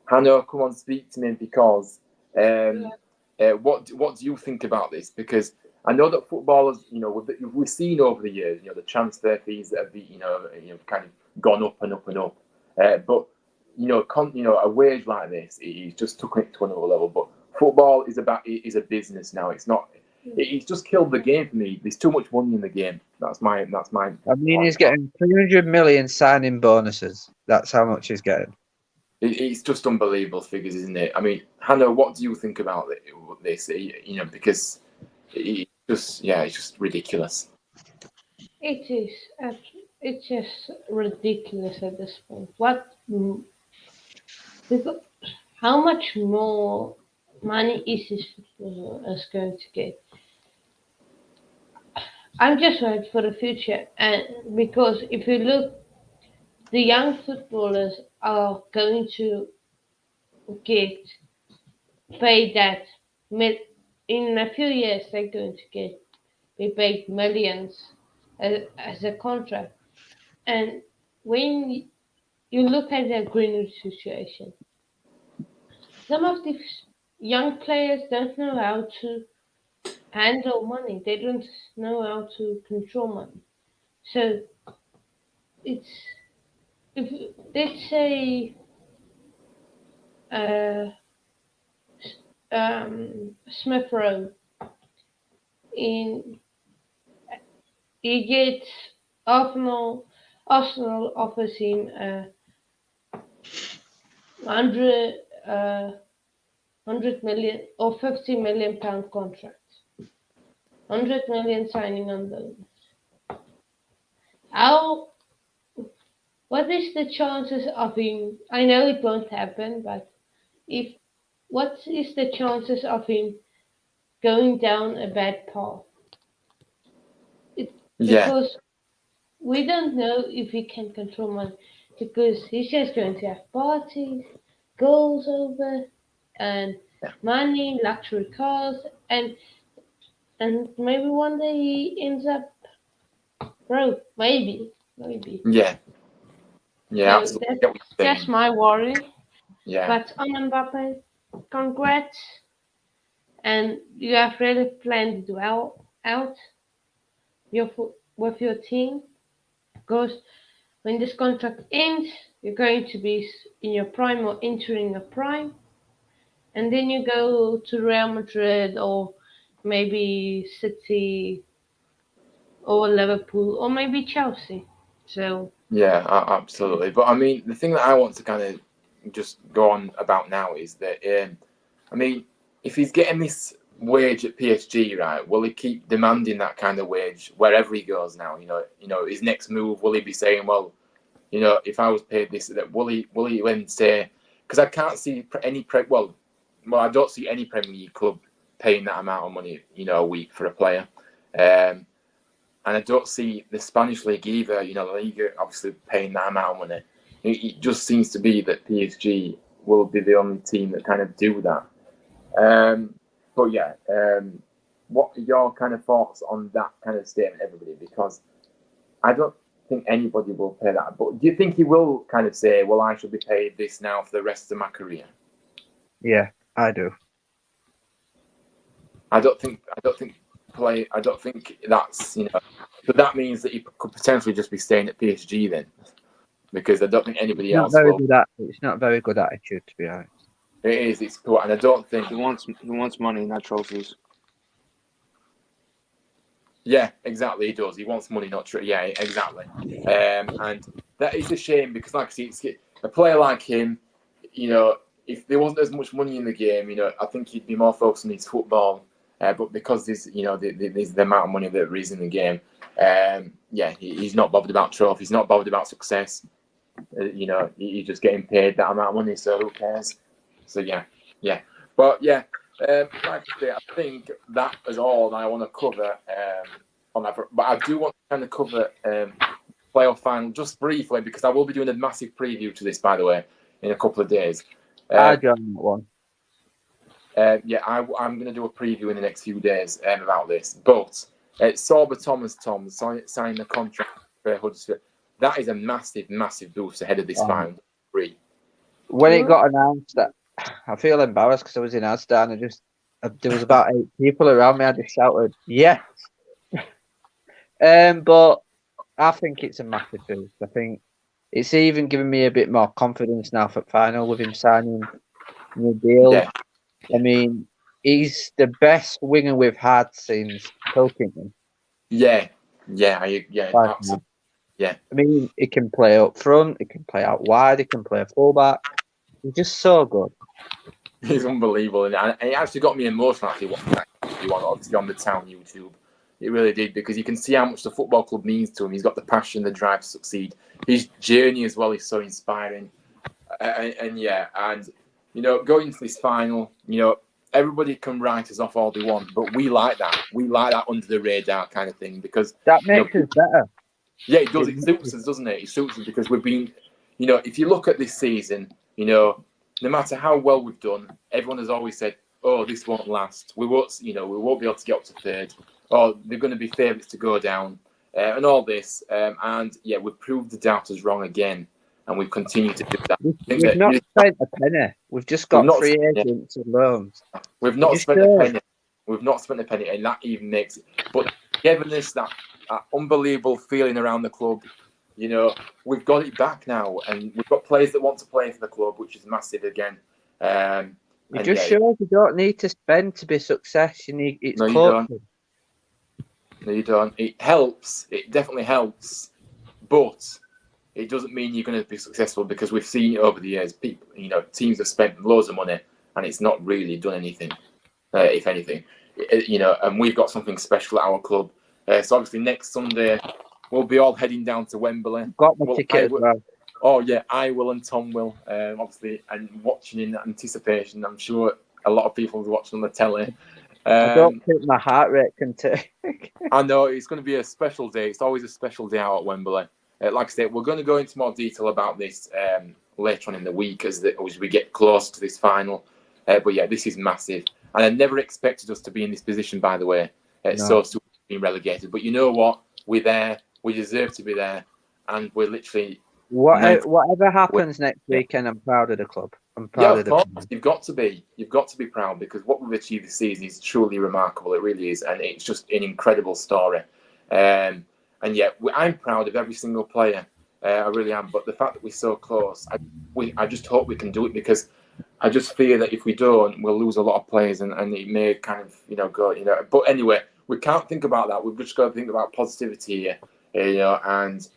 Hannah, come on, speak to me, because what do you think about this? Because I know that footballers, we've seen over the years, the transfer fees that have been, kind of gone up and up and up. But a wage like this, he's just took it to another level. But football is a business now. It's not. It's just killed the game for me. There's too much money in the game. That's my. I mean, he's getting 300 million signing bonuses. That's how much he's getting. It's just unbelievable figures, isn't it? I mean, Hannah, what do you think about this? Because it's just ridiculous. It is. It's just ridiculous at this point. Because how much more money is this footballer going to get? I'm just worried for the future, and because if you look, the young footballers are going to get paid that in a few years they're going to be paid millions as a contract. And when you look at the Greenwood situation, some of these young players don't know how to handle money. They don't know how to control money. So it's, if let's say Smith Rowe, he gets Arsenal offers him 100 million or 50 million pound contract, 100 million signing on bonus. What is the chances of him? I know it won't happen, but what is the chances of him going down a bad path? Because we don't know if he can control money, because he's just going to have parties, girls over, and money, luxury cars, and maybe one day he ends up broke. Maybe. Yeah, So absolutely. that's my worry. Yeah. But on Mbappe, congrats, and you have really planned it well out with your team, because when this contract ends, you're going to be in your prime or entering your prime, and then you go to Real Madrid or maybe City or Liverpool or maybe Chelsea. So yeah, absolutely. But I mean, the thing that I want to kind of just go on about now is that I mean, if he's getting this wage at PSG, right, will he keep demanding that kind of wage wherever he goes now? His next move, will he be saying, well, if I was paid this, that will he then say? Because I can't see any I don't see any Premier League club paying that amount of money, a week for a player. And I don't see the Spanish league either. La Liga obviously paying that amount of money. It just seems to be that PSG will be the only team that kind of do that. But yeah, what are your kind of thoughts on that kind of statement, everybody? Because I don't think anybody will pay that. But do you think he will kind of say, well, I should be paid this now for the rest of my career? Yeah, I do. I don't think that's, but that means that he could potentially just be staying at PSG then, because I don't think anybody else will. It's not a very good attitude, to be honest. It is. It's poor, and I don't think he wants money, not trophies. Yeah, exactly. He does. He wants money, not true. Yeah, exactly. And that is a shame, because, like I see, a player like him, you know, if there wasn't as much money in the game, you know, I think he'd be more focused on his football. But because there's, you know, there's the amount of money that is in the game, he's not bothered about trophies, not bothered about success. You know, he's just getting paid that amount of money, so who cares? So yeah. But yeah, like I say, I think that is all that I want to cover on that. But I do want to kind of cover playoff final just briefly, because I will be doing a massive preview to this, by the way, in a couple of days. I joined that one. I'm going to do a preview in the next few days about this. But Sorba Thomas signed the contract for Huddersfield. That is a massive, massive boost ahead of this final. When it got announced, that I feel embarrassed because I was in Asda and there was about 8 people around me. I just shouted, "Yes!" But I think it's a massive boost. I think it's even given me a bit more confidence now for final with him signing a new deal. Yeah. I mean, he's the best winger we've had since Pilkington. Yeah, absolutely. Yeah. I mean, he can play up front, he can play out wide, he can play fullback. He's just so good. He's unbelievable, and it actually got me emotional actually watching that obviously on the Town YouTube. It really did, because you can see how much the football club means to him. He's got the passion, the drive to succeed. His journey as well is so inspiring, and you know, going into this final, you know, everybody can write us off all they want, but we like that. We like that under the radar kind of thing, because that makes us better. Yeah, it does. It suits us, doesn't it? It suits us because we've been, you know, if you look at this season, you know, no matter how well we've done, everyone has always said, "Oh, this won't last. We won't be able to get up to third. Or they're going to be favourites to go down," and all this. And yeah, we've proved the doubters wrong again, and we've continued to do that. We've not spent a penny. We've just got free agents and loans. We've not spent a penny. We've not spent a penny, and that even makes it. But given us that unbelievable feeling around the club, you know, we've got it back now, and we've got players that want to play for the club, which is massive again. It just shows you don't need to spend to be success. You need it's No, you don't. It helps. It definitely helps, but it doesn't mean you're going to be successful, because we've seen over the years, people, you know, teams have spent loads of money and it's not really done anything. If anything, you know, and we've got something special at our club. So obviously next Sunday we'll be all heading down to Wembley. Got my ticket as well. Oh yeah, I will and Tom will, obviously, and watching in anticipation. I'm sure a lot of people will be watching on the telly. I don't think my heart rate can take. I know it's going to be a special day. It's always a special day out at Wembley. Like I said, we're going to go into more detail about this later on in the week as we get close to this final. But yeah, this is massive, and I never expected us to be in this position. By the way, so soon being relegated. But you know what? We're there. We deserve to be there, and we're literally. Whatever happens next weekend, I'm proud of the club. I'm proud of the club. You've got to be. You've got to be proud, because what we've achieved this season is truly remarkable. It really is, and it's just an incredible story. And yeah, I'm proud of every single player. I really am. But the fact that we're so close, I just hope we can do it, because I just fear that if we don't, we'll lose a lot of players, and it may kind of, you know, go, you know. But anyway, we can't think about that. We've just got to think about positivity here, you know. And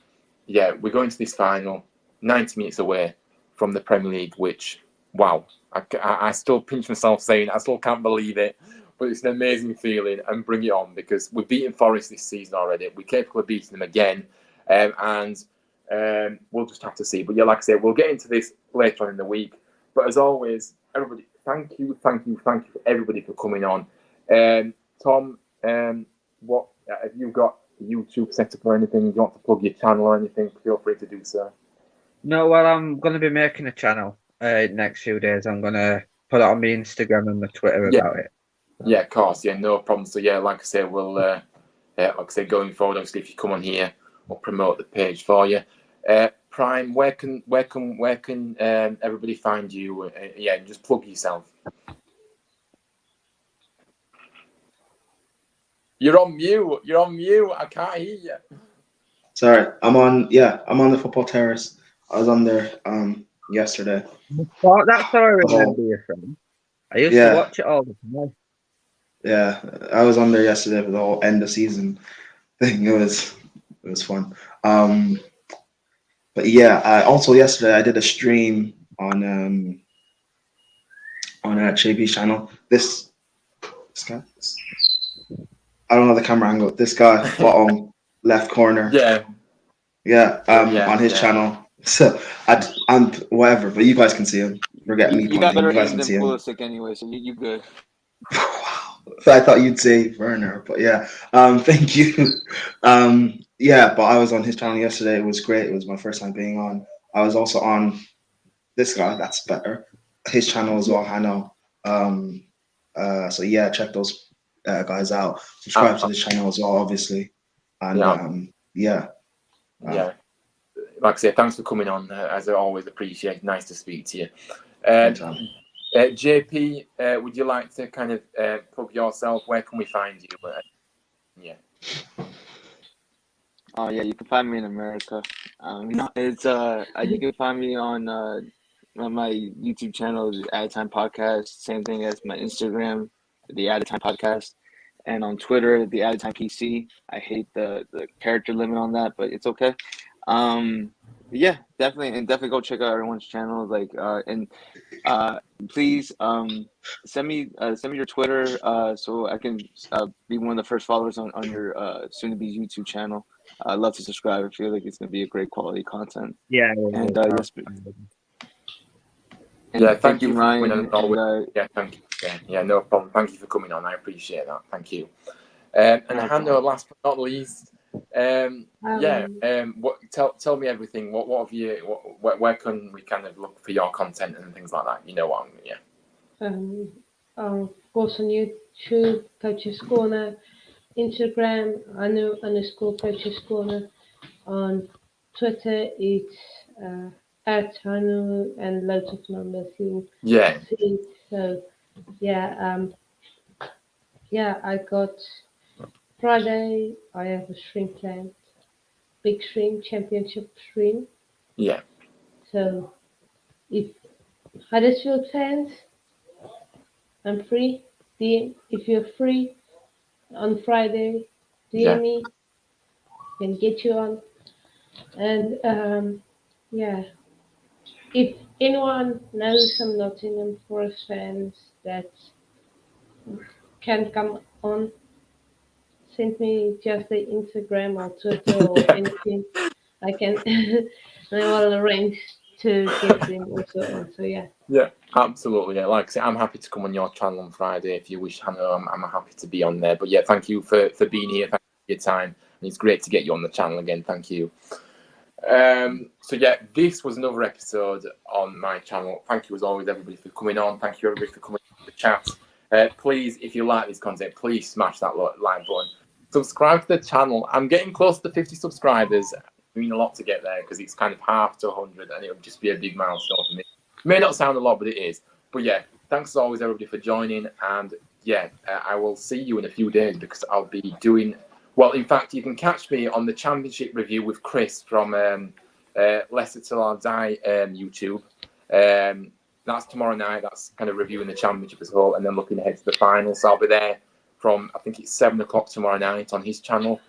yeah, we're going to this final, 90 minutes away from the Premier League, which, wow, I still pinch myself saying I still can't believe it, but it's an amazing feeling, and bring it on, because we've beaten Forest this season already. We're capable of beating them again, and we'll just have to see. But yeah, like I said, we'll get into this later on in the week. But as always, everybody, thank you for everybody for coming on. Tom, what have you got YouTube set up or anything? You want to plug your channel or anything? Feel free to do so. No, well, I'm going to be making a channel next few days. I'm going to put it on my Instagram and my Twitter about it. Yeah, of course. Yeah, no problem. So yeah, like I said, we'll like I said, going forward, obviously, if you come on here, we'll promote the page for you. Prime, where can everybody find you? Yeah, just plug yourself. You're on mute. I can't hear you. Sorry, I'm on the Football Terrace. I was on there yesterday. Oh, that's how I remember you from. I used to watch it all the time. Yeah, I was on there yesterday for the whole end of season thing. It was fun. But yeah, also yesterday I did a stream on on JB's channel. This guy, I don't know the camera angle. This guy, bottom left corner. Yeah. Yeah, Yeah, on his yeah. channel. So I'm whatever, but you guys can see him. Forget me You got pointing. better You guys aim can than see him. Pulisic anyway, so you good. Wow. I thought you'd say Werner, but yeah. Thank you. Yeah, but I was on his channel yesterday. It was great. It was my first time being on. I was also on this guy. That's better. His channel as well, Hano. So yeah, check those guys out. Subscribe to the channel as well, obviously. And yeah. Like I say, thanks for coming on. As I always appreciate. Nice to speak to you. JP, would you like to kind of plug yourself? Where can we find you? Yeah. Oh yeah, you can find me in America. It's you can find me on my YouTube channel, the Added Time Podcast. Same thing as my Instagram, the Added Time Podcast, and on Twitter, the Added Time PC. I hate the character limit on that, but it's okay. Yeah, definitely go check out everyone's channel. Please send me your Twitter so I can be one of the first followers on your soon to be YouTube channel. I'd love to subscribe. I feel like it's going to be a great quality content. Yeah. And Thank you, Ryan. Yeah, thank you. Yeah, no problem. Thank you for coming on. I appreciate that. Thank you. And Hannah, last but not least, tell me everything. What have you? Where can we kind of look for your content and things like that? You know what I mean? Yeah. Of course, on YouTube, Coach's Corner, Instagram, @Coach's Corner. On Twitter, it's @Hanu and loads of numbers. You'll see. So, I got Friday. I have a shrimp planned, big shrimp, championship shrimp. Yeah. So, if Huddersfield fans, I'm free. If you're free on Friday, DM me and get you on. And if anyone knows some Nottingham Forest fans that can come on, send me just the Instagram or Twitter or anything. I can. I will arrange to get them also on. So yeah. Yeah, absolutely. Yeah, like I say, I'm happy to come on your channel on Friday if you wish, Hannah. I'm happy to be on there. But yeah, thank you for being here. Thank you for your time, and it's great to get you on the channel again. Thank you. So yeah, this was another episode on my channel. Thank you as always, everybody, for coming on. Thank you everybody for coming on the chat. Please, if you like this content, please smash that like button. Subscribe to the channel. I'm getting close to 50 subscribers. I mean a lot to get there because it's kind of half to 100, and it would just be a big milestone for me. May not sound a lot, but it is. But yeah, thanks as always, everybody, for joining. And yeah, I will see you in a few days because I'll be doing. Well, in fact, you can catch me on the Championship review with Chris from Leicester Till I Die YouTube. That's tomorrow night. That's kind of reviewing the Championship as well, and then looking ahead to the final. So I'll be there from, I think it's 7 o'clock tomorrow night on his channel.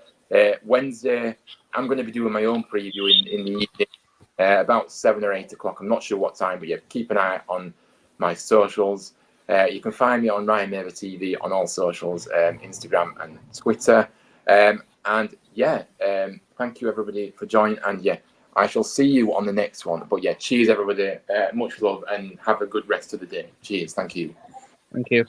Wednesday, I'm going to be doing my own preview in the evening, about 7 or 8 o'clock. I'm not sure what time, but yeah, keep an eye on my socials. You can find me on Ryan Maver TV on all socials, Instagram and Twitter. And yeah, thank you everybody for joining. And yeah, I shall see you on the next one. But yeah, cheers everybody. Much love and have a good rest of the day. Cheers. Thank you. Thank you.